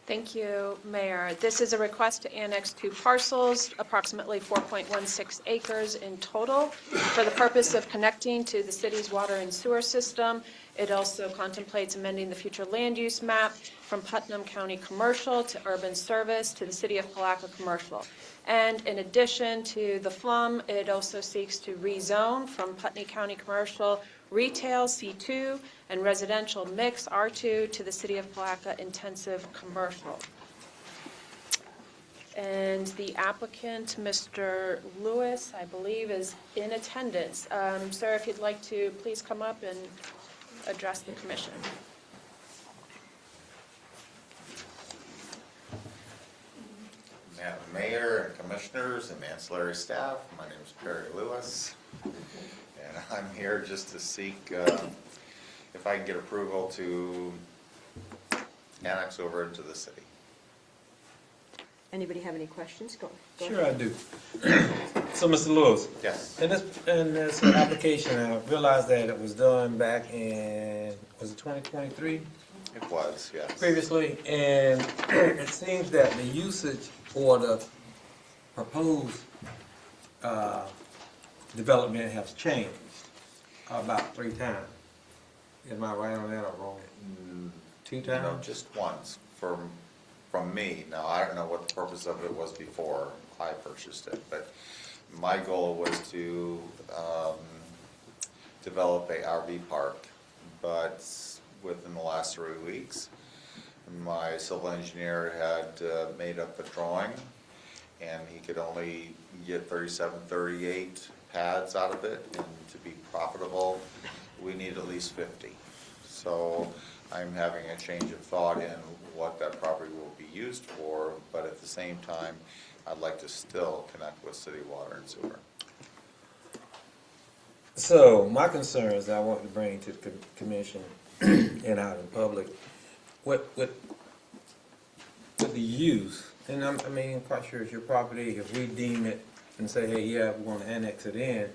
Speaker 5: Thank you, Mayor. This is a request to annex two parcels, approximately 4.16 acres in total, for the purpose of connecting to the city's water and sewer system It also contemplates amending the future land use map from Putnam County Commercial to Urban Service to the City of Palatka Commercial. And in addition to the FLUM, it also seeks to rezone from Putnam County Commercial Retail C2 and Residential Mix R2 to the City of Palatka Intensive Commercial. And the applicant, Mr. Lewis, I believe, is in attendance. Sir, if you'd like to please come up and address the commission.
Speaker 19: Madam Mayor and Commissioners and ancillary staff, my name is Perry Lewis, and I'm here just to seek if I can get approval to annex over into the city.
Speaker 1: Anybody have any questions? Go
Speaker 12: Sure
Speaker 1: ahead.
Speaker 12: I do. So, Mr. Lewis,
Speaker 19: Yes.
Speaker 12: in this application, I realized that it was done back in, was it 2023?
Speaker 19: It was, yes.
Speaker 12: Previously, and it seems that the usage or the proposed development has changed about 3 times. Am I right on that or wrong? 2
Speaker 19: No,
Speaker 12: times?
Speaker 19: just once from me. Now, I don't know what the purpose of it was before I purchased it, but my goal was to develop a RV park, but within the last 3 weeks, my civil engineer had made up a drawing, and he could only get 37, 38 pads out of it, and to be profitable, we need at least 50. So I'm having a change of thought in what that property will be used for, but at the same time, I'd like to still connect with city water and sewer.
Speaker 12: So, my concerns that I want to bring to the commission and out in public, with the use, and I mean, quite sure it's your property, if we deem it and say, hey, yeah, we want to annex it in,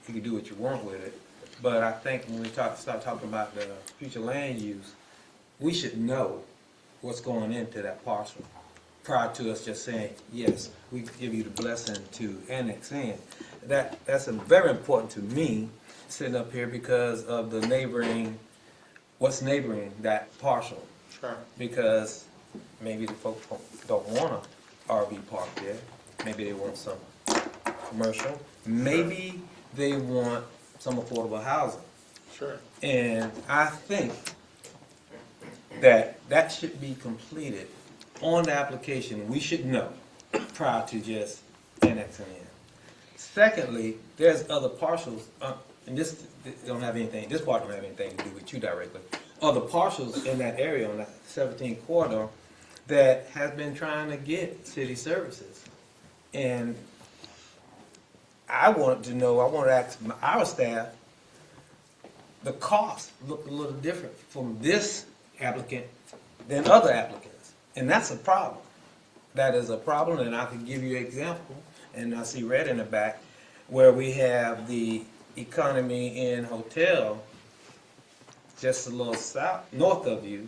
Speaker 12: you can do what you want with it. But I think when we start talking about the future land use, we should know what's going into that parcel prior to us just saying, yes, we give you the blessing to annex in. That's very important to me, sitting up here, because of the neighboring, what's neighboring that parcel.
Speaker 19: Sure.
Speaker 12: Because maybe the folks don't want a RV park there. Maybe they want some commercial. Maybe they want some affordable housing.
Speaker 19: Sure.
Speaker 12: And I think that should be completed on the application. We should know prior to just annexing in. Secondly, there's other parcels, and this don't have anything, this part don't have anything to do with you directly. Other parcels in that area on that 17 corridor that has been trying to get city services. And I want to ask our staff, the cost look a little different from this applicant than other applicants. And that's a problem. That is a problem, and I can give you an example, and I see red in the back, where we have the Economy Inn Hotel just a little north of you.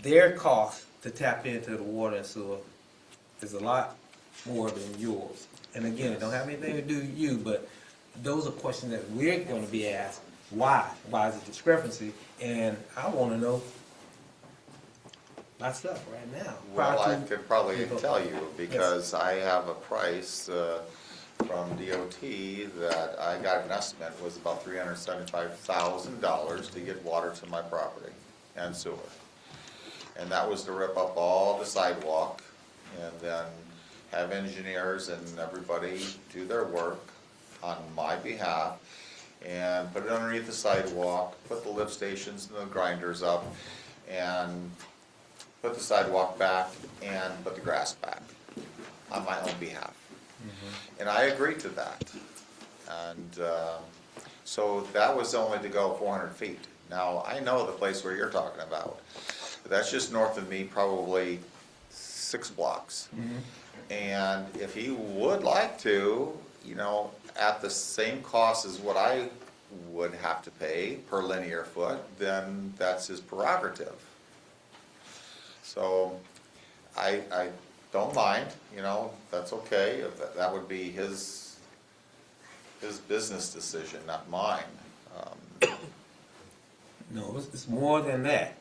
Speaker 12: Their cost to tap into the water and sewer is a lot more than yours. And again, it don't have anything to do with you, but those are questions that we're going to be asked. Why? Why is it discrepancy? And I want to know myself right now.
Speaker 19: Well, I could probably tell you, because I have a price from DOT that I got an estimate was about $375,000 to get water to my property and sewer. And that was to rip up all the sidewalk and then have engineers and everybody do their work on my behalf and put it underneath the sidewalk, put the lift stations and the grinders up, and put the sidewalk back and put the grass back on my own behalf. And I agreed to that. And so that was only to go 400 feet. Now, I know the place where you're talking about. That's just north of me, probably 6 blocks. And if he would like to, you know, at the same cost as what I would have to pay per linear foot, then that's his prerogative. So I don't mind, you know, that's okay. That would be his business decision, not mine.
Speaker 12: No, it's more than that.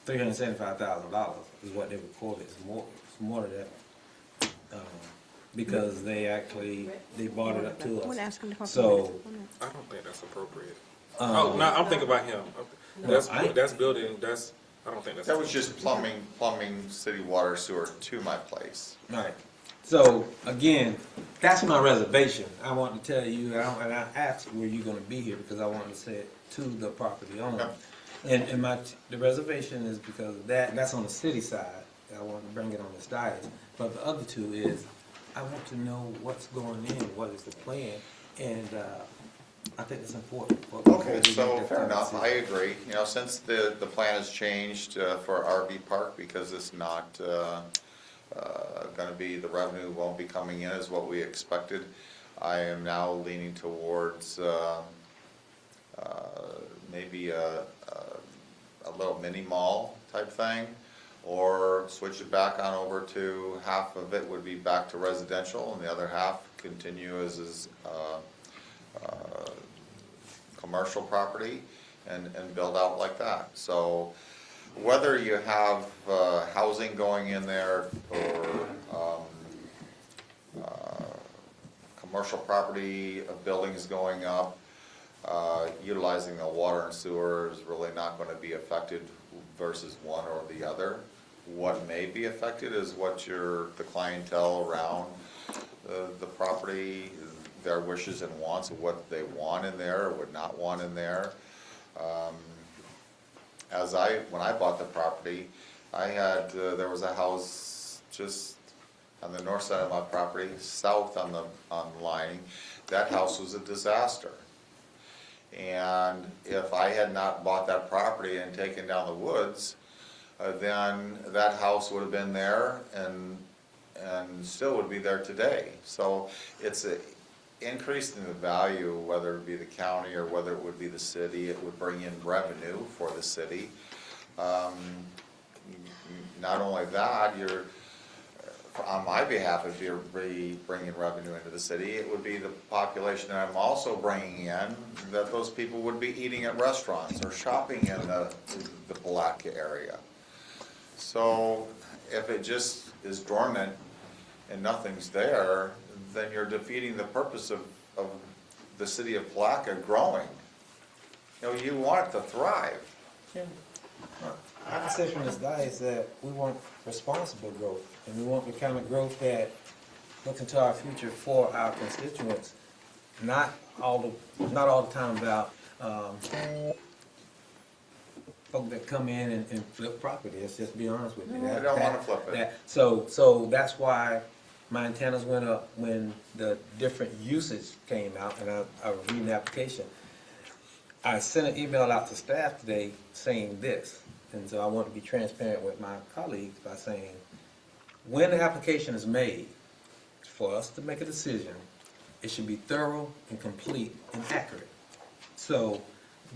Speaker 12: $375,000 is what they reported. It's more than that. Because they brought it up to us. So,
Speaker 11: I don't think that's appropriate.
Speaker 12: Um,
Speaker 11: No, I'm thinking about him. That's building, I don't think that's.
Speaker 19: That was just plumbing city water sewer to my place.
Speaker 12: right. So, again, that's my reservation. I want to tell you, and I asked were you gonna be here because I wanted to say it to the property owner. And the reservation is because of that, and that's on the city side. I want to bring it on this diet. But the other two is, I want to know what's going in, what is the plan, and I think it's important.
Speaker 19: Okay, so fair enough, I agree. You know, since the plan has changed for RV Park, because it's not gonna be, the revenue won't be coming in as what we expected, I am now leaning towards maybe a little mini mall type thing, or switch it back on over to half of it would be back to residential, and the other half continue as commercial property and build out like that. So whether you have housing going in there or commercial property, buildings going up, utilizing the water and sewer is really not going to be affected versus one or the other. What may be affected is what the clientele around the property, their wishes and wants of what they want in there or would not want in there. When I bought the property, I had, there was a house just on the north side of my property, south on the line. That house was a disaster. And if I had not bought that property and taken down the woods, then that house would have been there and still would be there today. So it's a increase in the value, whether it be the county or whether it would be the city. It would bring in revenue for the city. Not only that, on my behalf, if you're bringing revenue into the city, it would be the population that I'm also bringing in, that those people would be eating at restaurants or shopping in the Palatka area. So if it just is dormant and nothing's there, then you're defeating the purpose of the city of Palatka growing. You know, you want it to thrive.
Speaker 12: Yeah. I can say from this diet is that we want responsible growth, and we want the kind of growth that looks into our future for our constituents. Not all the time about folk that come in and flip property. Let's just be honest with you.
Speaker 19: I don't want to flip it.
Speaker 12: So that's why my antennas went up when the different usage came out, and I was reading the application. I sent an email out to staff today saying this, and so I want to be transparent with my colleagues by saying, when the application is made, for us to make a decision, it should be thorough and complete and accurate. So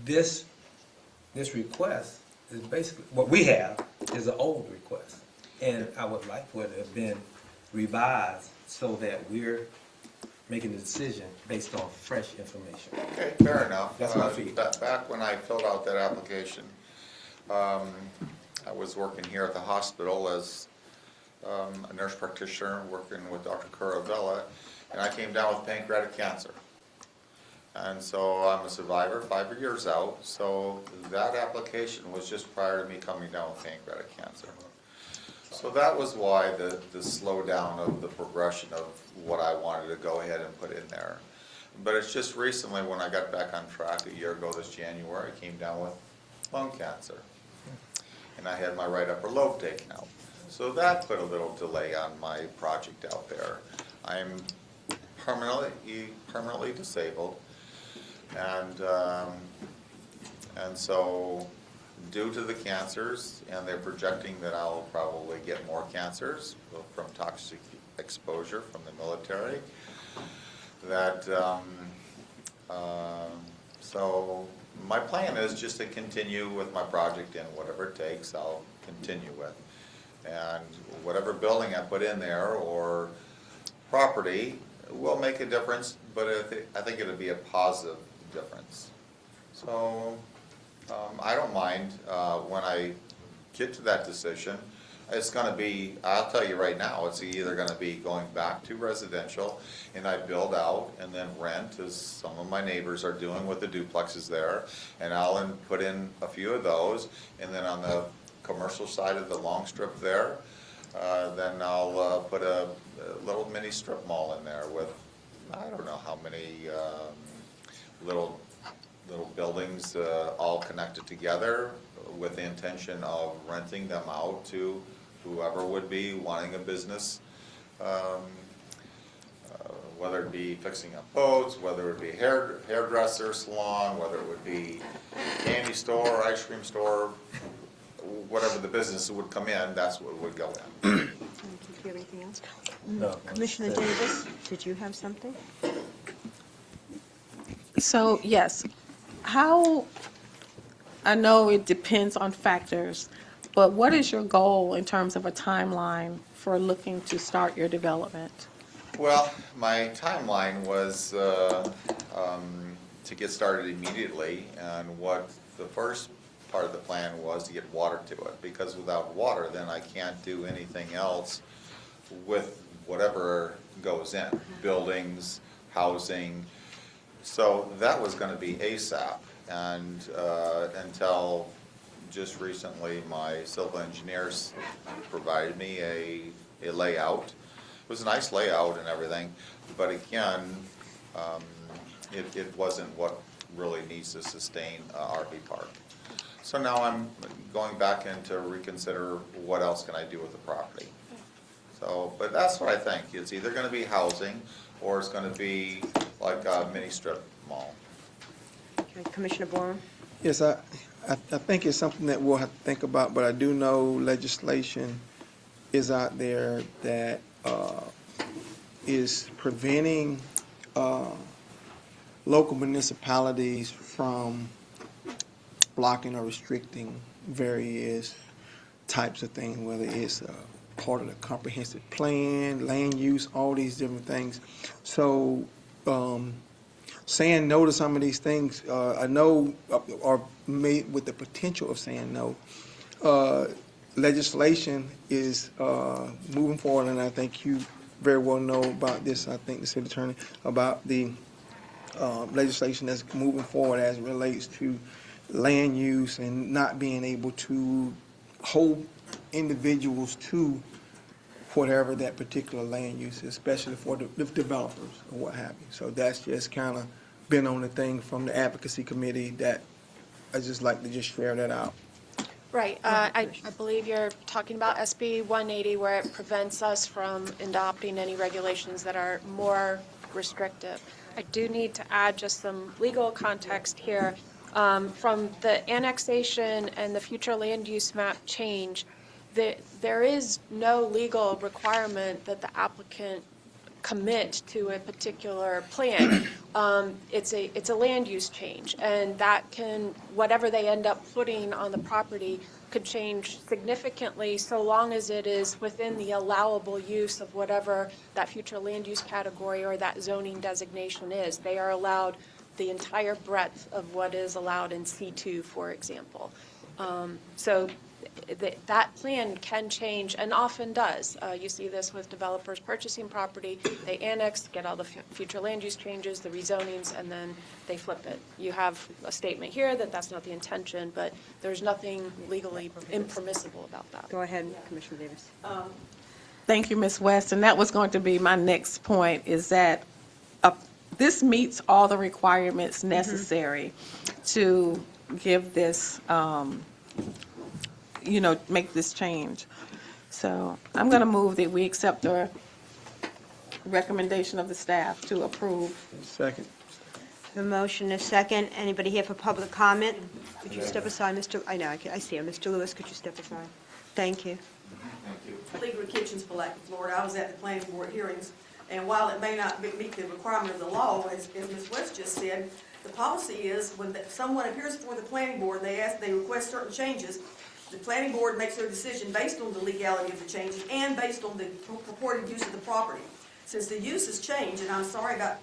Speaker 12: this request is basically, what we have is an old request, and I would like for it to have been revised so that we're making a decision based on fresh information.
Speaker 19: Okay, fair enough.
Speaker 12: That's my feed.
Speaker 19: Back when I filled out that application, I was working here at the hospital as a nurse practitioner working with Dr. Curavella, and I came down with pancreatic cancer. And so I'm a survivor, 5 years out, so that application was just prior to me coming down with pancreatic cancer. So that was why the slowdown of the progression of what I wanted to go ahead and put in there. But it's just recently, when I got back on track a year ago this January, I came down with lung cancer. And I had my right upper lobe taken out. So that put a little delay on my project out there. I'm permanently disabled. And so due to the cancers, and they're projecting that I'll probably get more cancers from toxic exposure from the military, so my plan is just to continue with my project, and whatever it takes, I'll continue with. And whatever building I put in there or property will make a difference, but I think it'll be a positive difference. So, I don't mind, when I get to that decision. It's gonna be, I'll tell you right now, it's either gonna be going back to residential and I build out and then rent, as some of my neighbors are doing with the duplexes there. And I'll put in a few of those, and then on the commercial side of the long strip there, then I'll put a little mini strip mall in there with, I don't know how many little buildings all connected together with the intention of renting them out to whoever would be wanting a business, whether it be fixing up boats, whether it be hairdresser, salon, whether it would be candy store, ice cream store, whatever the business would come in, that's what would go in.
Speaker 1: Do you have anything else?
Speaker 12: No.
Speaker 1: Commissioner Davis, did you have something?
Speaker 18: So, yes, how, I know it depends on factors, but what is your goal in terms of a timeline for looking to start your development?
Speaker 19: Well, my timeline was to get started immediately, and what the first part of the plan was to get water to it, because without water, then I can't do anything else with whatever goes in, buildings, housing. So that was gonna be ASAP, and until just recently, my civil engineers provided me a layout. It was a nice layout and everything, but again, it wasn't what really needs to sustain RV park. So now I'm going back in to reconsider what else can I do with the property. So, but that's what I think, it's either gonna be housing, or it's gonna be like a mini strip mall.
Speaker 1: Okay, Commissioner Borum?
Speaker 14: Yes, I think it's something that we'll have to think about, but I do know legislation is out there that is preventing local municipalities from blocking or restricting various types of things, whether it's part of the comprehensive plan, land use, all these different things. So saying no to some of these things, I know, are made with the potential of saying no. Legislation is moving forward, and I think you very well know about this, I think the city attorney, about the legislation that's moving forward as it relates to land use and not being able to hold individuals to whatever that particular land use is, especially for the developers or what have you. So that's just kind of been on the thing from the advocacy committee that I just like to just share that out.
Speaker 5: Right, I believe you're talking about SB 180, where it prevents us from adopting any regulations that are more restrictive. I do need to add just some legal context here. From the annexation and the future land use map change, there is no legal requirement that the applicant commit to a particular plan. It's a land use change, and that can, whatever they end up putting on the property could change significantly so long as it is within the allowable use of whatever that future land use category or that zoning designation is. They are allowed the entire breadth of what is allowed in C2, for example. So that plan can change, and often does. You see this with developers purchasing property. They annex, get all the future land use changes, the rezonings, and then they flip it. You have a statement here that that's not the intention, but there's nothing legally impermissible about that.
Speaker 1: Go ahead, Commissioner Davis.
Speaker 18: Thank you, Ms. West, and that was going to be my next point, is that this meets all the requirements necessary to give this, make this change. So I'm going to move that we accept the recommendation of the staff to approve.
Speaker 14: Second.
Speaker 1: The motion is second. Anybody here for public comment? Could you step aside, Mr., I know, I see him. Mr. Lewis, could you step aside? Thank you.
Speaker 15: Palatka Kitchens, Palatka, Florida. I was at the planning board hearings, and while it may not meet the requirement of the law, as Ms. West just said, the policy is when someone appears before the planning board, they request certain changes, the planning board makes their decision based on the legality of the changes and based on the purported use of the property. Since the use has changed, and I'm sorry about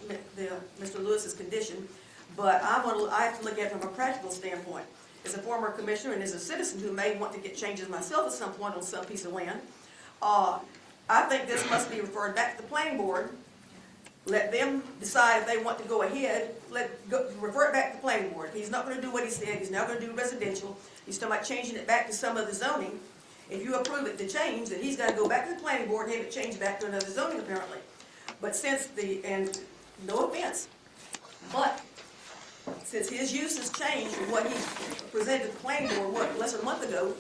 Speaker 15: Mr. Lewis's condition, But I have to look at it from a practical standpoint. As a former commissioner and as a citizen who may want to get changes myself at some point on some piece of land, I think this must be referred back to the planning board. Let them decide if they want to go ahead, refer it back to the planning board. He's not gonna do what he said, he's not gonna do residential, he's talking about changing it back to some other zoning. If you approve it to change, then he's gotta go back to the planning board and have it changed back to another zoning apparently. But and no offense, but since his use has changed from what he presented to the planning board, less than a month ago,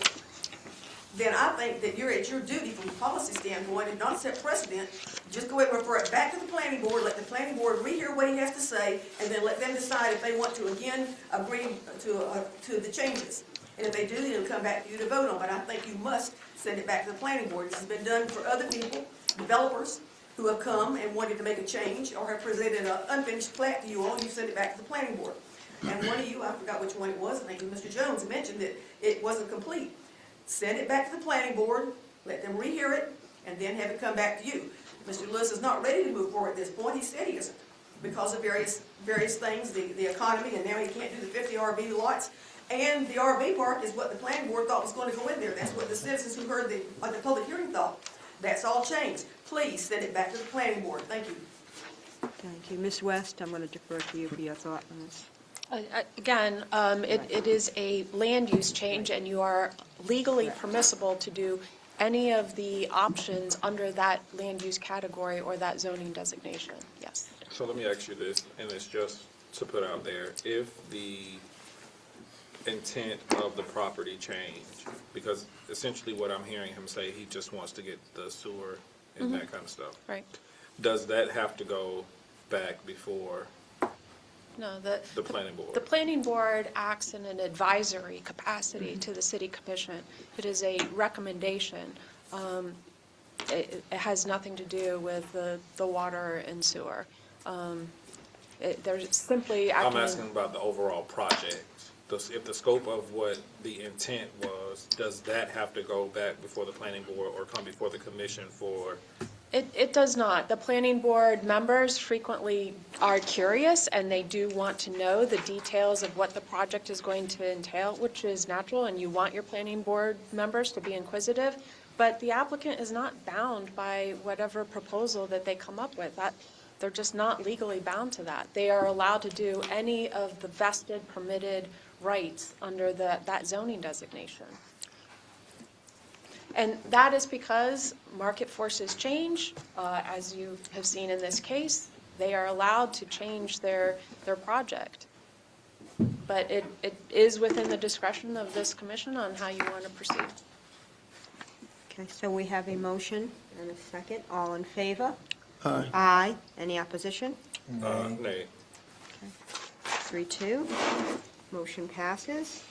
Speaker 15: then I think that it's your duty from a policy standpoint and not set precedent. Just go ahead and refer it back to the planning board, let the planning board rehear what he has to say, and then let them decide if they want to again agree to the changes. And if they do, then it'll come back to you to vote on. But I think you must send it back to the planning board. This has been done for other people, developers, who have come and wanted to make a change or have presented an unfinished plat to you all, and you send it back to the planning board. And one of you, I forgot which one it was, I think it was Mr. Jones, mentioned that it wasn't complete. Send it back to the planning board, let them rehear it, and then have it come back to you. Mr. Lewis is not ready to move forward at this point. He said he isn't because of various things, the economy, and now he can't do the 50 RV lots. And the RV park is what the planning board thought was going to go in there. That's what the citizens who heard the public hearing thought. That's all changed. Please send it back to the planning board. Thank you.
Speaker 1: Thank you. Ms. West, I'm going to defer to you for your thought on this.
Speaker 18: Again, it is a land use change, and you are legally permissible to do any of the options under that land use category or that zoning designation, yes.
Speaker 11: So let me ask you this, and it's just to put out there, if the intent of the property change, because essentially what I'm hearing him say, he just wants to get the sewer and that kind of stuff.
Speaker 18: Right.
Speaker 11: Does that have to go back before
Speaker 18: No,
Speaker 11: the planning board?
Speaker 18: The planning board acts in an advisory capacity to the city commission. It is a recommendation. It has nothing to do with the water and sewer. There's simply acting.
Speaker 11: I'm asking about the overall project. If the scope of what the intent was, does that have to go back before the planning board or come before the commission for?
Speaker 18: It does not. The planning board members frequently are curious, and they do want to know the details of what the project is going to entail, which is natural, and you want your planning board members to be inquisitive. But the applicant is not bound by whatever proposal that they come up with. They're just not legally bound to that. They are allowed to do any of the vested, permitted rights under that zoning designation. And that is because market forces change, as you have seen in this case. They are allowed to change their project. But it is within the discretion of this commission on how you want to proceed.
Speaker 1: Okay, so we have a motion and a second. All in favor?
Speaker 8: Aye.
Speaker 1: Aye. Any opposition?
Speaker 11: Nay.
Speaker 1: 3-2. Motion passes.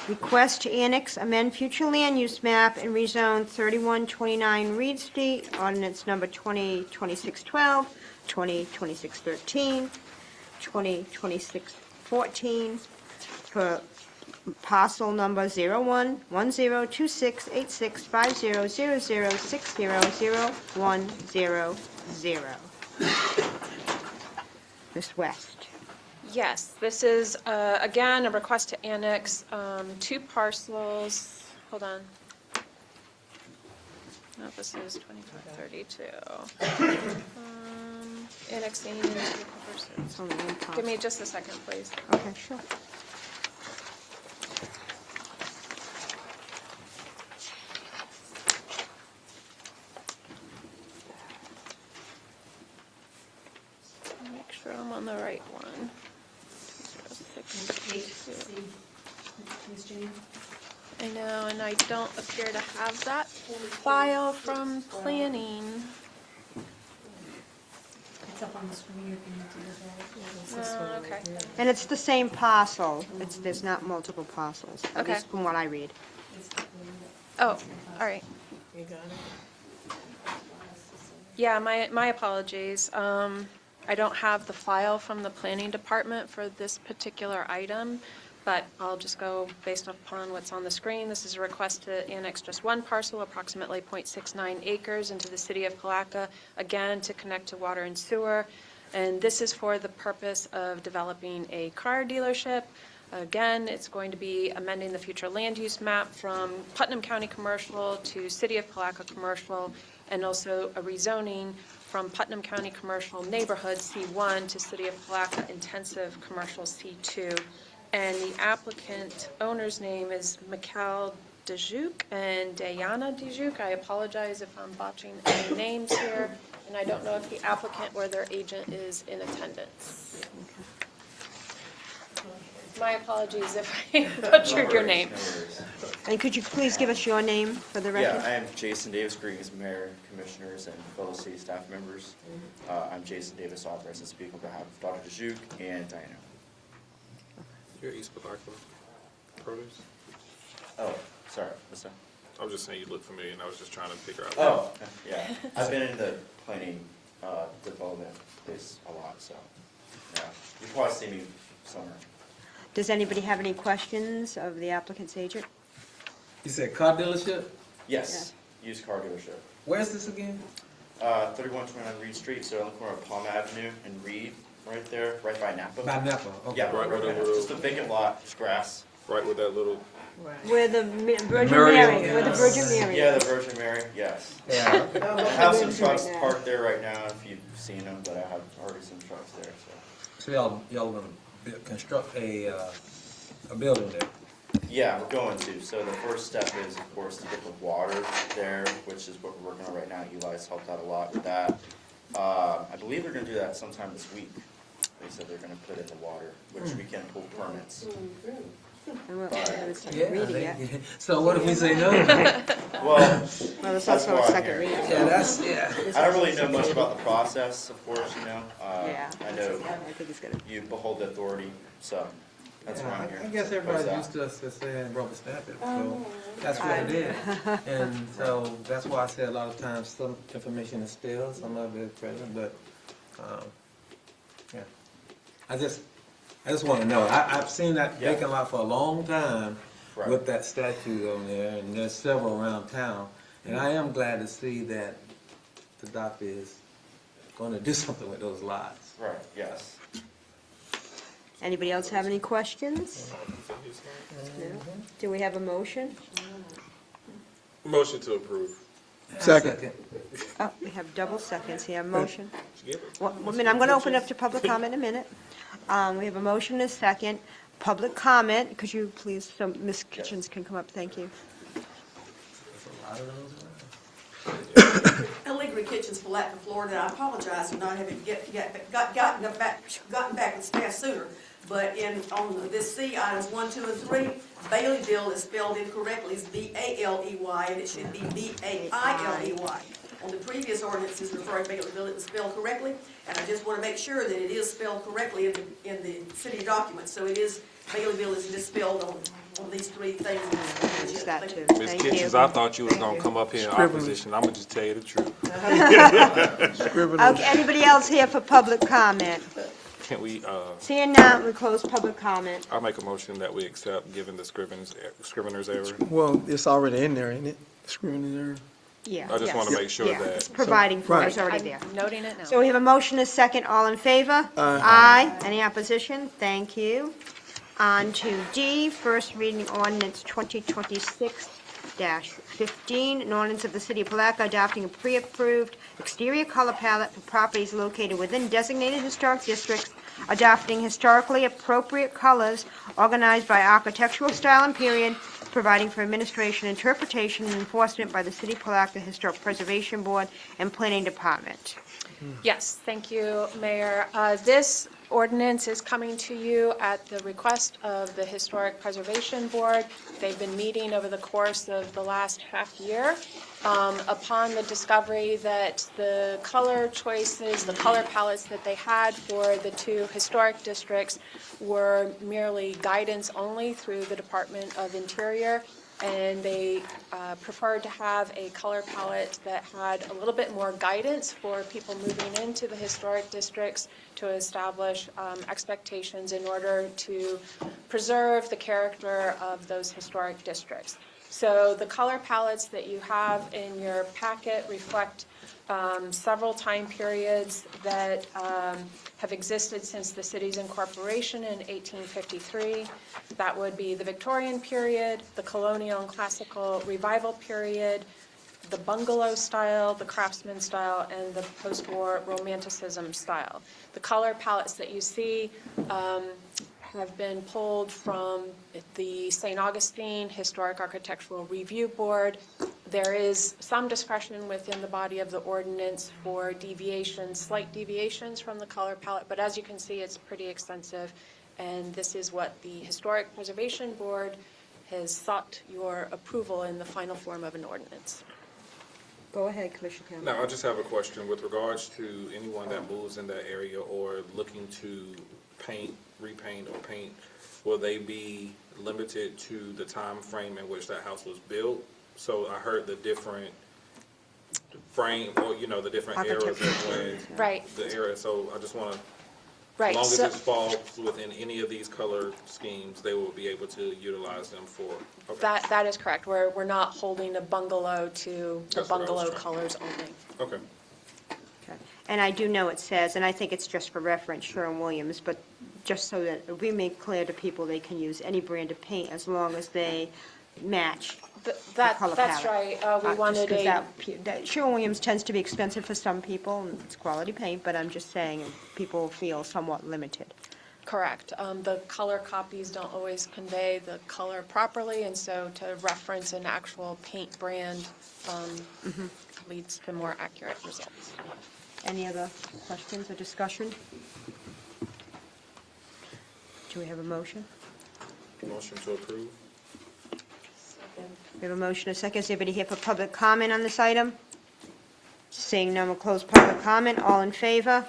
Speaker 1: Request to annex, amend future land use map and rezone 3129 Reed Street, ordinance number 202612, 202613, 202614, for parcel number 011026865000600100. Ms. West.
Speaker 18: Yes, this is, again, a request to annex two parcels. Hold on. No, this is 2532. Annexing two parcels.
Speaker 1: It's only one parcel.
Speaker 18: Give me just a second, please.
Speaker 1: Okay, sure.
Speaker 18: Make sure I'm on the right one. 20682.
Speaker 2: Ms. Jane?
Speaker 18: I know, and I don't appear to have that file from planning.
Speaker 2: It's up on the screen if you need to look at it.
Speaker 18: Okay.
Speaker 1: And it's the same parcel. There's not multiple parcels, at
Speaker 18: Okay.
Speaker 1: least from what I read.
Speaker 18: Oh, all right.
Speaker 7: You got it?
Speaker 18: Yeah, my apologies. I don't have the file from the planning department for this particular item, but I'll just go based upon what's on the screen. This is a request to annex just one parcel, approximately 0.69 acres, into the city of Palatka, again, to connect to water and sewer.
Speaker 20: And this is for the purpose of developing a car dealership. Again, it's going to be amending the future land use map from Putnam County Commercial to City of Palatka Commercial, and also a rezoning from Putnam County Commercial Neighborhood C1 to City of Palatka Intensive Commercial C2. And the applicant owner's name is Mikhail Dejuk and Diana Dejuk. I apologize if I'm botching any names here, and I don't know if the applicant or their agent is in attendance. My apologies if I butchered your name.
Speaker 1: And could you please give us your name for the record?
Speaker 21: Yeah, I am Jason Davis, greetings, Mayor, Commissioners, and fellow city staff members. I'm Jason Davis, authorized to speak on behalf of Dr. Dejuk and Diana.
Speaker 11: You're East Palatka produce?
Speaker 21: Oh, sorry, what's that?
Speaker 11: I was just saying you look familiar, and I was just trying to figure out.
Speaker 21: Oh, yeah, I've been in the planning development place a lot, so, yeah. You've probably seen me somewhere.
Speaker 1: Does anybody have any questions of the applicant's agent?
Speaker 12: You said car dealership?
Speaker 21: Yes, used car dealership.
Speaker 12: Where's this again?
Speaker 21: 3129 Reed Street, so on the corner of Palm Avenue and Reed, right there, right by Napa.
Speaker 12: By Napa, okay.
Speaker 21: Yeah,
Speaker 11: Right
Speaker 21: right
Speaker 11: where
Speaker 21: by
Speaker 11: the
Speaker 21: Napa.
Speaker 11: little-
Speaker 21: Just a vacant lot, just grass.
Speaker 11: Right with that little.
Speaker 1: Where the Virgin
Speaker 12: Mary,
Speaker 1: Mary, where the Virgin Mary.
Speaker 21: Yeah, the Virgin Mary, yes.
Speaker 12: Yeah.
Speaker 21: I have some trucks
Speaker 1: Right now.
Speaker 21: parked there right now, if you've seen them, but I have already some trucks there, so.
Speaker 12: So y'all gonna construct a building there?
Speaker 21: Yeah, we're going to. So the first step is, of course, to get the water there, which is what we're working on right now. Eli's helped out a lot with that. I believe they're gonna do that sometime this week. They said they're gonna put in the water, which we can pull permits.
Speaker 1: I haven't started
Speaker 12: Yeah,
Speaker 1: reading yet.
Speaker 12: So what if we say no?
Speaker 21: Well,
Speaker 1: Well, there's
Speaker 21: that's
Speaker 1: also
Speaker 21: why
Speaker 1: a
Speaker 21: I'm
Speaker 1: second
Speaker 21: here.
Speaker 1: reading.
Speaker 12: Yeah, that's, yeah.
Speaker 21: I don't really know much about the process, of course, you know.
Speaker 1: Yeah.
Speaker 21: I know
Speaker 1: I think it's gonna.
Speaker 21: you behold the authority, so that's why I'm here.
Speaker 12: I guess everybody's used to us just saying rubber stamp it, so that's what it is. And so that's why I say a lot of times some information is still, some of it is present, but, yeah. I just want to know, I've seen that vacant lot for a long time
Speaker 21: Right.
Speaker 12: with that statue on there, and there's several around town. And I am glad to see that the doctor is going to do something with those lots.
Speaker 21: Right, yes.
Speaker 1: Anybody else have any questions? No? Do we have a motion?
Speaker 11: Motion to approve.
Speaker 12: Second.
Speaker 1: Oh, we have double seconds here, motion. One minute, I'm going to open it up to public comment in a minute. We have a motion and a second. Public comment, could you please, so Ms. Kitchens can come up, thank you.
Speaker 15: Illegally Kitchens, Palatka, Florida. I apologize for not having gotten back with staff sooner. But on this C, items 1, 2, and 3, Baileyville is spelled incorrectly. It's B-A-L-E-Y, and it should be B-A-I-L-E-Y. On the previous ordinances referring to Baileyville, it was spelled correctly, and I just want to make sure that it is spelled correctly in the city documents. So it is, Baileyville is misspelled on these three things.
Speaker 1: Just that too.
Speaker 11: Ms.
Speaker 1: Thank
Speaker 11: Kitchens,
Speaker 1: you.
Speaker 11: I thought you was gonna come up here in opposition. I'm gonna just tell you the truth.
Speaker 1: Okay, anybody else here for public comment?
Speaker 11: Can we,
Speaker 1: Seeing none, we close public comment.
Speaker 11: I'll make a motion that we accept, given the scrivener's error.
Speaker 14: Well, it's already in there, isn't it? Scrivener's error.
Speaker 1: Yeah.
Speaker 11: I just wanna
Speaker 1: yes.
Speaker 11: make sure
Speaker 1: Yeah,
Speaker 11: that-
Speaker 1: it's providing for, it. It's
Speaker 14: Right.
Speaker 1: already there.
Speaker 20: I'm noting it now.
Speaker 1: So we have a motion, a second, all in favor?
Speaker 14: Aye.
Speaker 1: Any opposition? Thank you. On to D, first reading ordinance 2026-15, an ordinance of the City of Palatka adopting a pre-approved exterior color palette for properties located within designated historic districts, adopting historically appropriate colors organized by architectural style and period, providing for administration, interpretation, and enforcement by the City of Palatka Historic Preservation Board and Planning Department.
Speaker 20: Yes, thank you, Mayor. This ordinance is coming to you at the request of the Historic Preservation Board. They've been meeting over the course of the last half year. Upon the discovery that the color choices, the color palettes that they had for the two historic districts were merely guidance only through the Department of Interior, and they preferred to have a color palette that had a little bit more guidance for people moving into the historic districts to establish expectations in order to preserve the character of those historic districts. So the color palettes that you have in your packet reflect several time periods that have existed since the city's incorporation in 1853. That would be the Victorian period, the colonial and classical revival period, the bungalow style, the craftsman style, and the post-war romanticism style. The color palettes that you see have been pulled from the St. Augustine Historic Architectural Review Board. There is some discretion within the body of the ordinance for deviations, slight deviations from the color palette, but as you can see, it's pretty extensive, and this is what the Historic Preservation Board has sought your approval in the final form of an ordinance.
Speaker 1: Go ahead, Commissioner Campbell.
Speaker 11: Now, I just have a question with regards to anyone that moves in that area or looking to paint, repaint, or paint. Will they be limited to the time frame in which that house was built? So I heard the different frame, or the different eras of when
Speaker 20: Right.
Speaker 11: the era. So I just want to.
Speaker 20: Right.
Speaker 11: As long as
Speaker 20: So-
Speaker 11: it falls within any of these color schemes, they will be able to utilize them for. Okay.
Speaker 20: That is correct. We're not holding a bungalow to the
Speaker 11: That's what I was
Speaker 20: bungalow
Speaker 11: trying-
Speaker 20: colors only.
Speaker 11: Okay.
Speaker 1: Okay. And I do know it says, and I think it's just for reference, Sherwin-Williams, but just so that we make clear to people, they can use any brand of paint as long as they match the color
Speaker 20: That's
Speaker 1: palette.
Speaker 20: right. We wanted
Speaker 1: Just 'cause
Speaker 20: a,
Speaker 1: that Sherwin-Williams tends to be expensive for some people, and it's quality paint, but I'm just saying, people feel somewhat limited.
Speaker 20: correct. The color copies don't always convey the color properly, and so to reference an actual paint brand leads to more accurate results.
Speaker 1: Any other questions or discussion? Do we have a motion?
Speaker 11: Motion to approve.
Speaker 1: We have a motion, a second. Is anybody here for public comment on this item? Seeing none, we'll close public comment. All in favor?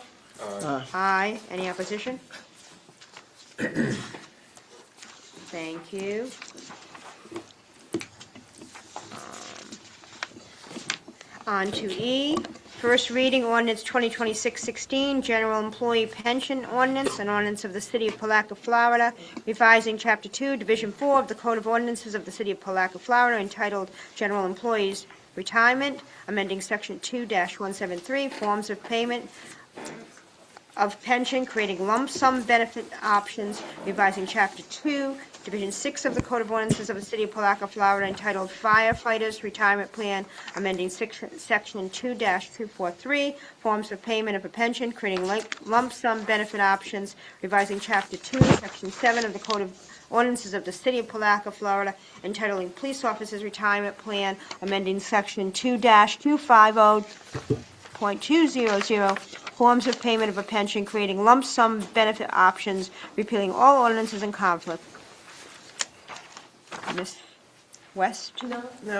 Speaker 1: Aye. Any opposition? Thank you. On to E, first reading ordinance 2026-16, general employee pension ordinance, an ordinance of the City of Palatka, Florida, revising Chapter 2, Division 4 of the Code of Ordinances of the City of Palatka, Florida, entitled General Employees Retirement, amending Section 2-173, Forms of Payment of Pension, creating lump sum benefit options, revising Chapter 2, Division 6 of the Code of Ordinances of the City of Palatka, Florida, entitled Firefighters Retirement Plan, amending Section 2-243, Forms of Payment of a Pension, creating lump sum benefit options, revising Chapter 2, Section 7 of the Code of Ordinances of the City of Palatka, Florida, entitling Police Officers Retirement Plan, amending Section 2-250.200, Forms of Payment of a Pension, creating lump sum benefit options, repealing all ordinances in conflict. Ms. West?
Speaker 3: No, Miss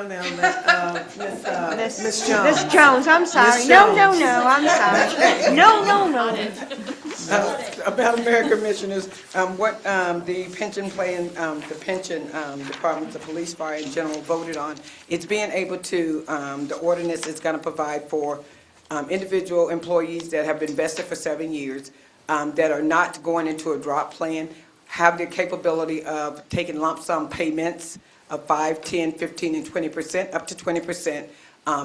Speaker 1: Miss
Speaker 3: Jones.
Speaker 1: Miss Jones, I'm sorry.
Speaker 3: Miss
Speaker 1: No,
Speaker 3: Jones.
Speaker 1: I'm sorry. No.
Speaker 6: Madam Mayor, Commissioners, what the pension plan, the pension departments, the police, fire, in general voted on, it's being able to, the ordinance is going to provide for individual employees that have been vested for 7 years, that are not going into a drop plan, have the capability of taking lump sum payments of 5, 10, 15, and 20%, up to 20%.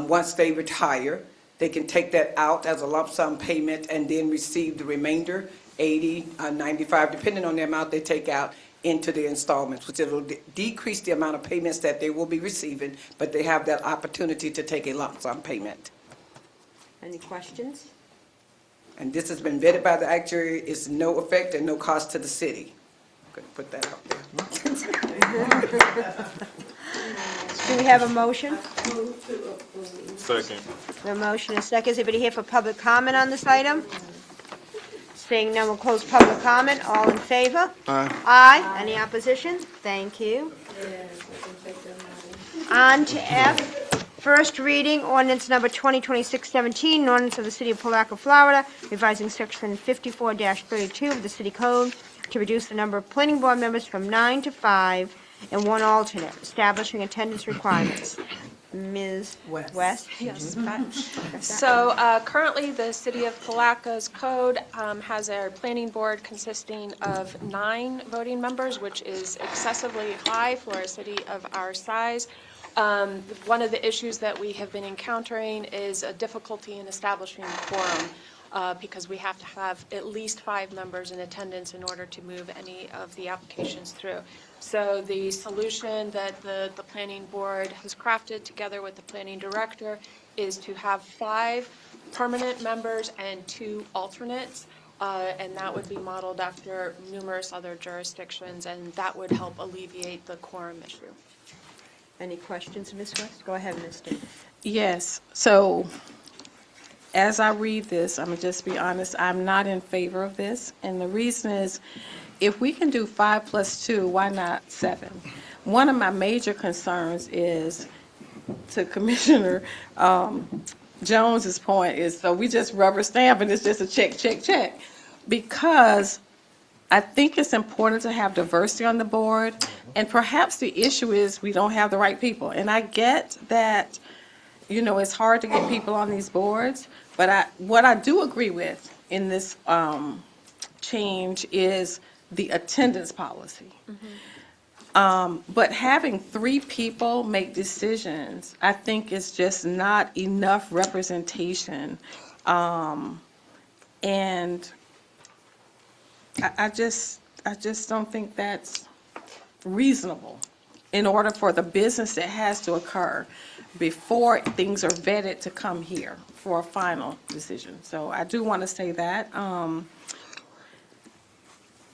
Speaker 6: Once they retire, they can take that out as a lump sum payment and then receive the remainder, 80, 95, depending on the amount they take out, into the installments, which will decrease the amount of payments that they will be receiving, but they have that opportunity to take a lump sum payment.
Speaker 1: Any questions?
Speaker 6: And this has been vetted by the actuary. It's no effect and no cost to the city. I'm going to put that out there.
Speaker 1: Do we have a motion?
Speaker 11: Second.
Speaker 1: The motion is second. Is anybody here for public comment on this item? Seeing none, we'll close public comment. All in favor?
Speaker 8: Aye.
Speaker 1: Aye. Any opposition? Thank you. On to F, first reading, ordinance number 2026-17, an ordinance of the City of Palatka, Florida, revising Section 54-32 of the City Code to reduce the number of planning board members from 9 to 5 and 1 alternate, establishing attendance requirements. Ms. West?
Speaker 20: Yes. So currently, the City of Palatka's code has a planning board consisting of 9 voting members, which is excessively high for a city of our size. One of the issues that we have been encountering is a difficulty in establishing a quorum, because we have to have at least 5 members in attendance in order to move any of the applications through. So the solution that the planning board has crafted together with the planning director is to have 5 permanent members and 2 alternates, and that would be modeled after numerous other jurisdictions, and that would help alleviate the quorum issue.
Speaker 1: Any questions, Ms. West? Go ahead, Ms. Davis.
Speaker 18: Yes, so as I read this, I'm gonna just be honest, I'm not in favor of this. And the reason is, if we can do 5 + 2, why not 7? One of my major concerns is, to Commissioner Jones's point, is so we just rubber stamp and it's just a check, check, check. Because I think it's important to have diversity on the board, and perhaps the issue is we don't have the right people. And I get that, you know, it's hard to get people on these boards, but what I do agree with in this change is the attendance policy. But having 3 people make decisions, I think is just not enough representation. And I just don't think that's reasonable in order for the business that has to occur before things are vetted to come here for a final decision. So I do want to say that.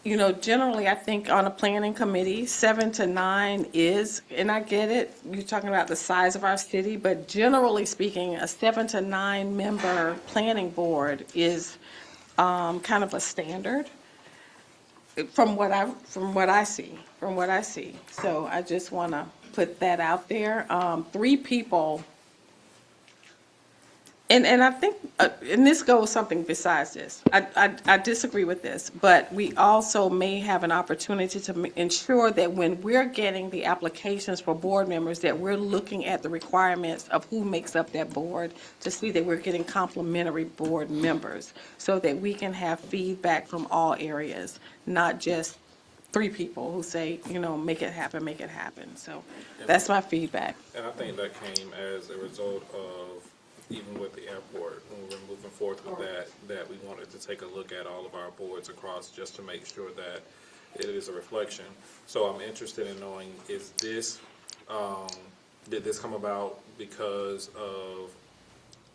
Speaker 18: You know, generally, I think on a planning committee, 7 to 9 is, and I get it, you're talking about the size of our city, but generally speaking, a 7 to 9 member planning board is kind of a standard from what I see. So I just want to put that out there. 3 people. And I think, and this goes something besides this. I disagree with this, but we also may have an opportunity to ensure that when we're getting the applications for board members, that we're looking at the requirements of who makes up that board to see that we're getting complementary board members, so that we can have feedback from all areas, not just 3 people who say, you know, make it happen, make it happen. So that's my feedback.
Speaker 11: And I think that came as a result of, even with the airport, when we were moving forth with that we wanted to take a look at all of our boards across just to make sure that it is a reflection. So I'm interested in knowing, is this, did this come about because of,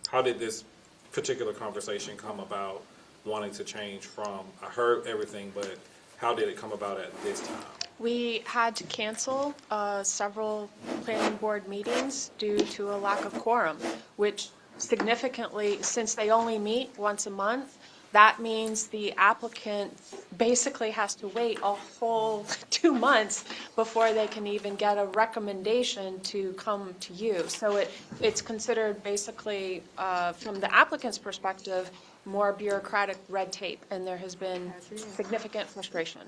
Speaker 11: how did this particular conversation come about, wanting to change from, I heard everything, but how did it come about at this time?
Speaker 20: We had to cancel several planning board meetings due to a lack of quorum, which significantly, since they only meet once a month, that means the applicant basically has to wait a whole 2 months before they can even get a recommendation to come to you. So it's considered basically, from the applicant's perspective, more bureaucratic red tape, and there has been significant frustration.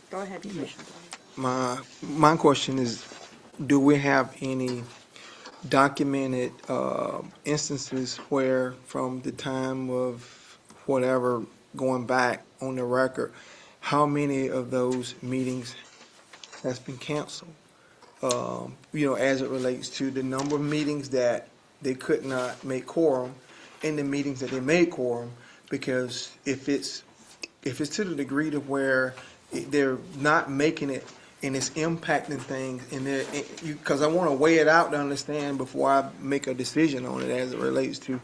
Speaker 1: Go ahead, Commissioner.
Speaker 14: My question is, do we have any documented instances where from the time of whatever going back on the record, how many of those meetings has been canceled? You know, as it relates to the number of meetings that they could not make quorum and the meetings that they made quorum, because if it's to the degree to where they're not making it and it's impacting things, and because I want to weigh it out to understand before I make a decision on it as it relates to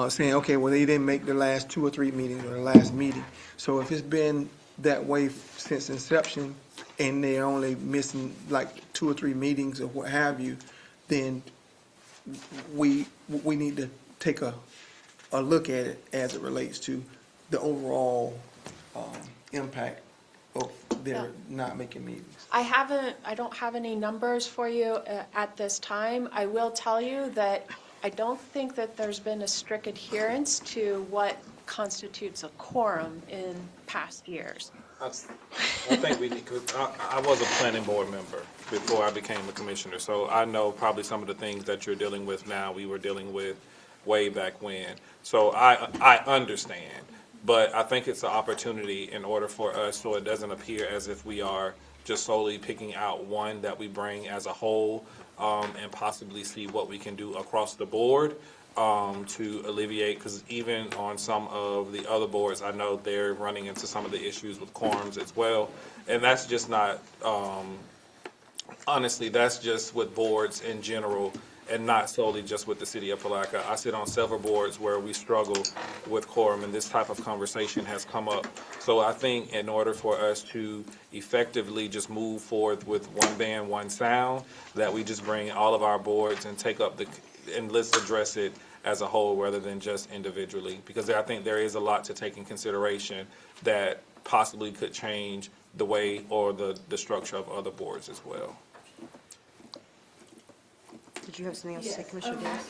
Speaker 14: saying, okay, well, they didn't make the last 2 or 3 meetings or the last meeting. So if it's been that way since inception and they're only missing like 2 or 3 meetings or what have you, then we need to take a look at it as it relates to the overall impact of their not making meetings.
Speaker 20: I don't have any numbers for you at this time. I will tell you that I don't think that there's been a strict adherence to what constitutes a quorum in past years.
Speaker 11: I think we need, because I was a planning board member before I became a commissioner, so I know probably some of the things that you're dealing with now, we were dealing with way back when. So I understand, but I think it's an opportunity in order for us, so it doesn't appear as if we are just solely picking out one that we bring as a whole, and possibly see what we can do across the board, to alleviate, because even on some of the other boards, I know they're running into some of the issues with quorums as well. And that's just not, honestly, that's just with boards in general and not solely just with the city of Palatka. I sit on several boards where we struggle with quorum, and this type of conversation has come up. So I think in order for us to effectively just move forward with one band, one sound, that we just bring all of our boards and take up and let's address it as a whole rather than just individually. Because I think there is a lot to take in consideration that possibly could change the way or the structure of other boards as well.
Speaker 1: Did you have something else to say, Commissioner Davis?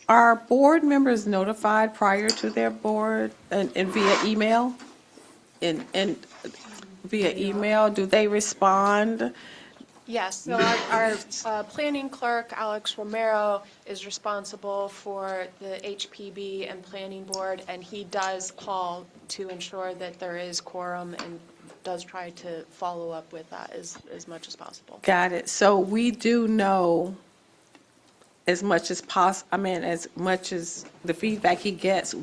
Speaker 18: Are board members notified prior to their board and via email? And via email, do they respond?
Speaker 20: Yes, so our planning clerk, Alex Romero, is responsible for the HPB and planning board, and he does call to ensure that there is quorum and does try to follow up with that as much as possible.
Speaker 18: Got it. So we do know as much as as much as the feedback he gets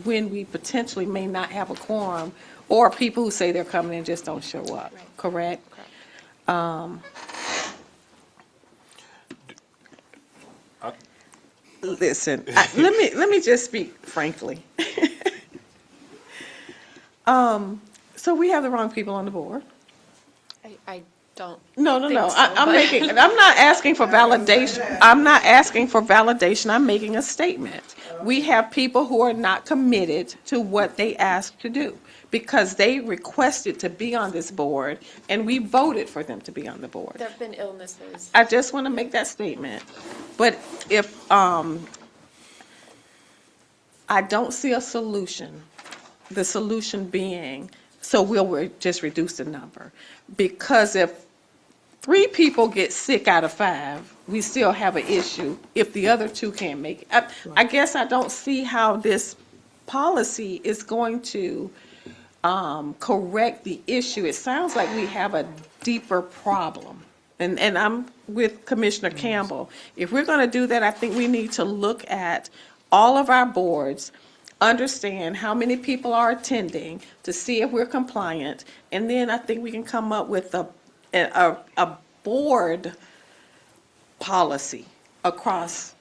Speaker 18: when we potentially may not have a quorum, or people who say they're coming and just don't show up, correct? Listen, let me just speak frankly. So we have the wrong people on the board.
Speaker 20: I don't.
Speaker 18: No.
Speaker 20: think so,
Speaker 18: I'm not asking for validation. I'm not asking for validation. I'm making a statement. We have people who are not committed to what they asked to do because they requested to be on this board and we voted for them to be on the board.
Speaker 20: There have been illnesses.
Speaker 18: I just want to make that statement. But if, I don't see a solution, the solution being, so we'll just reduce the number. Because if 3 people get sick out of 5, we still have an issue if the other 2 can't make it. I guess I don't see how this policy is going to correct the issue. It sounds like we have a deeper problem. And I'm with Commissioner Campbell. If we're going to do that, I think we need to look at all of our boards, understand how many people are attending to see if we're compliant, and then I think we can come up with a board policy across,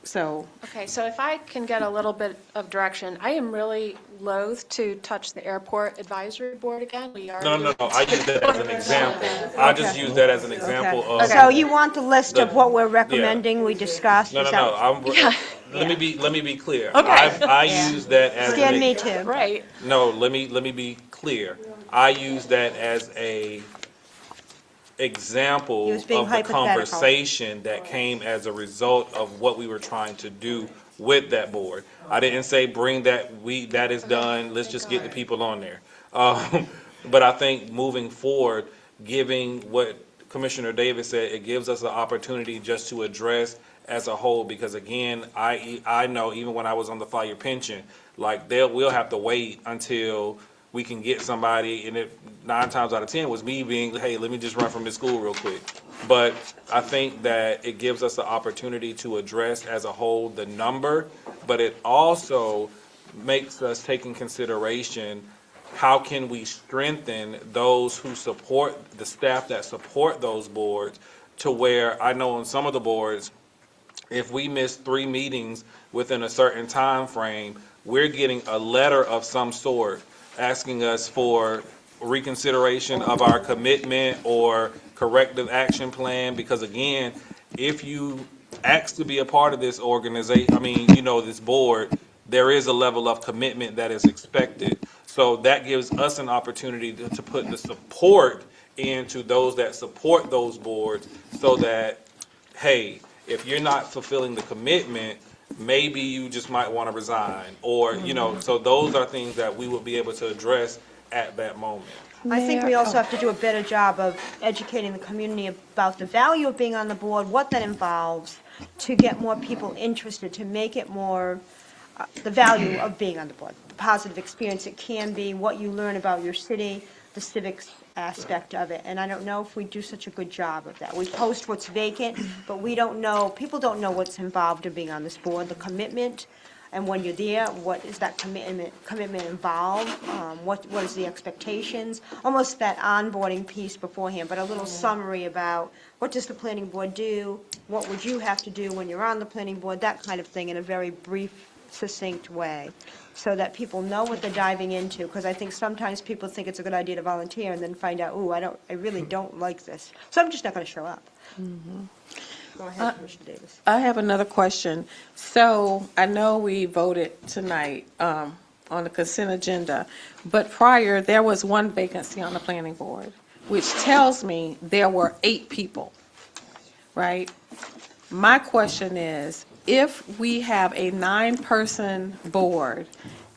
Speaker 18: so.
Speaker 20: Okay, so if I can get a little bit of direction, I am really loath to touch the airport advisory board again. We already.
Speaker 11: No, I use that as an example. I just use that as an example of.
Speaker 1: So you want the list of what we're recommending we discussed?
Speaker 11: No.
Speaker 1: Is that-
Speaker 11: Let me be clear.
Speaker 20: Okay.
Speaker 11: I use that as.
Speaker 1: Scan me too.
Speaker 20: Right.
Speaker 11: No, let me be clear. I use that as a example
Speaker 1: He was being
Speaker 11: of the
Speaker 1: hypothetical.
Speaker 11: conversation that came as a result of what we were trying to do with that board. I didn't say bring that is done, let's just get the people on there. But I think moving forward, giving what Commissioner Davis said, it gives us the opportunity just to address as a whole, because again, I know even when I was on the fire pension, like we'll have to wait until we can get somebody, and it 9 times out of 10 was me being, hey, let me just run from this school real quick. But I think that it gives us the opportunity to address as a whole the number, but it also makes us take in consideration how can we strengthen those who support, the staff that support those boards, to where I know on some of the boards, if we miss 3 meetings within a certain time frame, we're getting a letter of some sort asking us for reconsideration of our commitment or corrective action plan, because again, if you ask to be a part of this organization, this board, there is a level of commitment that is expected. So that gives us an opportunity to put the support into those that support those boards, so that, hey, if you're not fulfilling the commitment, maybe you just might want to resign, or, so those are things that we will be able to address at that moment.
Speaker 1: I think we also have to do a better job of educating the community about the value of being on the board, what that involves, to get more people interested, to make it more, the value of being on the board, the positive experience it can be, what you learn about your city, the civics aspect of it, and I don't know if we do such a good job of that. We post what's vacant, but we don't know, people don't know what's involved in being on this board, the commitment, and when you're there, what is that commitment involved? What is the expectations? Almost that onboarding piece beforehand, but a little summary about what does the planning board do? What would you have to do when you're on the planning board? That kind of thing in a very brief, succinct way, so that people know what they're diving into, because I think sometimes people think it's a good idea to volunteer and then find out, ooh, I really don't like this, so I'm just not going to show up. Go ahead, Commissioner Davis.
Speaker 18: I have another question. So I know we voted tonight on the consent agenda, but prior, there was one vacancy on the planning board, which tells me there were 8 people, right? My question is, if we have a 9-person board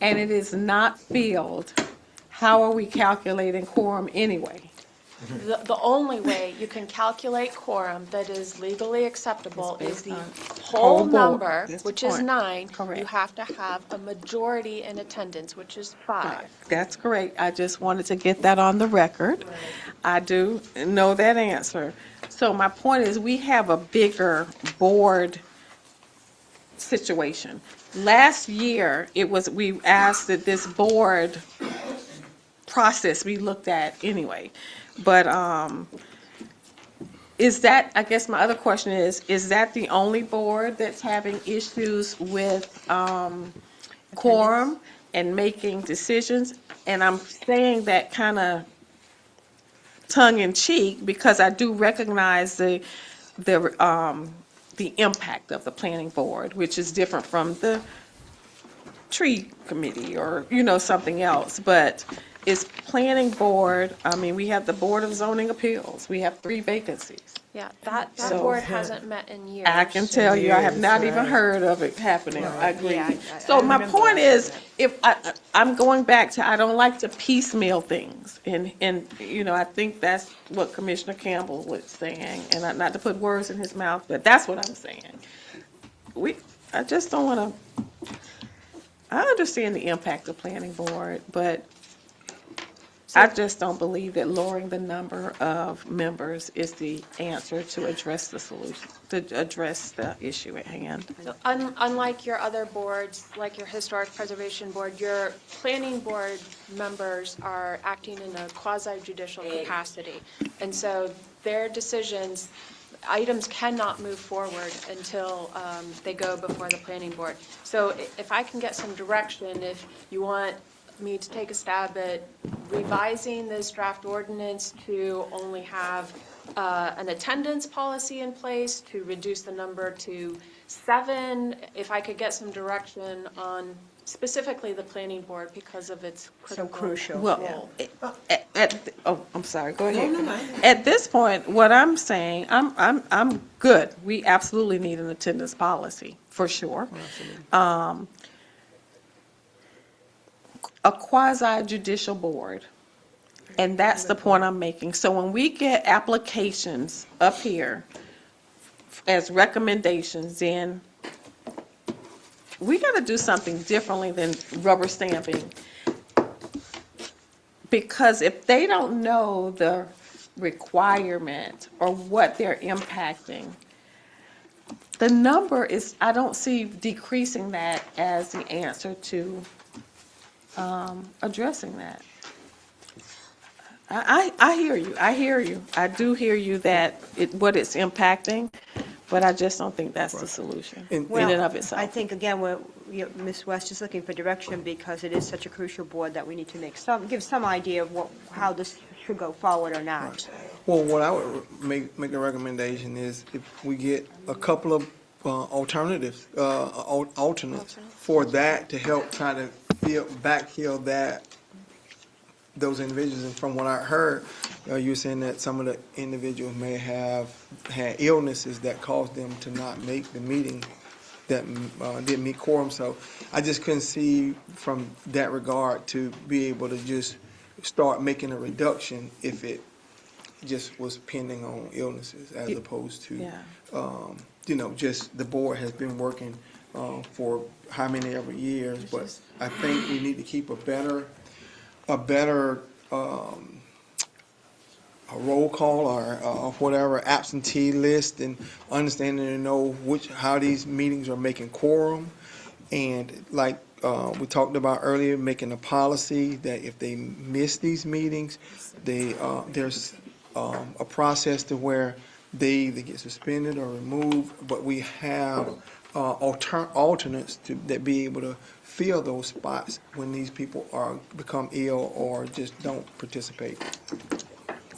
Speaker 18: and it is not filled, how are we calculating quorum anyway?
Speaker 20: The only way you can calculate quorum that is legally acceptable is the whole
Speaker 18: board.
Speaker 20: number,
Speaker 18: That's the
Speaker 20: which is
Speaker 18: point.
Speaker 20: 9.
Speaker 18: Correct.
Speaker 20: You have to have a majority in attendance, which is 5.
Speaker 18: That's correct. I just wanted to get that on the record. I do know that answer. So my point is, we have a bigger board situation. Last year, we asked that this board process be looked at anyway. But is that, I guess my other question is that the only board that's having issues with quorum and making decisions? And I'm saying that kind of tongue in cheek because I do recognize the impact of the planning board, which is different from the tree committee or, something else. But is planning board, I mean, we have the Board of Zoning Appeals. We have 3 vacancies.
Speaker 20: Yeah, that
Speaker 18: So-
Speaker 20: board hasn't met in years.
Speaker 18: I can tell you, I have not even heard of it happening. I agree.
Speaker 1: Yeah,
Speaker 18: So my
Speaker 1: remember
Speaker 18: point
Speaker 1: that.
Speaker 18: is, if I'm going back to, I don't like to piecemeal things. And, I think that's what Commissioner Campbell was saying, and not to put words in his mouth, but that's what I'm saying. I just don't want to, I understand the impact of planning board, but I just don't believe that lowering the number of members is the answer to address the solution, to address the issue at hand.
Speaker 20: So unlike your other boards, like your Historic Preservation Board, your planning board members are acting in a quasi-judicial capacity. And so their decisions, items cannot move forward until they go before the planning board. So if I can get some direction, if you want me to take a stab at revising this draft ordinance to only have an attendance policy in place, to reduce the number to 7, if I could get some direction on specifically the planning board because of its critical
Speaker 1: crucial.
Speaker 20: role.
Speaker 18: Well, I'm sorry, go ahead. At this point, what I'm saying, I'm good. We absolutely need an attendance policy, for sure. A quasi-judicial board, and that's the point I'm making. So when we get applications up here as recommendations, then we got to do something differently than rubber stamping. Because if they don't know the requirement or what they're impacting, the number is, I don't see decreasing that as the answer to addressing that. I hear you. I do hear you that what it's impacting, but I just don't think that's the solution in and of itself.
Speaker 1: I think, again, Ms. West is looking for direction because it is such a crucial board that we need to give some idea of how this should go forward or not.
Speaker 14: Well, what I would make a recommendation is if we get a couple of alternatives, alternates for that to help try to backfill those individuals. And from what I heard, you were saying that some of the individuals may have had illnesses that caused them to not make the meeting, that didn't meet quorum. So I just couldn't see from that regard to be able to just start making a reduction if it just was pending on illnesses as opposed to, just the board has been working for how many ever years. But I think we need to keep a better roll call or whatever absentee list, and understanding to know how these meetings are making quorum. And like we talked about earlier, making a policy that if they miss these meetings, there's a process to where they either get suspended or removed, but we have alternates that be able to fill those spots when these people become ill or just don't participate.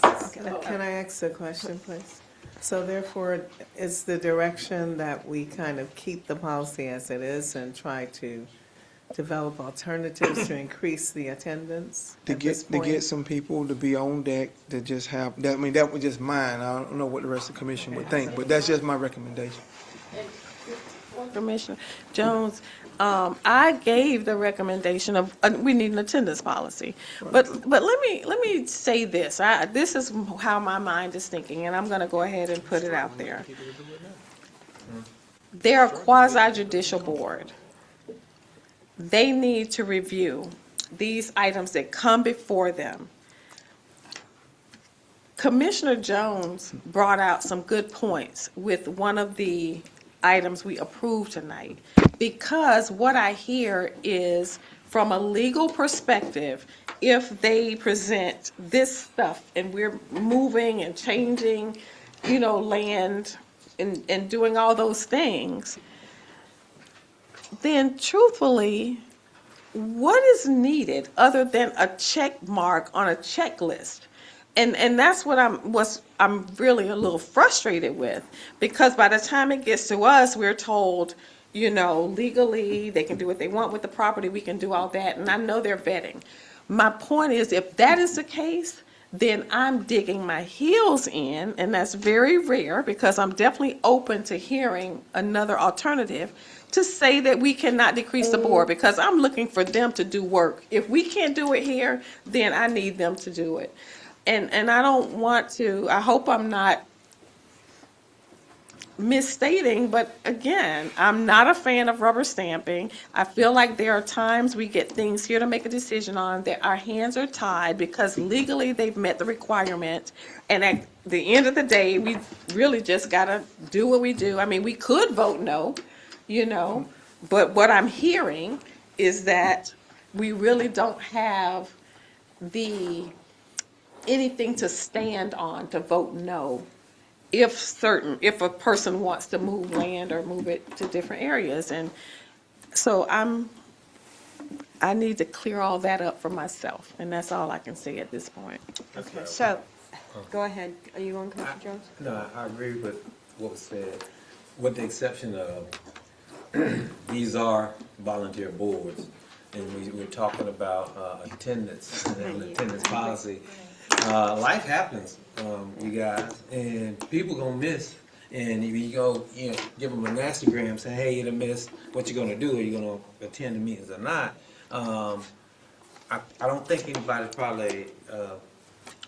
Speaker 3: Can I ask a question, please? So therefore, is the direction that we kind of keep the policy as it is and try to develop alternatives to increase the attendance
Speaker 14: To
Speaker 3: at this point?
Speaker 14: get some people to be on deck to just have, that, I mean, that was just mine. I don't know what the rest of the commission would think, but that's just my recommendation.
Speaker 18: Commissioner Jones, I gave the recommendation of, we need an attendance policy. But let me say this, this is how my mind is thinking, and I'm gonna go ahead and put it out there. They're a quasi judicial board. They need to review these items that come before them. Commissioner Jones brought out some good points with one of the items we approved tonight, because what I hear is, from a legal perspective, if they present this stuff and we're moving and changing, land and doing all those things, then truthfully, what is needed other than a check mark on a checklist? And that's what I'm really a little frustrated with, because by the time it gets to us, we're told, legally, they can do what they want with the property, we can do all that, and I know they're vetting. My point is, if that is the case, then I'm digging my heels in, and that's very rare, because I'm definitely open to hearing another alternative, to say that we cannot decrease the board, because I'm looking for them to do work. If we can't do it here, then I need them to do it. And I don't want to, I hope I'm not misstating, but again, I'm not a fan of rubber stamping. I feel like there are times we get things here to make a decision on that our hands are tied because legally they've met the requirement. And at the end of the day, we really just gotta do what we do. I mean, we could vote no, but what I'm hearing is that we really don't have anything to stand on to vote no if a person wants to move land or move it to different areas. And so I need to clear all that up for myself, and that's all I can say at this point.
Speaker 1: Okay, so, go ahead. Are you on, Commissioner Jones?
Speaker 12: No, I agree with what was said, with the exception of these are volunteer boards, and we're talking about attendance and attendance policy. Life happens, you guys, and people gonna miss. And if you go, give them a nasty gram, say, hey, you done missed, what you gonna do? Are you gonna attend the meetings or not? I don't think anybody's probably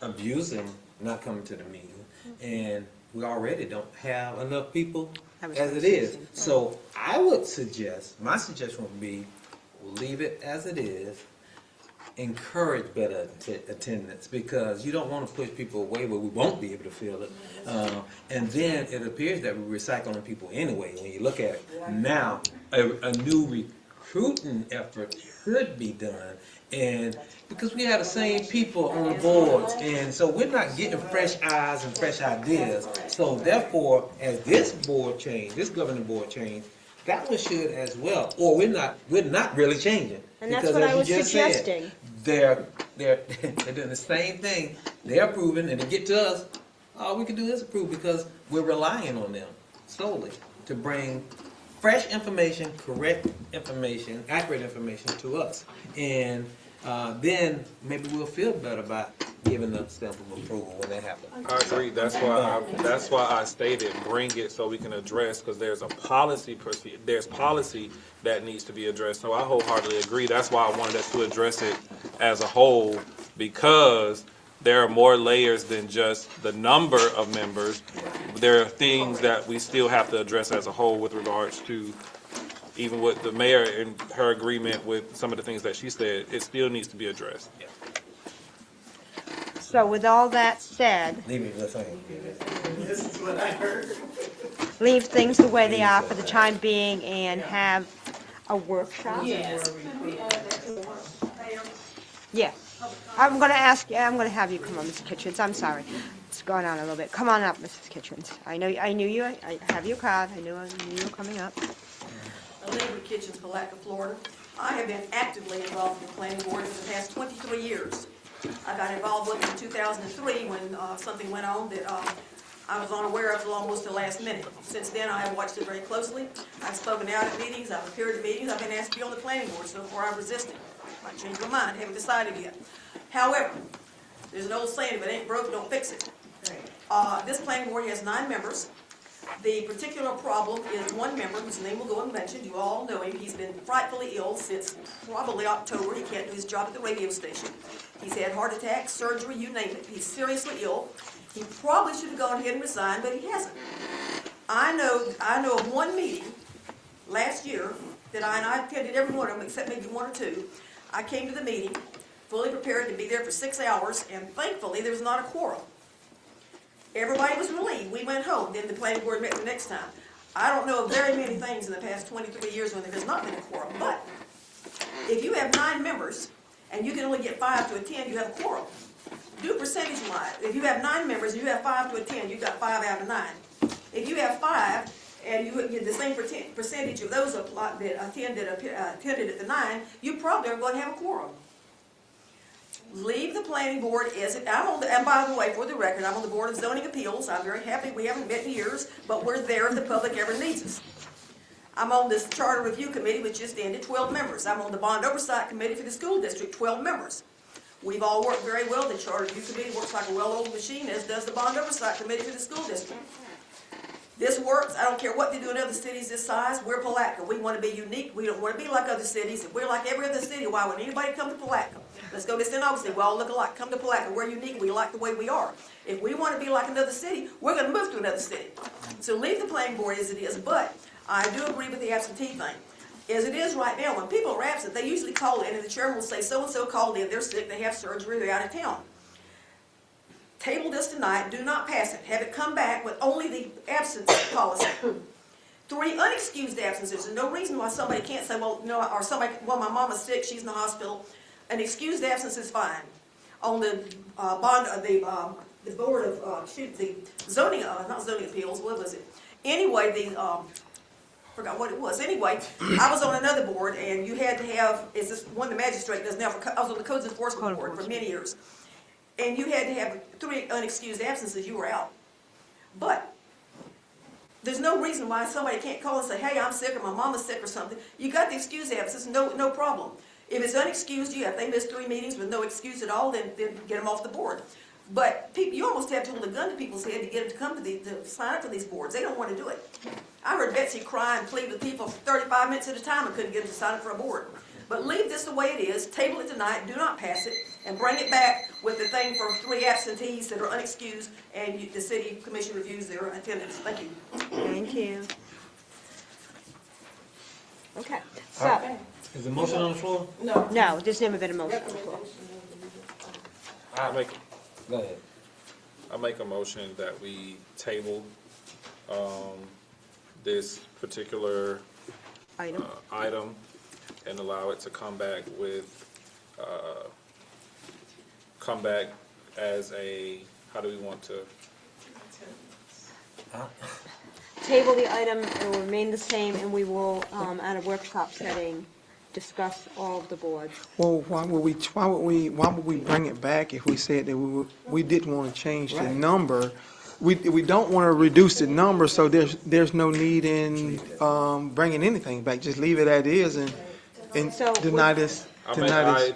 Speaker 12: abusing not coming to the meeting. And we already don't have enough people as it is. So I would suggest, my suggestion would be, we'll leave it as it is, encourage better attendance, because you don't want to push people away where we won't be able to fill it. And then it appears that we're recycling people anyway. When you look at it now, a new recruiting effort could be done, and because we have the same people on the boards, and so we're not getting fresh eyes and fresh ideas. So therefore, as this board change, this governing board change, that one should as well. Or we're not really changing.
Speaker 1: And that's
Speaker 12: Because
Speaker 1: what
Speaker 12: as
Speaker 1: I
Speaker 12: you
Speaker 1: was
Speaker 12: just said,
Speaker 1: suggesting.
Speaker 12: they're doing the same thing. They're approving, and to get to us, all we can do is approve, because we're relying on them solely to bring fresh information, correct information, accurate information to us. And then maybe we'll feel better about giving them stamp of approval when that happens.
Speaker 11: I agree. That's why I stated bring it so we can address, because there's a policy that needs to be addressed. So I wholeheartedly agree. That's why I wanted us to address it as a whole, because there are more layers than just the number of members. There are things that we still have to address as a whole with regards to, even with the mayor and her agreement with some of the things that she said, it still needs to be addressed.
Speaker 1: So with all that said,
Speaker 8: Leave it the same.
Speaker 3: This is what I heard.
Speaker 1: leave things the way they are for the time being and have a workshop?
Speaker 3: Yes.
Speaker 1: Yeah. I'm gonna ask, I'm gonna have you come on, Mrs. Kitchens, I'm sorry. It's going on a little bit. Come on up, Mrs. Kitchens. I knew you, I have your card, I knew you were coming up.
Speaker 15: Allegra Kitchens, Palatka, Florida. I have been actively involved in the planning board for the past 23 years. I got involved with it in 2003 when something went on that I was unaware of until almost the last minute. Since then, I have watched it very closely. I've spoken out at meetings, I've appeared at meetings, I've been asked to be on the planning board. So far, I've resisted. I might change my mind, haven't decided yet. However, there's an old saying, if it ain't broke, don't fix it. This planning board has 9 members. The particular problem is one member whose name will go unmentioned. You all know him. He's been frightfully ill since probably October. He can't do his job at the radio station. He's had heart attacks, surgery, you name it. He's seriously ill. He probably should have gone ahead and resigned, but he hasn't. I know of one meeting last year that I attended every one of them except maybe 1 or 2. I came to the meeting fully prepared to be there for 6 hours, and thankfully there was not a quorum. Everybody was relieved. We went home. Then the planning board met the next time. I don't know of very many things in the past 23 years when there has not been a quorum, but if you have 9 members and you can only get 5 to attend, you have a quorum. Do percentage-wise. If you have 9 members and you have 5 to attend, you've got 5 out of 9. If you have 5 and you get the same percentage of those that attended at the 9, you probably are going to have a quorum. Leave the planning board as it, and by the way, for the record, I'm on the Board of Zoning Appeals. I'm very happy. We haven't met in years, but we're there if the public ever needs us. I'm on this Charter Review Committee, which just ended, 12 members. I'm on the Bond Oversight Committee for the school district, 12 members. We've all worked very well. The Charter Review Committee works like a well-oiled machine, as does the Bond Oversight Committee for the school district. This works. I don't care what they do in other cities this size. We're Palatka. We want to be unique. We don't want to be like other cities. If we're like every other city, why would anybody come to Palatka? Let's go to St. Augustine. We all look alike. Come to Palatka. We're unique. We like the way we are. If we want to be like another city, we're going to move to another city. So leave the planning board as it is. But I do agree with the absentee thing. As it is right now, when people are absent, they usually call in, and the chairman will say, so-and-so called in. They're sick. They have surgery. They're out of town. Table this tonight, do not pass it. Have it come back with only the absence policy. 3 unexcused absences. There's no reason why somebody can't say, well, no, or somebody, well, my mama's sick, she's in the hospital. An excused absence is fine. On the the board of, the zoning, not zoning appeals, what was it? Anyway, forgot what it was. Anyway, I was on another board, and you had to have, is this one the magistrate does now, I was on the Codes Enforcement Board for many years. And you had to have 3 unexcused absences, you were out. But there's no reason why somebody can't call and say, hey, I'm sick, or my mama's sick, or something. You got the excused absences, no problem. If it's unexcused, if they miss 3 meetings with no excuse at all, then get them off the board. But people, you almost have to hold a gun to people's head to get them to come to sign up for these boards. They don't want to do it. I heard Betsy cry and plead with people for 35 minutes at a time and couldn't get them to sign up for a board. But leave this the way it is, table it tonight, do not pass it, and bring it back with the thing for 3 absentees that are unexcused, and the city commission reviews their attendance. Thank you.
Speaker 1: Thank you. Okay, so.
Speaker 12: Is the motion on the floor?
Speaker 1: No, there's never been a motion on the floor.
Speaker 12: Go ahead.
Speaker 11: I make a motion that we table this particular item and allow it to come back as a, how do we want to?
Speaker 1: Table the item, it will remain the same, and we will, at a workshop setting, discuss all of the boards.
Speaker 14: Well, why would we bring it back if we said that we didn't want to change the number? We don't want to reduce the number, so there's no need in bringing anything back. Just leave it as it is and deny this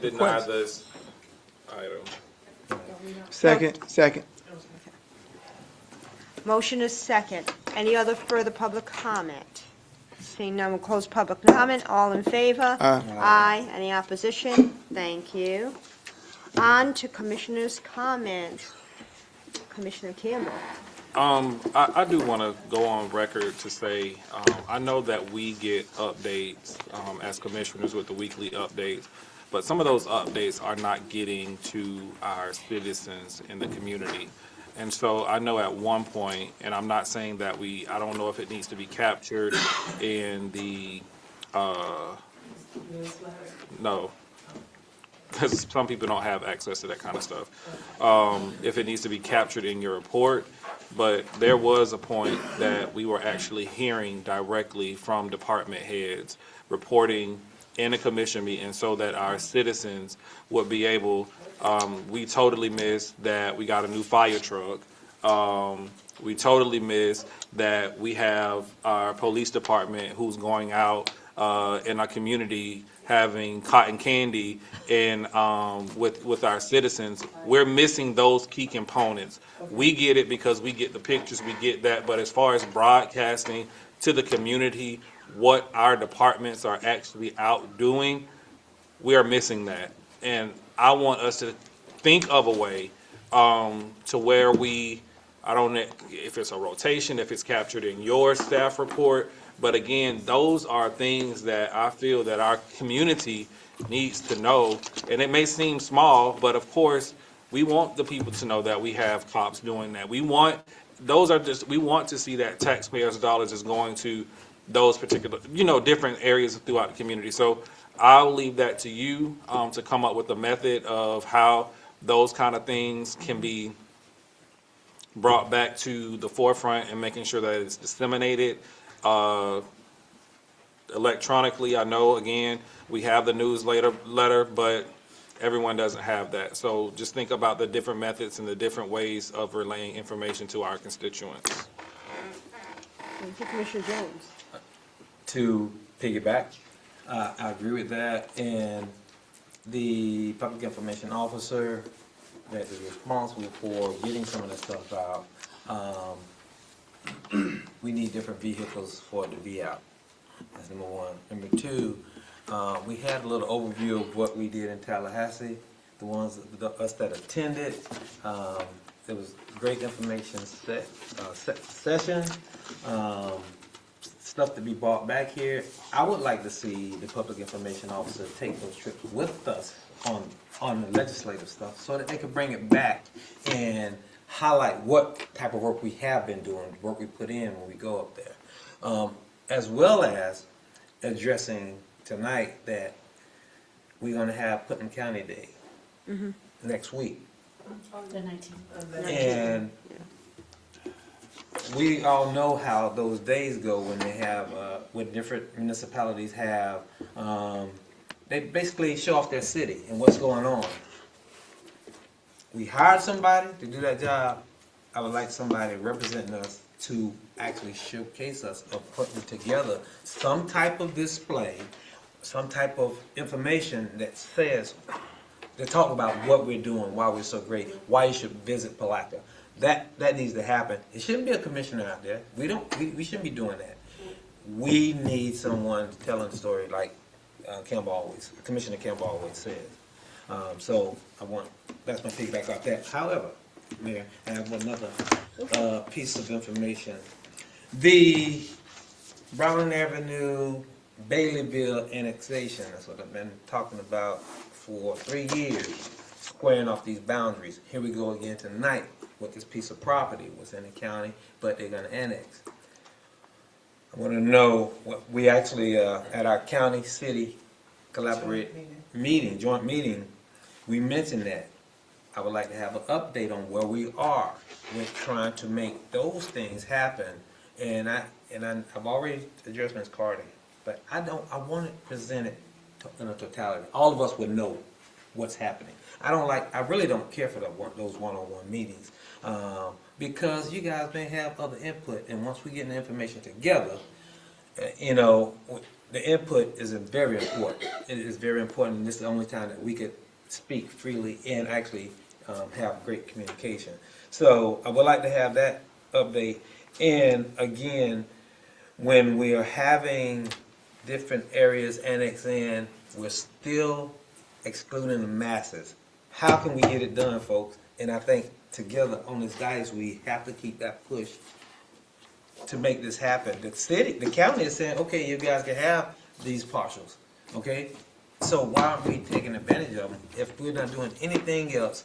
Speaker 14: request.
Speaker 11: This item.
Speaker 14: Second.
Speaker 1: Motion is second. Any other further public comment? Seeing none, we'll close public comment. All in favor?
Speaker 14: Aye.
Speaker 1: Aye. Any opposition? Thank you. On to commissioners' comments. Commissioner Campbell.
Speaker 11: I do want to go on record to say, I know that we get updates as commissioners with the weekly updates, but some of those updates are not getting to our citizens in the community. And so I know at one point, and I'm not saying that I don't know if it needs to be captured in the, no, because some people don't have access to that kind of stuff. If it needs to be captured in your report, but there was a point that we were actually hearing directly from department heads reporting in a commission meeting so that our citizens would be able, we totally missed that we got a new fire truck. We totally missed that we have our police department who's going out in our community having cotton candy and with our citizens. We're missing those key components. We get it because we get the pictures, we get that, but as far as broadcasting to the community what our departments are actually out doing, we are missing that. And I want us to think of a way to where I don't know if it's a rotation, if it's captured in your staff report, but again, those are things that I feel that our community needs to know. And it may seem small, but of course, we want the people to know that we have cops doing that. We want to see that taxpayers' dollars is going to those particular, different areas throughout the community. So I'll leave that to you to come up with a method of how those kind of things can be brought back to the forefront and making sure that it's disseminated electronically. I know, again, we have the newsletter, but everyone doesn't have that. So just think about the different methods and the different ways of relaying information to our constituents.
Speaker 1: Thank you, Commissioner Jones.
Speaker 12: To piggyback, I agree with that, and the public information officer that is responsible for getting some of that stuff out, we need different vehicles for it to be out. That's number one. Number two, we had a little overview of what we did in Tallahassee, us that attended. It was great information session. Stuff to be brought back here. I would like to see the public information officer take those trips with us on the legislative stuff so that they could bring it back and highlight what type of work we have been doing, work we put in when we go up there. As well as addressing tonight that we're going to have Putnam County Day next week.
Speaker 2: The 19th.
Speaker 12: And we all know how those days go when they have, when different municipalities have, they basically show off their city and what's going on. We hired somebody to do that job. I would like somebody representing us to actually showcase us of putting together some type of display, some type of information that says, to talk about what we're doing, why we're so great, why you should visit Palatka. That needs to happen. It shouldn't be a commissioner out there. We shouldn't be doing that. We need someone telling the story like Commissioner Campbell always says. So that's my feedback about that. However, Mayor, I have another piece of information. The Brown Avenue Baileyville annexation, that's what I've been talking about for 3 years, squaring off these boundaries. Here we go again tonight with this piece of property was in the county, but they're going to annex. I want to know what we actually, at our county city joint meeting, we mentioned that. I would like to have an update on where we are with trying to make those things happen. And I've already addressed Ms. Carter, but I want it presented in a totality. All of us would know what's happening. I really don't care for those one-on-one meetings because you guys may have other input, and once we get the information together, the input is very important. It is very important, and this is the only time that we could speak freely and actually have great communication. So I would like to have that update. And again, when we are having different areas annexed in, we're still excluding the masses. How can we get it done, folks? And I think together on this dais, we have to keep that push to make this happen. The county is saying, okay, you guys can have these parcels, okay? So why aren't we taking advantage of them? If we're not doing anything else,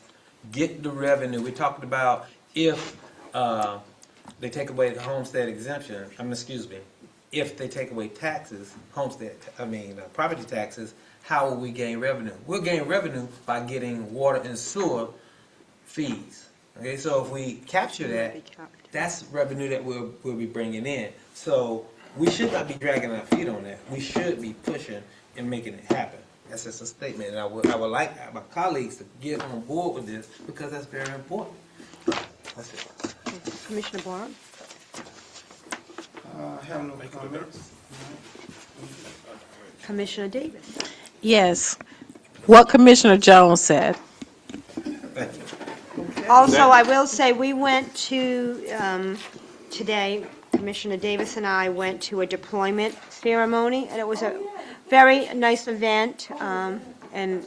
Speaker 12: get the revenue. We talked about if they take away the homestead exemption, if they take away taxes, property taxes, how will we gain revenue? We'll gain revenue by getting water and sewer fees. Okay, so if we capture that, that's revenue that we'll be bringing in. So we should not be dragging our feet on that. We should be pushing and making it happen. That's just a statement, and I would like my colleagues to get on board with this because that's very important. That's it.
Speaker 1: Commissioner Barr?
Speaker 10: I have no comments.
Speaker 1: Commissioner Davis?
Speaker 18: Yes, what Commissioner Jones said.
Speaker 1: Also, I will say, we went to, today, Commissioner Davis and I went to a deployment ceremony, and it was a very nice event, and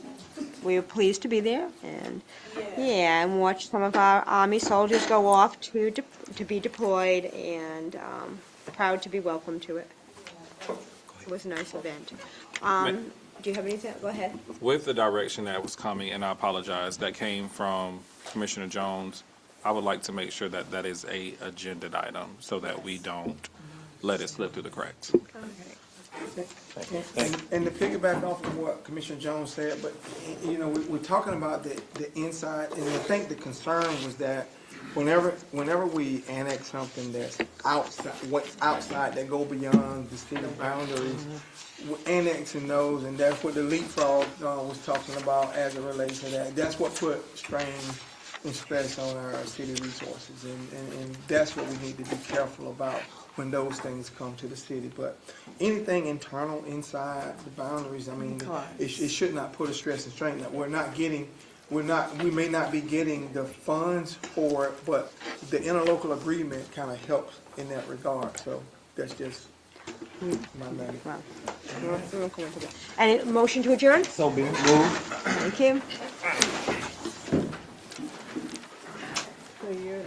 Speaker 1: we were pleased to be there, and, yeah, and watch some of our Army soldiers go off to be deployed, and proud to be welcomed to it. It was a nice event. Do you have anything? Go ahead.
Speaker 11: With the direction that was coming, and I apologize, that came from Commissioner Jones, I would like to make sure that that is a agenda item so that we don't let it slip through the cracks.
Speaker 14: And to piggyback off of what Commissioner Jones said, but, you know, we're talking about the inside, and I think the concern was that whenever we annex something that's outside, what's outside, that go beyond the city boundaries, we're annexing those, and that's what the leapfrog was talking about as it relates to that. That's what put strain and stress on our city resources, and that's what we need to be careful about when those things come to the city. But anything internal, inside the boundaries, I mean, it should not put a stress and strain that we may not be getting the funds for it, but the interlocal agreement kind of helps in that regard. So that's just my matter.
Speaker 1: Wow. Any motion to adjourn?
Speaker 12: So be moved.
Speaker 1: Thank you.
Speaker 3: So you're